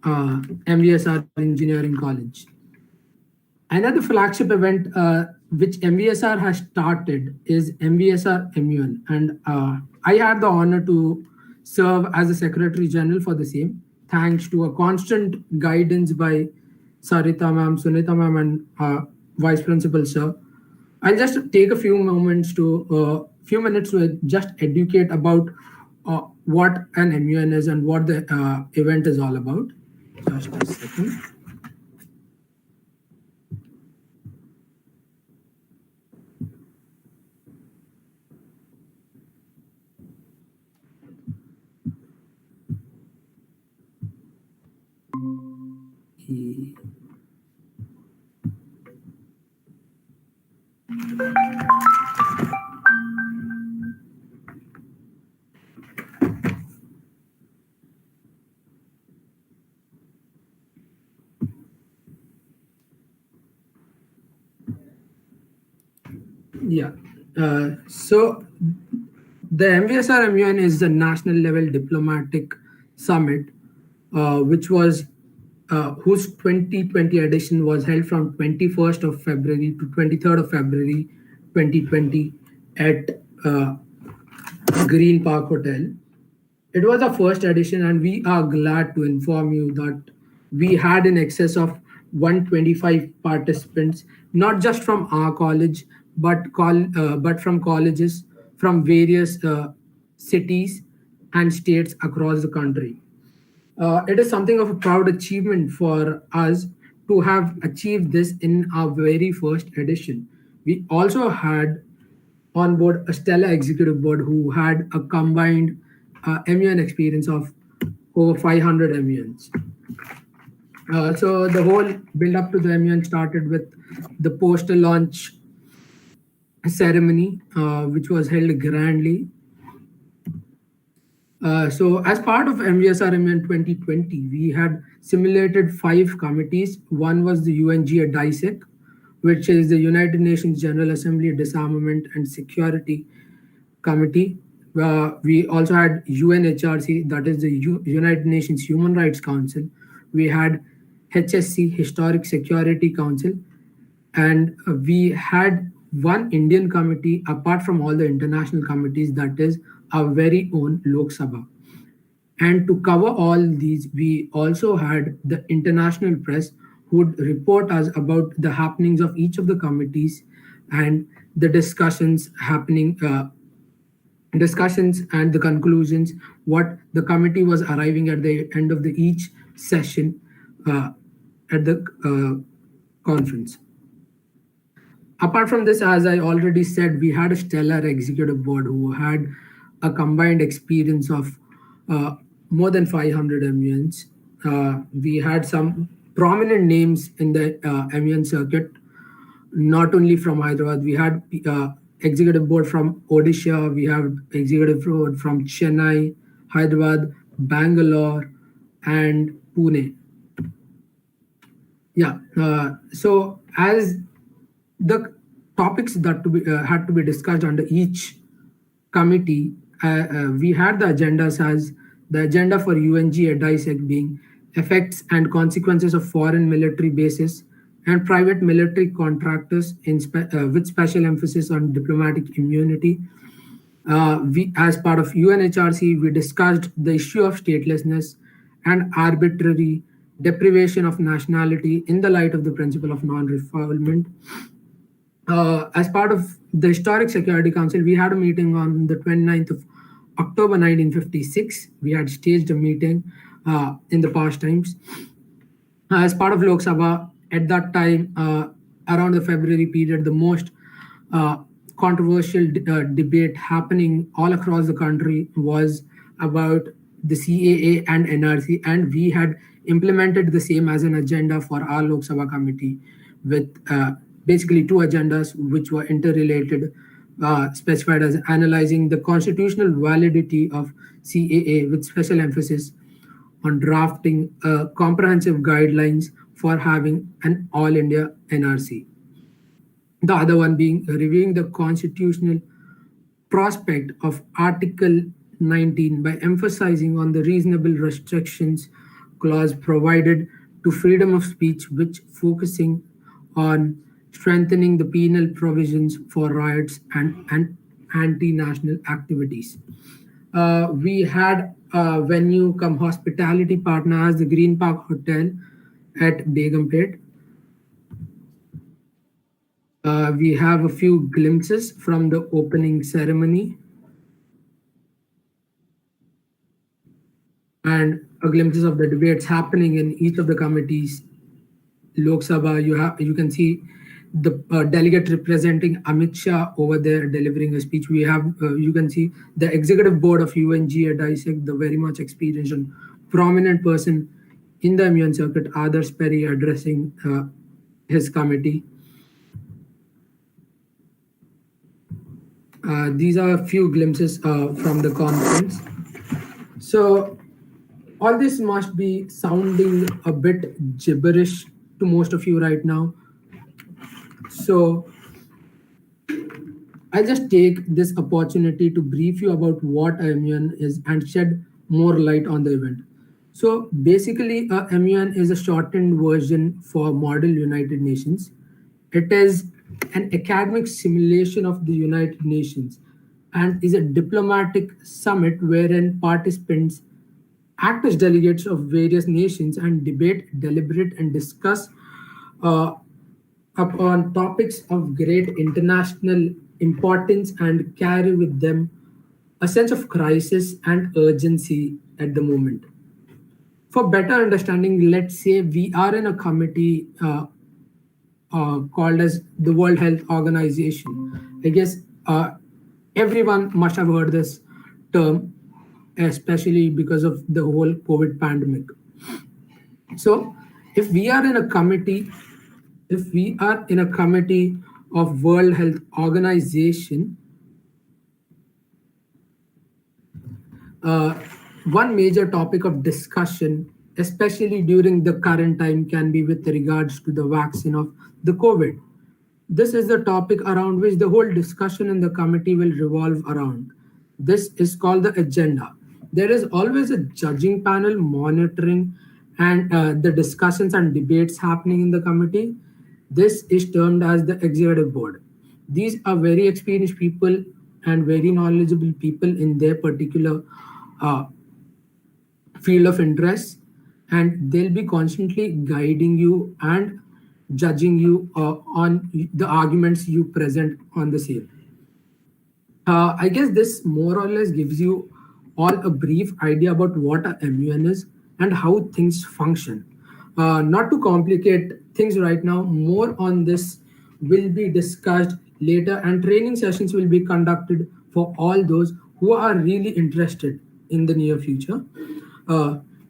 MVSR Engineering College. Another flagship event which MVSR has started is MVSR MUN, and I had the honor to serve as the Secretary General for the same, thanks to a constant guidance by Sarita ma'am, Sunita ma'am, and Vice Principal sir. I'll just take a few minutes to just educate about what an MUN is and what the event is all about. Just a second. Yeah. So the MVSR MUN is the national level diplomatic summit, which was whose 2020 edition was held from 21st of February to 23rd of February 2020 at Green Park Hotel. It was our first edition, and we are glad to inform you that we had in excess of 125 participants, not just from our college, but from colleges from various cities and states across the country. It is something of a proud achievement for us to have achieved this in our very first edition. We also had on board a stellar executive board who had a combined MUN experience of over 500 MUNs. So the whole build up to the MUN started with the poster launch ceremony, which was held grandly. So as part of MVSR MUN 2020, we had simulated 5 committees. One was the UNGA DISEC, which is the United Nations General Assembly Disarmament and Security Committee. We also had UNHRC, that is the United Nations Human Rights Council. We had HSC, Historic Security Council, and we had one Indian committee apart from all the international committees, that is our very own Lok Sabha. And to cover all these, we also had the international press who would report us about the happenings of each of the committees and the discussions happening, discussions and the conclusions, what the committee was arriving at the end of each session at the conference. Apart from this, as I already said, we had a stellar executive board who had a combined experience of more than 500 MUNs. We had some prominent names in the MUN circuit, not only from Hyderabad. We had executive board from Odisha, we have executive board from Chennai, Hyderabad, Bangalore, and Pune. Yeah, so as the topics that had to be discussed under each committee, we had the agendas as the agenda for UNGA DISEC being effects and consequences of foreign military bases and private military contractors with special emphasis on diplomatic immunity. As part of UNHRC, we discussed the issue of statelessness and arbitrary deprivation of nationality in the light of the principle of non-refoulement. As part of the Historic Security Council, we had a meeting on the 29th of October 1956. We had staged a meeting in the past times. As part of Lok Sabha, at that time, around the February period, the most controversial debate happening all across the country was about the CAA and NRC, and we had implemented the same as an agenda for our Lok Sabha committee with basically 2 agendas which were interrelated, specified as analyzing the constitutional validity of CAA with special emphasis on drafting comprehensive guidelines for having an all India NRC. The other one being reviewing the constitutional prospect of Article 19 by emphasizing on the reasonable restrictions clause provided to freedom of speech, which focusing on strengthening the penal provisions for riots and anti-national activities. We had venue come hospitality partner as the Green Park Hotel at Begumpet. We have a few glimpses from the opening ceremony and a glimpses of the debates happening in each of the committees. Lok Sabha, you can see the delegate representing Amit Shah over there delivering a speech. We have you can see the executive board of UNG at ISEC, the very much experienced and prominent person in the MUN circuit, Adarsh Perry, addressing his committee. These are a few glimpses from the conference. So all this must be sounding a bit gibberish to most of you right now. So I'll just take this opportunity to brief you about what a MUN is and shed more light on the event. So basically, a MUN is a shortened version for Model United Nations. It is an academic simulation of the United Nations and is a diplomatic summit wherein participants act as delegates of various nations and debate, deliberate, and discuss upon topics of great international importance and carry with them a sense of crisis and urgency at the moment. For better understanding, let's say we are in a committee called as the World Health Organization. I guess everyone must have heard this term, especially because of the whole COVID pandemic. So if we are in a committee of World Health Organization, one major topic of discussion, especially during the current time, can be with regards to the vaccine of the COVID. This is the topic around which the whole discussion in the committee will revolve around. This is called the agenda. There is always a judging panel monitoring and the discussions and debates happening in the committee. This is termed as the executive board. These are very experienced people and very knowledgeable people in their particular field of interest, and they'll be constantly guiding you and judging you on the arguments you present on the same. I guess this more or less gives you all a brief idea about what a MUN is and how things function. Not to complicate things right now, more on this will be discussed later, and training sessions will be conducted for all those who are really interested in the near future.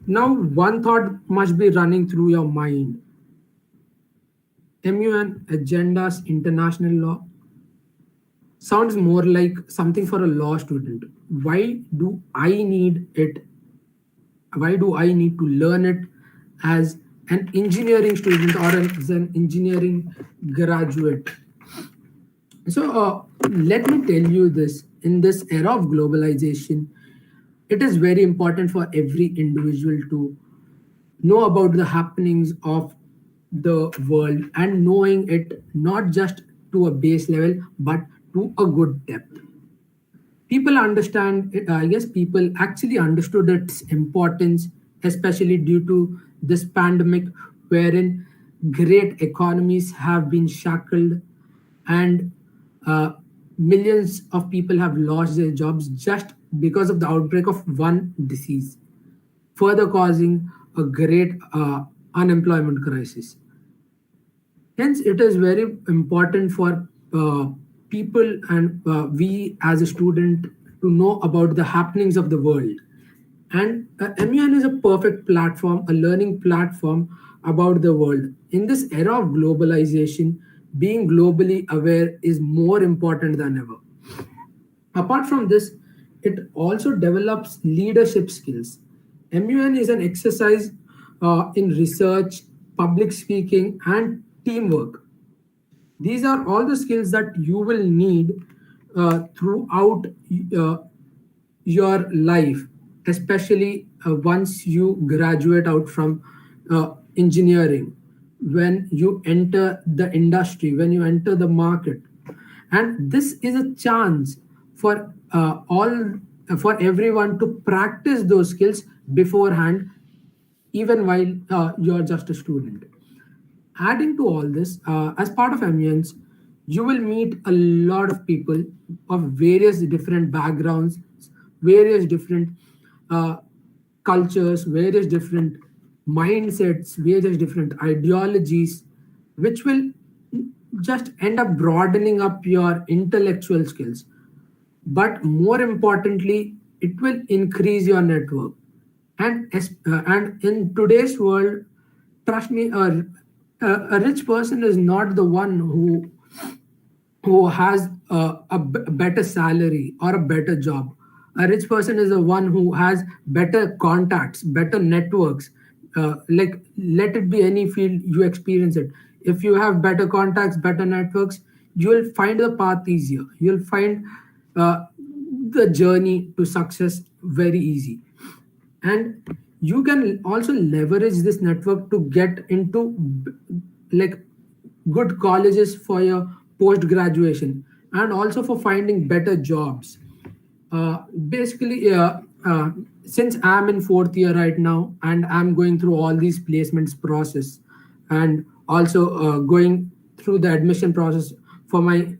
Now, one thought must be running through your mind. MUN, agendas, international law, sounds more like something for a law student. Why do I need it? Why do I need to learn it as an engineering student or as an engineering graduate? So let me tell you this, in this era of globalization, it is very important for every individual to know about the happenings of the world and knowing it not just to a base level, but to a good depth. People understand, I guess people actually understood its importance, especially due to this pandemic, wherein great economies have been shackled and millions of people have lost their jobs just because of the outbreak of one disease, further causing a great unemployment crisis. Hence, it is very important for people and we as a student to know about the happenings of the world. And MUN is a perfect platform, a learning platform about the world. In this era of globalization, being globally aware is more important than ever. Apart from this, it also develops leadership skills. MUN is an exercise in research, public speaking, and teamwork. These are all the skills that you will need throughout your life. especially once you graduate out from engineering, when you enter the industry, when you enter the market. And this is a chance for for everyone to practice those skills beforehand, even while you're just a student. Adding to all this, as part of MUNs, you will meet a lot of people of various different backgrounds, various different uh, cultures, various different mindsets, various different ideologies, which will just end up broadening up your intellectual skills. But more importantly, it will increase your network. And in today's world, trust me, a rich person is not the one who has better salary or a better job. A rich person is the one who has better contacts, better networks. Like, let it be any field you experience it. If you have better contacts, better networks, you will find the path easier. You'll find the journey to success very easy. And you can also leverage this network to get into like good colleges for your post graduation, and also for finding better jobs. Basically, since I'm in fourth year right now, and I'm going through all these placements process, and also going through the admission process for my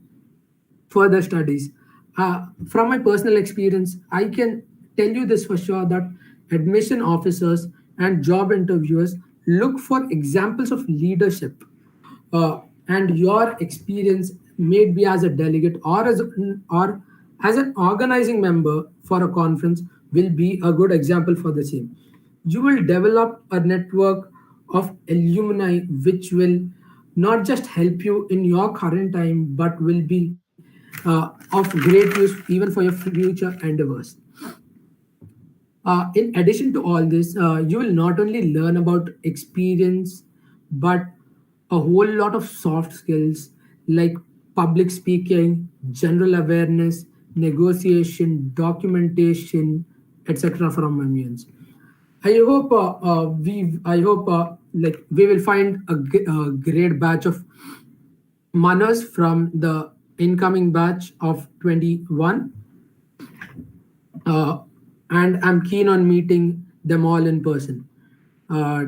further studies. From my personal experience, I can tell you this for sure, that admission officers and job interviewers look for examples of leadership. And your experience, may be as a delegate or as an organizing member for a conference, will be a good example for the same. You will develop a network of alumni which will not just help you in your current time, but will be of great use even for your future endeavors. In addition to all this, you will not only learn about experience, but a whole lot of soft skills like public speaking, general awareness, negotiation, documentation, etc. from MUNs. I hope like we will find a great batch of Manas from the incoming batch of 21. And I'm keen on meeting them all in person. Uh,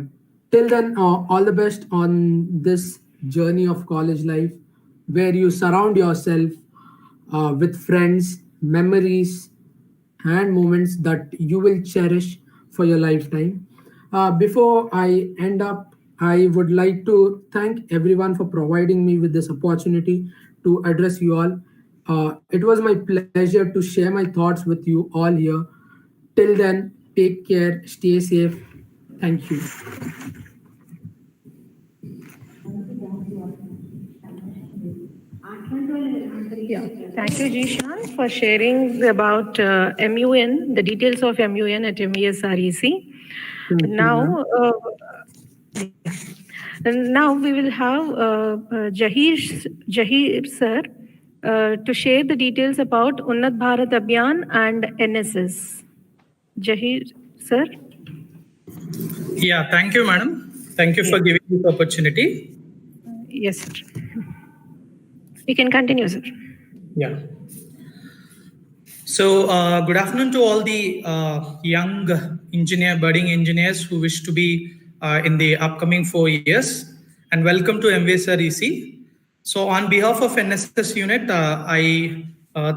Till then, all the best on this journey of college life, where you surround yourself with friends, memories, and moments that you will cherish for your lifetime. Before I end up, I would like to thank everyone for providing me with this opportunity to address you all. It was my pleasure to share my thoughts with you all here. Till then, take care, stay safe. Thank you. Yeah, thank you, Jishan, for sharing about MUN, the details of MUN at MVSREC. Now, now we will have Jahir sir to share the details about Unnat Bharat Abhiyan and NSS. Jahir sir. Yeah, thank you, madam. Thank you for giving this opportunity. Yes, sir. You can continue, sir. Yeah. So, good afternoon to all the young budding engineers who wish to be in the upcoming 4 years, and welcome to MVSREC. So, on behalf of NSS unit, I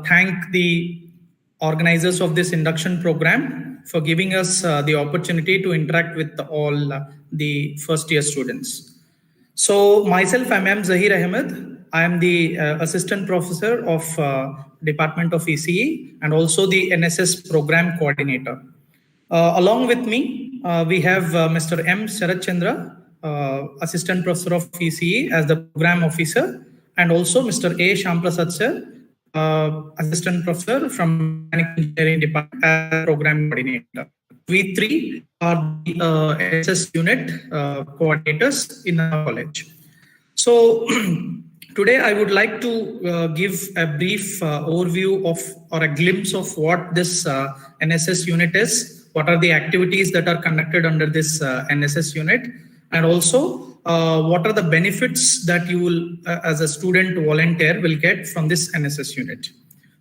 thank the organizers of this induction program for giving us the opportunity to interact with all the first year students. So myself, I'm M. Zahir Ahmed. I am the assistant professor of Department of ECE and also the NSS program coordinator. Along with me, we have Mr. M. Sharat Chandra, assistant professor of ECE as the program officer, and also Mr. A. Shamprasad sir, assistant professor from Mechanical Engineering Department as program coordinator. We three are the NSS unit coordinators in our college. So today I would like to give a brief overview of or a glimpse of what this NSS unit is what are the activities that are conducted under this NSS unit, and also what are the benefits that you will, as a student volunteer, will get from this NSS unit.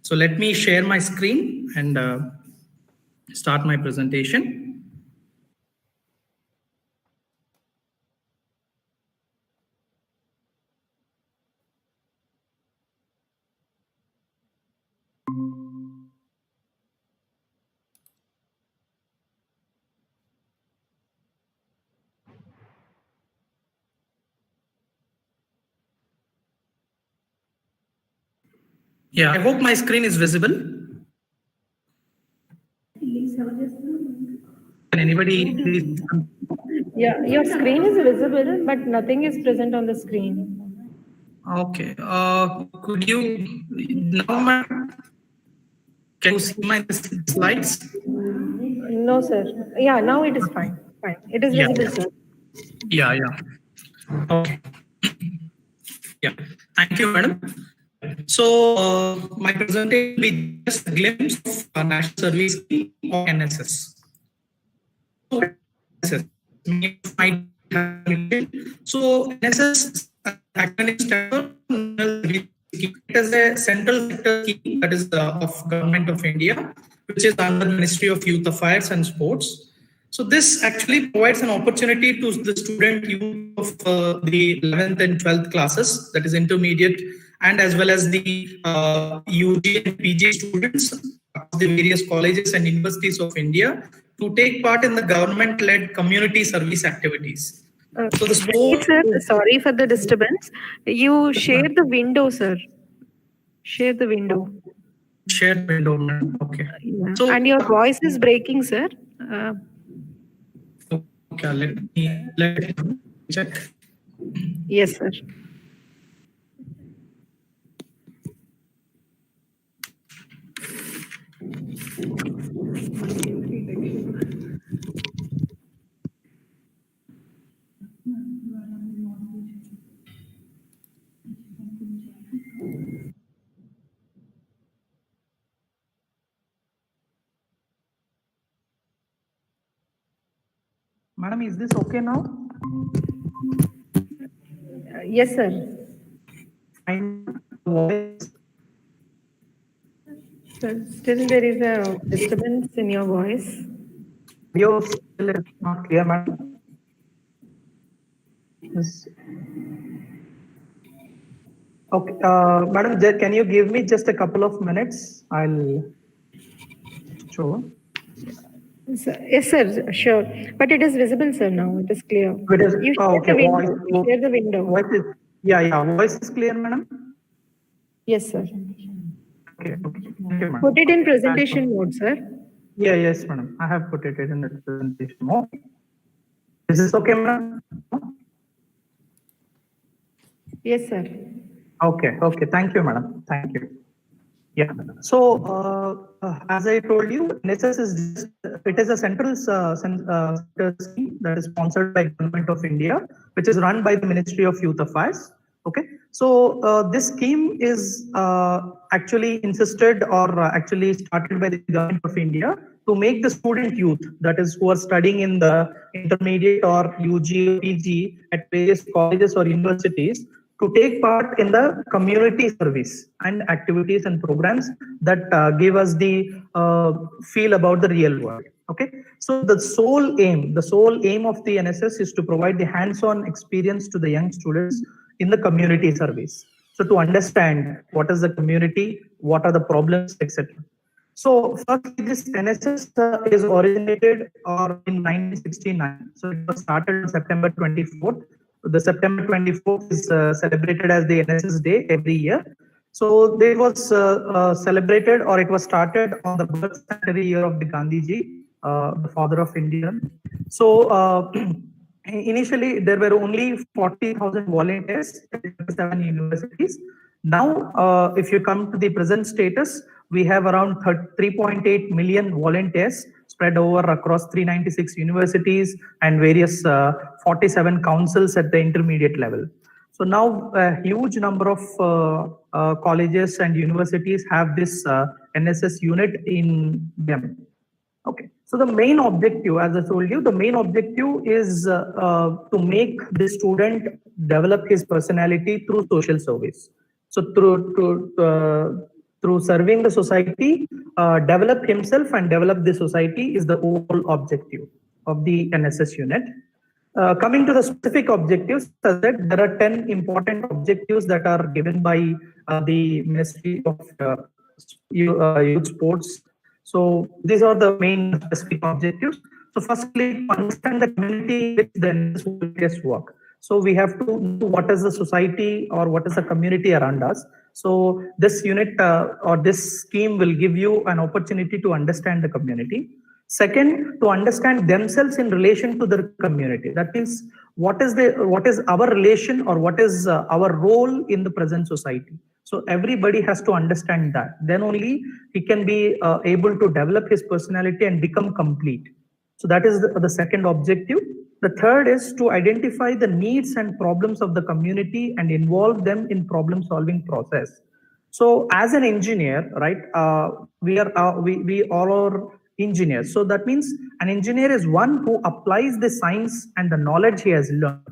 So let me share my screen and start my presentation. Yeah, I hope my screen is visible. Can anybody please? Yeah, your screen is visible, but nothing is present on the screen. Okay. Could you now? Can you see my slides? No, sir. Yeah, now it is fine. Fine. It is visible, sir. Yeah. Okay. Yeah. Thank you, madam. So my presentation will be just a glimpse of National Service Scheme or NSS. So NSS acronym stands for it is a central sector scheme that is of Government of India, which is under the Ministry of Youth Affairs and Sports. So this actually provides an opportunity to the student youth of the 11th and 12th classes, that is intermediate, and as well as the UG and PG students of the various colleges and universities of India to take part in the government-led community service activities. So the sport. Sir, sorry for the disturbance. You share the window, sir. Share the window. Share window, okay. Yeah. So, and your voice is breaking, sir. Okay, let me check. Yes, sir. Madam, is this okay now? Yes, sir. Sir, still there is a disturbance in your voice. Your still is not clear, madam. Yes. Okay, madam, can you give me just a couple of minutes? I'll show. Yes, sir, sure. But it is visible, sir, now. It is clear. It is, you share okay. the window. You share the window. Voice is clear, madam? Yes, sir. Okay, okay. Thank you, madam. Put it in presentation mode, sir. Yes, madam. I have put it in the presentation mode. Is this okay, madam? Yes, sir. Okay. Thank you, madam. Thank you. Yeah. So, as I told you, NSS is a central scheme that is sponsored by Government of India, which is run by the Ministry of Youth Affairs. Okay. So, this scheme is actually insisted or actually started by the Government of India to make the student youth, that is, who are studying in the intermediate or UG, PG at various colleges or universities, to take part in the community service and activities and programs that give us the feel about the real world. Okay, so the sole aim of the NSS is to provide the hands-on experience to the young students in the community service. So to understand what is the community, what are the problems, etc. So firstly, this NSS is originated in 1969. So it was started on September 24th. The September 24th is celebrated as the NSS Day every year. So it was celebrated, or it was started on the birth centenary year of the Gandhiji, the father of India. So initially there were only 40,000 volunteers at 7 universities. Now, if you come to the present status, we have around 3.8 million volunteers spread over across 396 universities and various 47 councils at the intermediate level. So now a huge number of colleges and universities have this NSS unit in them. Okay. So the main objective, as I told you, the main objective is to make the student develop his personality through social service. So through serving the society, develop himself and develop the society is the overall objective of the NSS unit. Coming to the specific objectives, as I said, there are 10 important objectives that are given by the Ministry of Youth Sports. So these are the main specific objectives. So firstly, understand the community which the NSS work. So we have to know what is the society or what is the community around us. So this unit or this scheme will give you an opportunity to understand the community. Second, to understand themselves in relation to the community. That means what is our relation or what is our role in the present society. So everybody has to understand that. Then only he can be able to develop his personality and become complete. So that is the second objective. The third is to identify the needs and problems of the community and involve them in problem solving process. So as an engineer, right, we all are engineers. So that means an engineer is one who applies the science and the knowledge he has learned.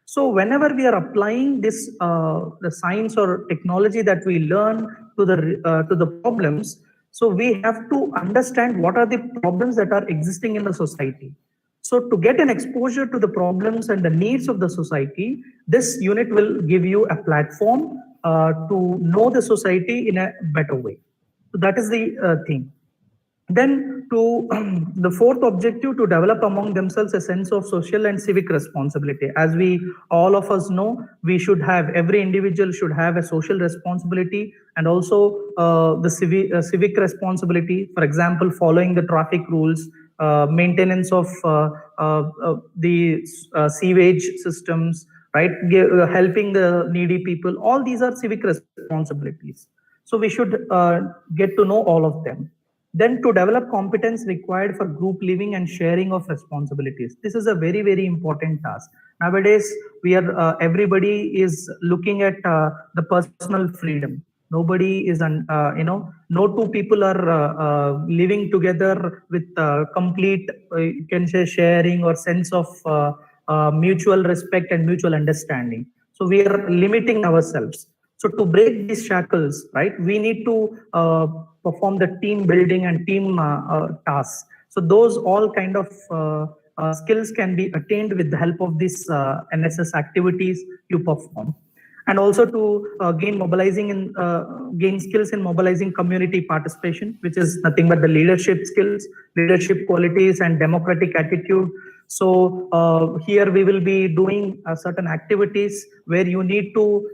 So whenever we are applying this, the science or technology that we learn to the problems, so we have to understand what are the problems that are existing in the society. So to get an exposure to the problems and the needs of the society, this unit will give you a platform to know the society in a better way. So that is the thing. Then to the fourth objective, to develop among themselves a sense of social and civic responsibility. As we all of us know, we should have, every individual should have a social responsibility and also the civic responsibility. For example, following the traffic rules, maintenance of the sewage systems, right? Helping the needy people. All these are civic responsibilities. So we should get to know all of them. Then to develop competence required for group living and sharing of responsibilities. This is a very, very important task. Nowadays, we are everybody is looking at the personal freedom. Nobody is, no two people are living together with complete, you can say, sharing or sense of mutual respect and mutual understanding. So we are limiting ourselves. So to break these shackles, right, we need to perform the team building and team tasks. So those all kind of skills can be attained with the help of these NSS activities you perform. And also to gain skills in mobilizing community participation, which is nothing but the leadership skills, leadership qualities, and democratic attitude. So here we will be doing certain activities where you need to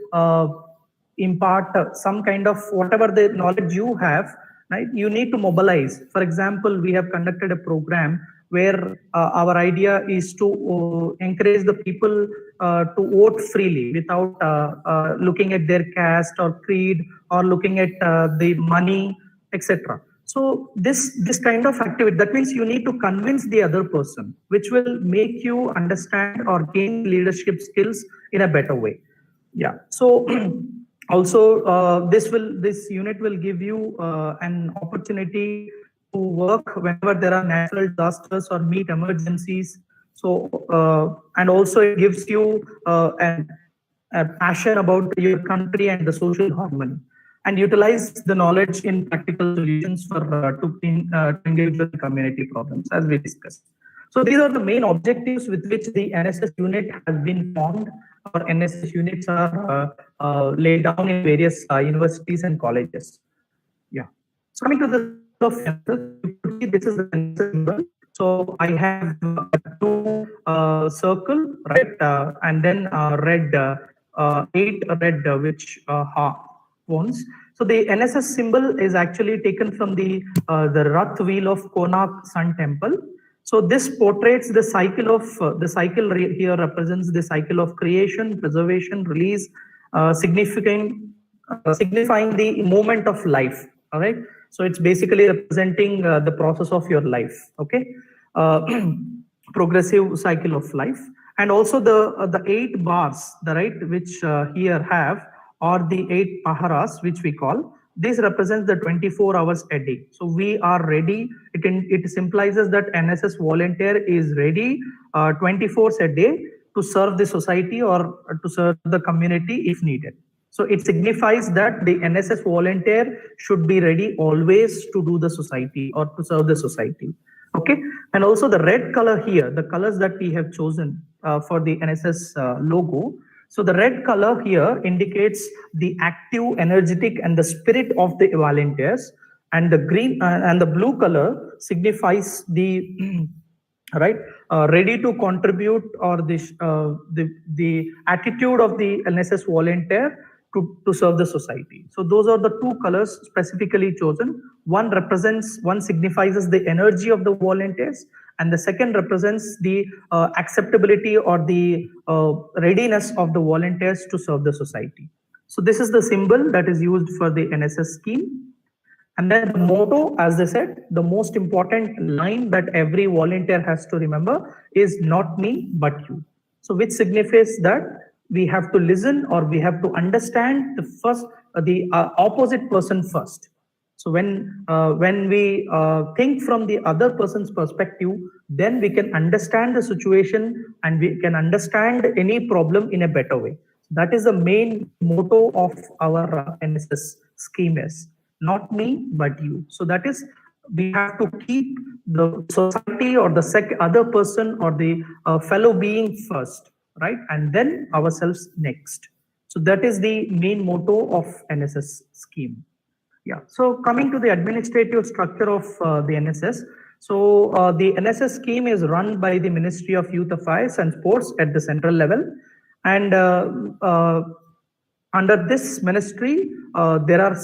impart some kind of whatever the knowledge you have, right? You need to mobilize. For example, we have conducted a program where our idea is to encourage the people to vote freely without looking at their caste or creed or looking at the money, etc. So this kind of activity, that means you need to convince the other person, which will make you understand or gain leadership skills in a better way. Yeah. So also, this unit will give you an opportunity to work whenever there are natural disasters or meet emergencies. So, and also it gives you a passion about your country and the social harmony, and utilize the knowledge in practical solutions for to individual community problems, as we discussed. So these are the main objectives with which the NSS unit has been formed. Our NSS units are laid down in various universities and colleges. Yeah. So coming to the this is the NSS symbol. So I have two circle, right, and then red 8 red which ones. So the NSS symbol is actually taken from the Rath wheel of Konark Sun Temple. So this portrays the cycle of here represents the cycle of creation, preservation, release, signifying the moment of life. All right. So it's basically representing the process of your life. Okay, progressive cycle of life, and also the 8 bars, the right, which here have, or the 8 paharas, which we call. This represents the 24 hours a day. So we are ready. It implies that NSS volunteer is ready 24 hours a day to serve the society or to serve the community if needed. So it signifies that the NSS volunteer should be ready always to do the society or to serve the society. Okay, and also the red color here, the colors that we have chosen for the NSS logo. So the red color here indicates the active, energetic, and the spirit of the volunteers, and the green and the blue color signifies the right ready to contribute, or the attitude of the NSS volunteer to serve the society. So those are the two colors specifically chosen. One signifies the energy of the volunteers, and the second represents the acceptability or the readiness of the volunteers to serve the society. So this is the symbol that is used for the NSS scheme. And then the motto, as I said, the most important line that every volunteer has to remember is "not me, but you." So which signifies that we have to listen, or we have to understand the opposite person first. So when we think from the other person's perspective, then we can understand the situation and we can understand any problem in a better way. That is the main motto of our NSS scheme is "not me, but you." So that is, we have to keep the society or the other person or the fellow being first, right? And then ourselves next. So that is the main motto of NSS scheme. Yeah. So coming to the administrative structure of the NSS. So the NSS scheme is run by the Ministry of Youth Affairs and Sports at the central level. And under this ministry, there are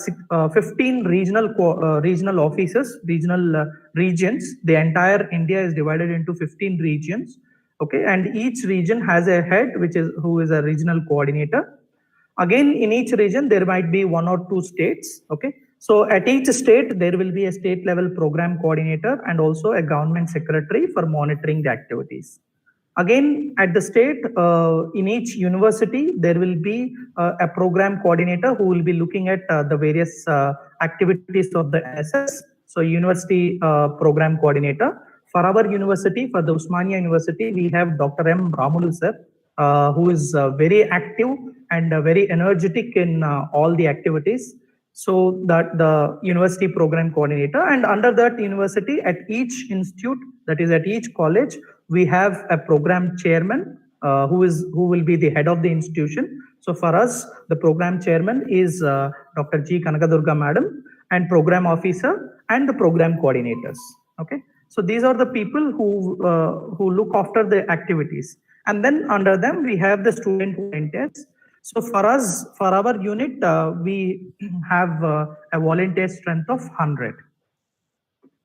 15 regional offices, regional regions. The entire India is divided into 15 regions. Okay, and each region has a head, who is a regional coordinator. Again, in each region, there might be one or two states. Okay, so at each state, there will be a state level program coordinator and also a government secretary for monitoring the activities. Again, at the state, in each university, there will be a program coordinator who will be looking at the various activities of the NSS. So university program coordinator. For our university, for the Usmania University, we have Dr. M. Ramulu sir, who is very active and very energetic in all the activities. So that the university program coordinator, and under that university, at each institute, that is at each college, we have a program chairman who will be the head of the institution. So for us, the program chairman is Dr. G. Kanakadurga madam, and program officer and the program coordinators. Okay, so these are the people who look after the activities, and then under them we have the student volunteers. So for us, for our unit, we have a volunteer strength of 100.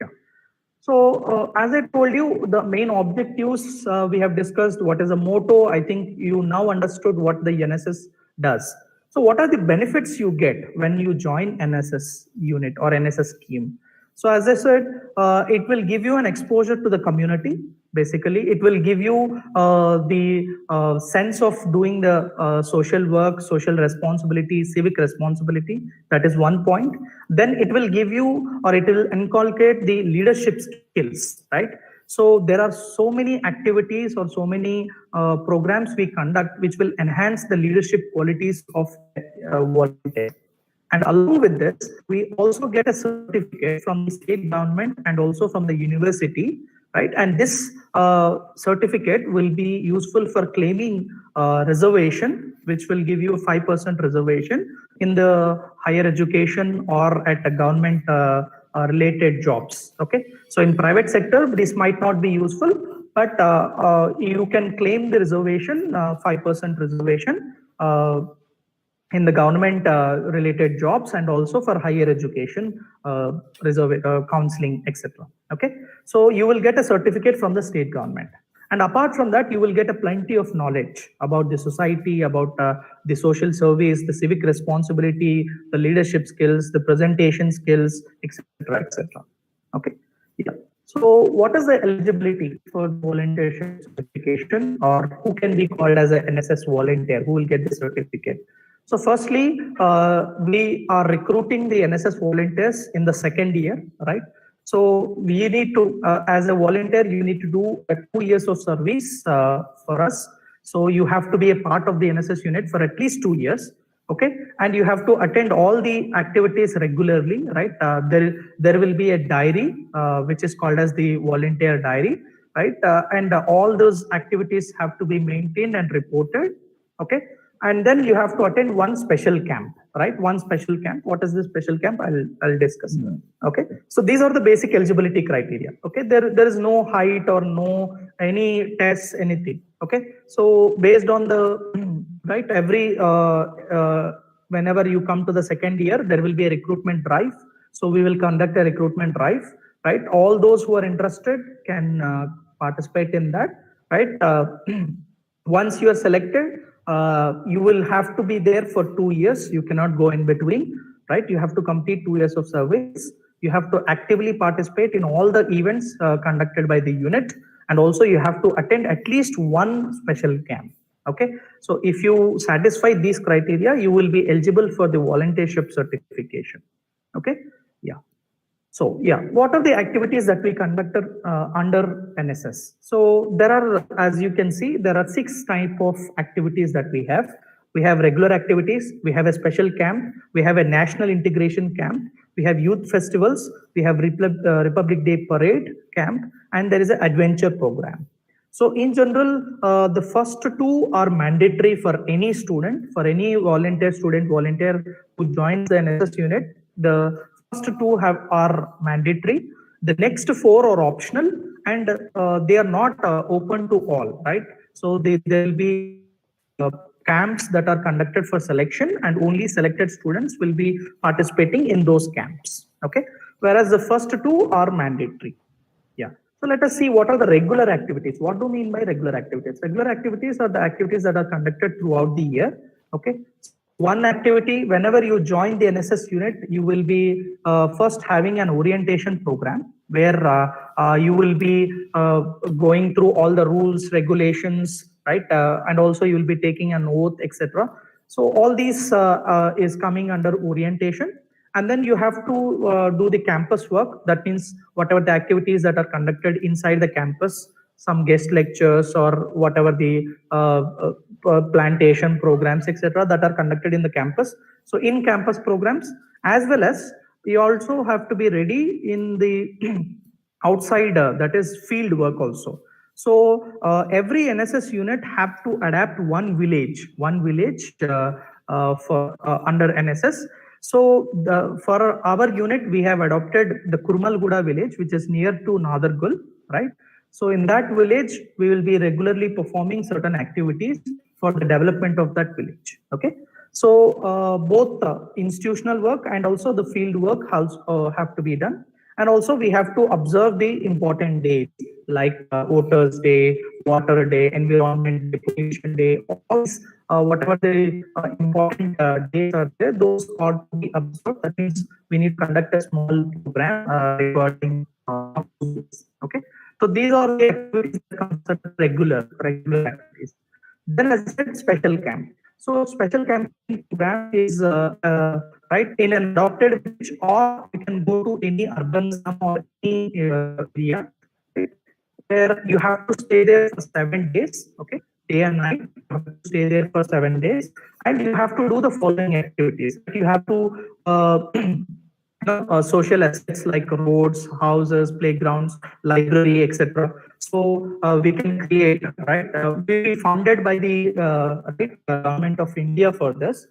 Yeah. So as I told you, the main objectives we have discussed. What is a motto? I think you now understood what the NSS does. So what are the benefits you get when you join NSS unit or NSS scheme? So as I said, it will give you an exposure to the community. Basically, it will give you the sense of doing the social work, social responsibility, civic responsibility. That is one point. Then it will give you, or it will inculcate the leadership skills, right? So there are so many activities or so many programs we conduct which will enhance the leadership qualities of volunteers. And along with this, we also get a certificate from the state government and also from the university, right? And this certificate will be useful for claiming reservation, which will give you a 5% reservation in the higher education or at a government related jobs. Okay, so in private sector, this might not be useful, but you can claim the reservation, 5% reservation in the government related jobs and also for higher education, counseling, etc. Okay, so you will get a certificate from the state government. And apart from that, you will get a plenty of knowledge about the society, about the social service, the civic responsibility, the leadership skills, the presentation skills, etc., etc. Okay, yeah. So what is the eligibility for volunteership certification, or who can be called as an NSS volunteer? Who will get the certificate? So firstly, we are recruiting the NSS volunteers in the second year, right? So we need to, as a volunteer, you need to do 2 years of service for us. So you have to be a part of the NSS unit for at least 2 years. Okay, and you have to attend all the activities regularly, right? There will be a diary which is called as the volunteer diary, right? And all those activities have to be maintained and reported. Okay, and then you have to attend one special camp, right? One special camp. What is this special camp? I'll discuss. Okay, so these are the basic eligibility criteria. Okay, there is no height or no any tests, anything. Okay, so based on the right, every whenever you come to the second year, there will be a recruitment drive. So we will conduct a recruitment drive, right? All those who are interested can participate in that, right? Once you are selected, you will have to be there for 2 years. You cannot go in between, right? You have to complete 2 years of service. You have to actively participate in all the events conducted by the unit. And also you have to attend at least one special camp. Okay, so if you satisfy these criteria, you will be eligible for the volunteership certification. Okay, yeah. So yeah, what are the activities that we conducted under NSS? So there are, as you can see, there are 6 types of activities that we have. We have regular activities, we have a special camp, we have a national integration camp, we have youth festivals, we have Republic Day parade camp, and there is an adventure program. So in general, the first 2 are mandatory for any student, for any volunteer who joins the NSS unit. The first 2 are mandatory. The next 4 are optional, and they are not open to all, right? So there will be camps that are conducted for selection, and only selected students will be participating in those camps. Okay, whereas the first 2 are mandatory. Yeah. So let us see what are the regular activities. What do we mean by regular activities? Regular activities are the activities that are conducted throughout the year. Okay. One activity, whenever you join the NSS unit, you will be first having an orientation program where you will be going through all the rules, regulations, right? And also you will be taking an oath, etc. So all these is coming under orientation. And then you have to do the campus work. That means whatever the activities that are conducted inside the campus, some guest lectures or whatever the plantation programs, etc., that are conducted in the campus. So in campus programs, as well as you also have to be ready in the outside, that is field work also. So every NSS unit have to adapt one village for under NSS. So for our unit, we have adopted the Kurmalguda village, which is near to Nadargul, right? So in that village, we will be regularly performing certain activities for the development of that village. Okay. So both institutional work and also the field work have to be done. And also we have to observe the important days like Voters Day, Water Day, Environment Day, Pollution Day, all these, whatever the important days are there, those ought to be observed. That means we need to conduct a small program regarding okay. So these are the activities that consider regular activities. Then as I said, special camp. So special camp program is right in an adopted village, or you can go to any urban slum or any area where you have to stay there for 7 days. Okay, day and night. You have to stay there for 7 days, and you have to do the following activities. You have to social assets like roads, houses, playgrounds, library, etc. So we can create, right? We funded by the government of India for this.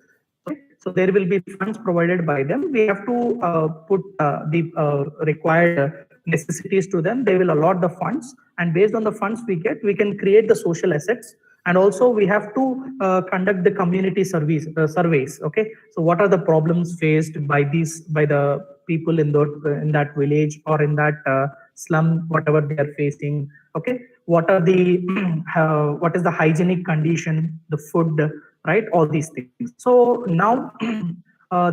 Okay? So there will be funds provided by them. We have to put the required necessities to them. They will allot the funds, and based on the funds we get, we can create the social assets. And also we have to conduct the community surveys. Okay, so what are the problems faced by the people in that village or in that slum, whatever they are facing. Okay, what are the what is the hygienic condition, the food, right? All these things. So now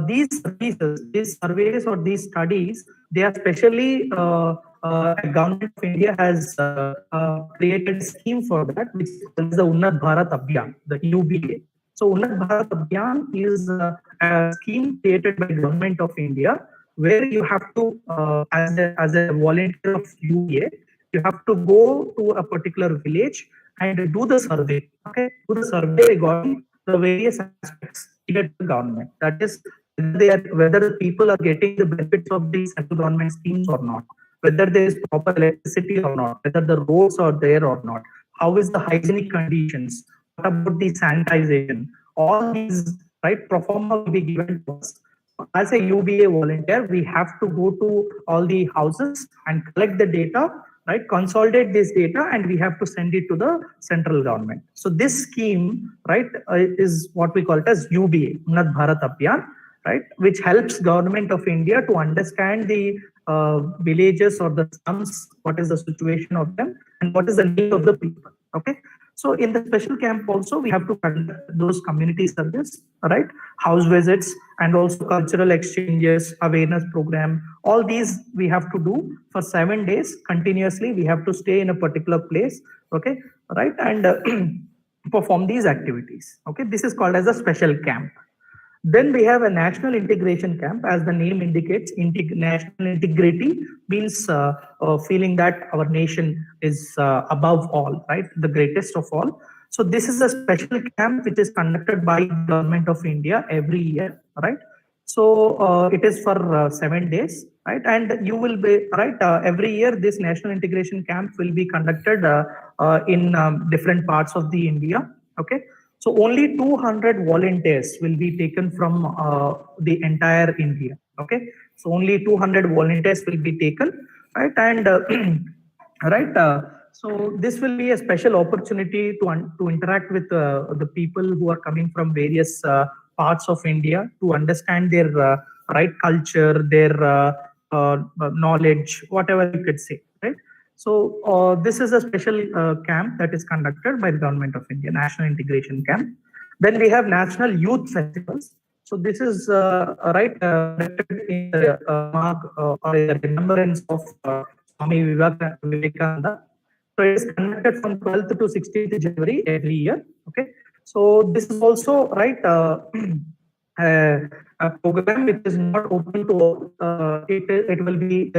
these surveys or these studies, they are specially government of India has created a scheme for that, which is the Unnat Bharat Abhiyan, the UBA. So Unnat Bharat Abhiyan is a scheme created by Government of India, where you have to, as a volunteer of UBA, you have to go to a particular village and do the survey. Okay, do the survey regarding the various aspects needed to the government. That is, whether the people are getting the benefits of these central government schemes or not, whether there is proper electricity or not, whether the roads are there or not, how is the hygienic conditions, what about the sanitization, all these, right, pro forma will be given to us. As a UBA volunteer, we have to go to all the houses and collect the data, right, consolidate this data, and we have to send it to the central government. So this scheme, right, is what we call it as UBA, Unnat Bharat Abhiyan, right, which helps Government of India to understand the villages or the slums, what is the situation of them, and what is the need of the people. Okay. So in the special camp also, we have to conduct those community service, right? House visits, and also cultural exchanges, awareness program. All these we have to do for 7 days continuously. We have to stay in a particular place, okay, right, and perform these activities. Okay, this is called as a special camp. Then we have a national integration camp. As the name indicates, national integrity means feeling that our nation is above all, right? The greatest of all. So this is a special camp which is conducted by Government of India every year, right? So it is for 7 days, right? And you will be, right, every year this national integration camp will be conducted in different parts of the India, okay? So only 200 volunteers will be taken from the entire India. Okay, so only 200 volunteers will be taken, right? And right, so this will be a special opportunity to interact with the people who are coming from various parts of India, to understand their right culture, their knowledge, whatever you could say, right? So this is a special camp that is conducted by the Government of India, National Integration Camp. Then we have National Youth Festivals. So this is right, in the mark or in the remembrance of Swami Vivekananda. So it is conducted from 12th to 16th January every year. Okay. So this is also, right, a program which is not open to all. It will be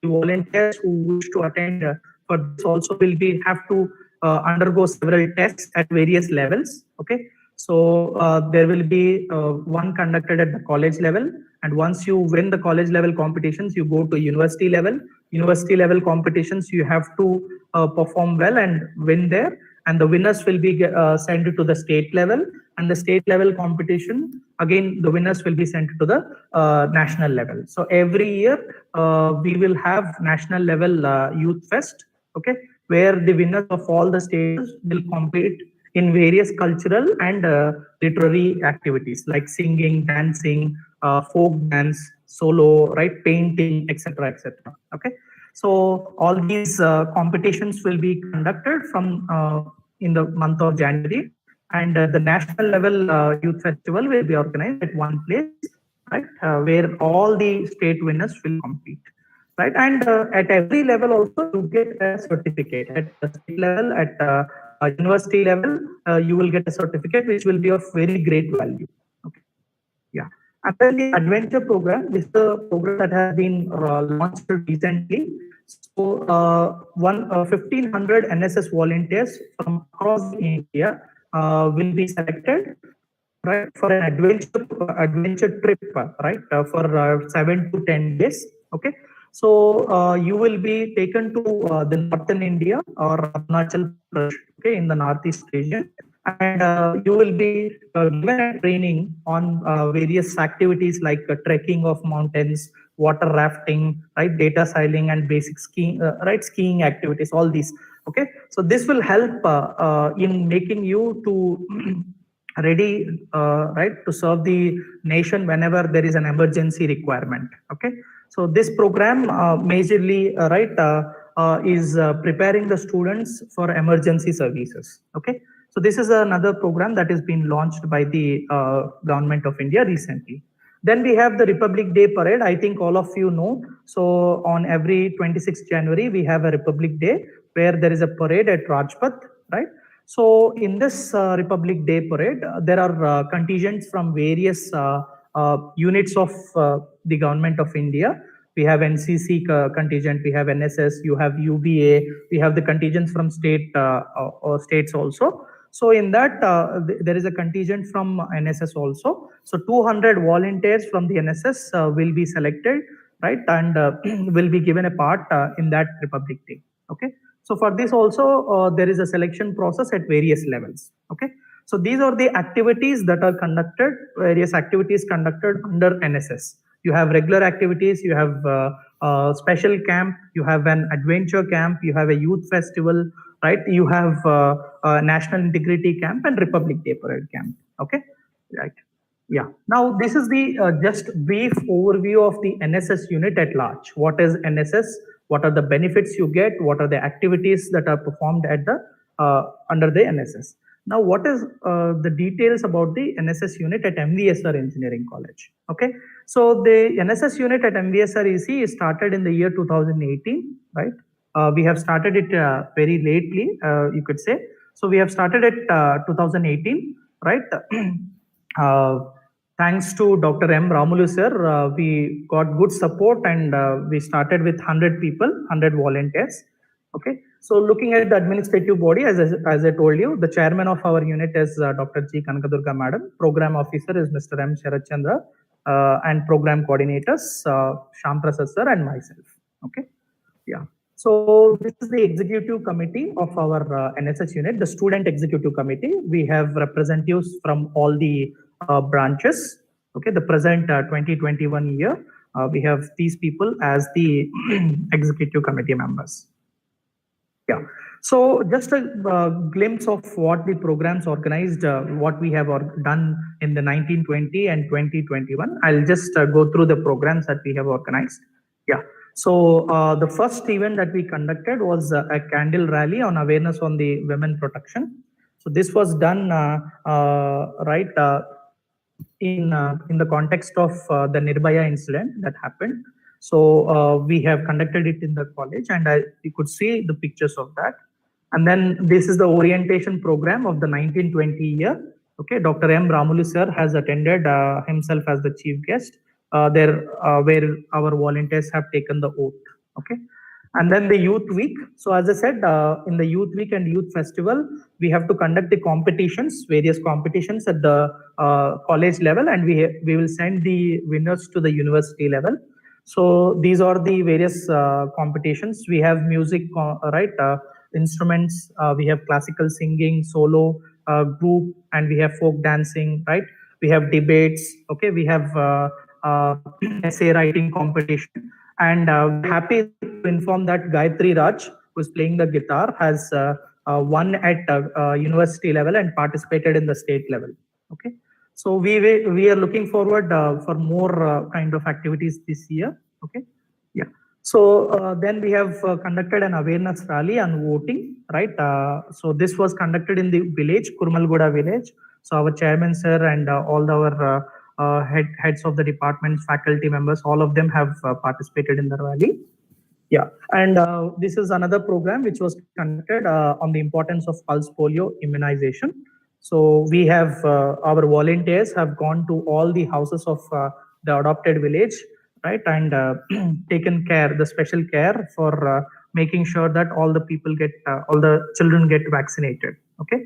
volunteers who wish to attend for this also will be have to undergo several tests at various levels. Okay, so there will be one conducted at the college level, and once you win the college level competitions, you go to university level. University level competitions, you have to perform well and win there, and the winners will be sent to the state level, and the state level competition, again the winners will be sent to the national level. So every year we will have national level youth fest, okay, where the winners of all the states will compete in various cultural and literary activities like singing, dancing, folk dance, solo, right, painting, etc., etc. Okay, so all these competitions will be conducted from in the month of January, and the national level youth festival will be organized at one place, right, where all the state winners will compete, right? And at every level also you get a certificate. At the state level, at university level, you will get a certificate which will be of very great value. Okay, yeah. And then the adventure program, this is a program that has been launched recently. So 1,500 NSS volunteers from across India will be selected, right, for an adventure trip, right, for 7 to 10 days. Okay, so you will be taken to the northern India or Arunachal Pradesh, okay, in the Northeast region, and you will be given a training on various activities like trekking of mountains, water rafting, right, data sailing, and basic skiing, right, skiing activities, all these. Okay, so this will help in making you to ready, right, to serve the nation whenever there is an emergency requirement. Okay, so this program majorly, right, is preparing the students for emergency services. Okay, so this is another program that has been launched by the Government of India recently. Then we have the Republic Day Parade. I think all of you know. So on every 26th January, we have a Republic Day where there is a parade at Rajpath, right? So in this Republic Day parade, there are contingents from various units of the government of India. We have NCC contingent, we have NSS, you have UBA, we have the contingents from state or states also. So in that, there is a contingent from NSS also. So 200 volunteers from the NSS will be selected, right, and will be given a part in that Republic Day. Okay. So for this also, there is a selection process at various levels. Okay. So these are the activities that are conducted, various activities conducted under NSS. You have regular activities, you have special camp, you have an adventure camp, you have a youth festival, right? You have a national integrity camp and Republic Day parade camp. Okay, right. Yeah. Now this is the just brief overview of the NSS unit at large. What is NSS? What are the benefits you get? What are the activities that are performed at the under the NSS? Now, what is the details about the NSS unit at MVSR Engineering College? Okay, so the NSS unit at MVSR EC is started in the year 2018, right? We have started it very lately, you could say. So we have started it 2018, right? Thanks to Dr. M. Ramulu sir, we got good support and we started with 100 people, 100 volunteers. Okay, so looking at the administrative body, as I told you, the chairman of our unit is Dr. G. Kanakadurga madam, program officer is Mr. M. Sharat Chandra, and program coordinators, Shyam Prasad sir and myself. Okay, yeah. So this is the executive committee of our NSS unit, the student executive committee. We have representatives from all the branches. Okay, the present 2021 year, we have these people as the executive committee members. Yeah. So just a glimpse of what the programs organized, what we have done in the 1920 and 2021. I'll just go through the programs that we have organized. Yeah. So the first event that we conducted was a candle rally on awareness on the women protection. So this was done right in the context of the Nirbhaya incident that happened. So we have conducted it in the college, and you could see the pictures of that. And then this is the orientation program of the 1920 year. Okay, Dr. M. Ramulu sir has attended himself as the chief guest. There where our volunteers have taken the oath. Okay, and then the youth week. So as I said, in the youth week and youth festival, we have to conduct the competitions, various competitions at the college level, and we will send the winners to the university level. So these are the various competitions. We have music, right? Instruments. We have classical singing, solo, group, and we have folk dancing, right? We have debates. Okay, we have essay writing competition, and happy to inform that Gayatri Raj, who is playing the guitar, has won at university level and participated in the state level. Okay, so we are looking forward for more kind of activities this year. Okay, yeah. So then we have conducted an awareness rally on voting, right? So this was conducted in the village, Kurmalguda village. So our chairman sir and all our heads of the departments, faculty members, all of them have participated in the rally. Yeah, and this is another program which was conducted on the importance of pulse polio immunization. So we have our volunteers have gone to all the houses of the adopted village, right, and taken care, the special care for making sure that all the people get, all the children get vaccinated. Okay.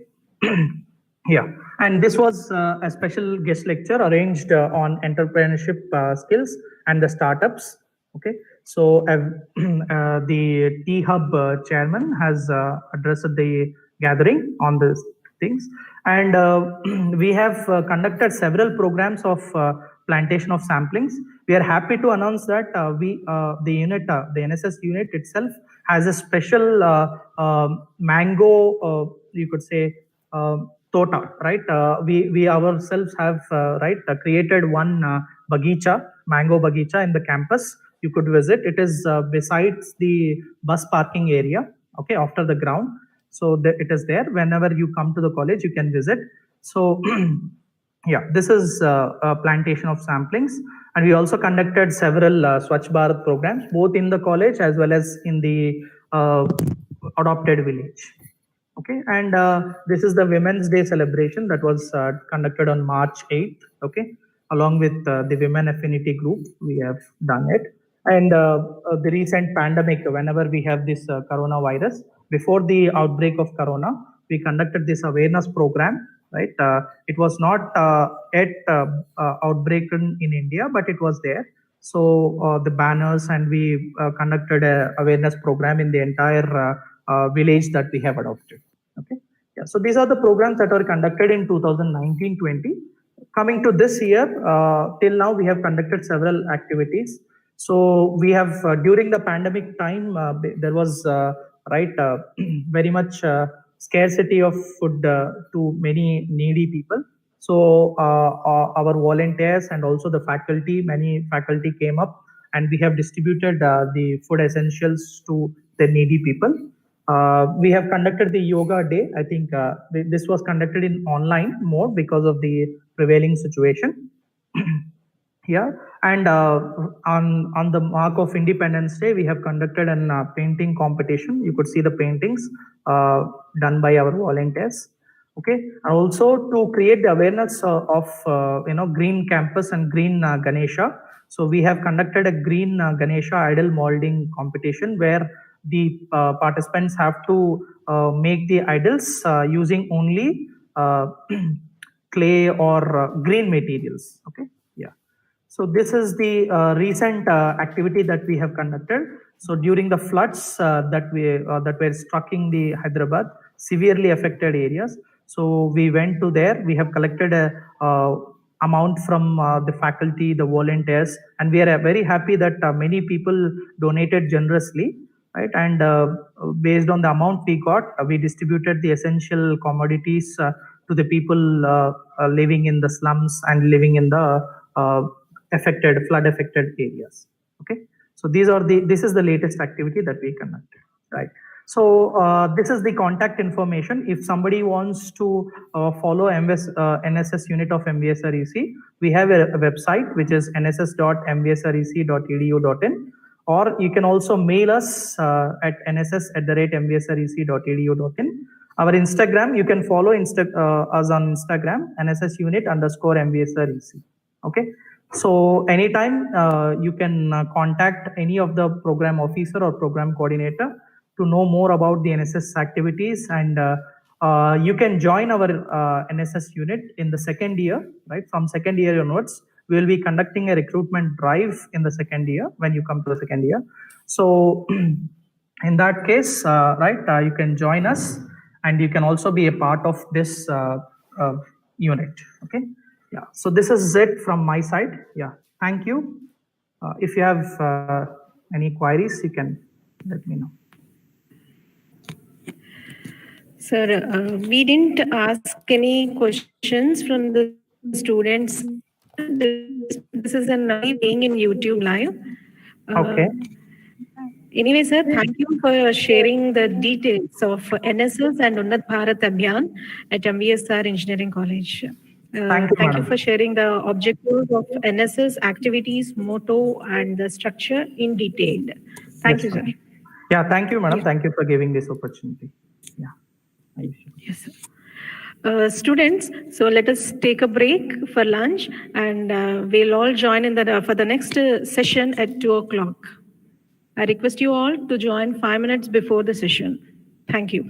Yeah, and this was a special guest lecture arranged on entrepreneurship skills and the startups. Okay, so the T-Hub chairman has addressed the gathering on these things, and we have conducted several programs of plantation of samplings. We are happy to announce that the unit, the NSS unit itself, has a special mango, you could say, tota, right? We ourselves have created one bagicha, mango bagicha in the campus. You could visit. It is besides the bus parking area, okay, after the ground. So it is there. Whenever you come to the college, you can visit. So yeah, this is a plantation of samplings. And we also conducted several Swachh Bharat programs, both in the college as well as in the adopted village. Okay, and this is the Women's Day celebration that was conducted on March 8th. Okay, along with the Women Affinity Group, we have done it. And the recent pandemic, whenever we have this coronavirus, before the outbreak of corona, we conducted this awareness program. Right, it was not yet outbreak in India, but it was there. So the banners, and we conducted a awareness program in the entire village that we have adopted. Okay, yeah. So these are the programs that were conducted in 2019-20. Coming to this year, till now we have conducted several activities. So we have during the pandemic time, there was very much scarcity of food to many needy people. So our volunteers and also the faculty, many faculty came up, and we have distributed the food essentials to the needy people. We have conducted the yoga day. I think this was conducted in online mode because of the prevailing situation. Yeah, and on the mark of Independence Day, we have conducted an painting competition. You could see the paintings done by our volunteers. Okay, and also to create the awareness of green campus and green Ganesha. So we have conducted a green Ganesha idol molding competition where the participants have to make the idols using only clay or green materials. Okay, yeah. So this is the recent activity that we have conducted. So during the floods that were striking the Hyderabad, severely affected areas. So we went to there. We have collected a amount from the faculty, the volunteers, and we are very happy that many people donated generously. Right, and based on the amount we got, we distributed the essential commodities to the people living in the slums and living in the flood affected areas. Okay, so this is the latest activity that we conducted. Right, so this is the contact information. If somebody wants to follow NSS unit of MVSR EC, we have a website which is nss.mvsrec.edu.in. Or you can also mail us at nss@mvsrec.edu.in. Our Instagram, you can follow us on Instagram, NSS unit_MVSREC. Okay. So anytime you can contact any of the program officer or program coordinator to know more about the NSS activities, and you can join our NSS unit in the second year, right? From second year onwards, we will be conducting a recruitment drive in the second year when you come to the second year. So in that case, you can join us, and you can also be a part of this unit. Okay. Yeah. So this is it from my side. Yeah. Thank you. If you have any queries, you can let me know. Sir, we didn't ask any questions from the students. This is only being in YouTube live. Okay. Anyway, sir, thank you for sharing the details of NSS and Unnat Bharat Abhiyan at MVSR Engineering College. Thank you for sharing the objectives of NSS activities, motto, and the structure in detail. Thank you, sir. Yeah, thank you, madam. Yeah. Thank you for giving this opportunity. Yeah. Yes, sir. Students, so let us take a break for lunch, and we'll all join in for the next session at 2:00. I request you all to join 5 minutes before the session. Thank you.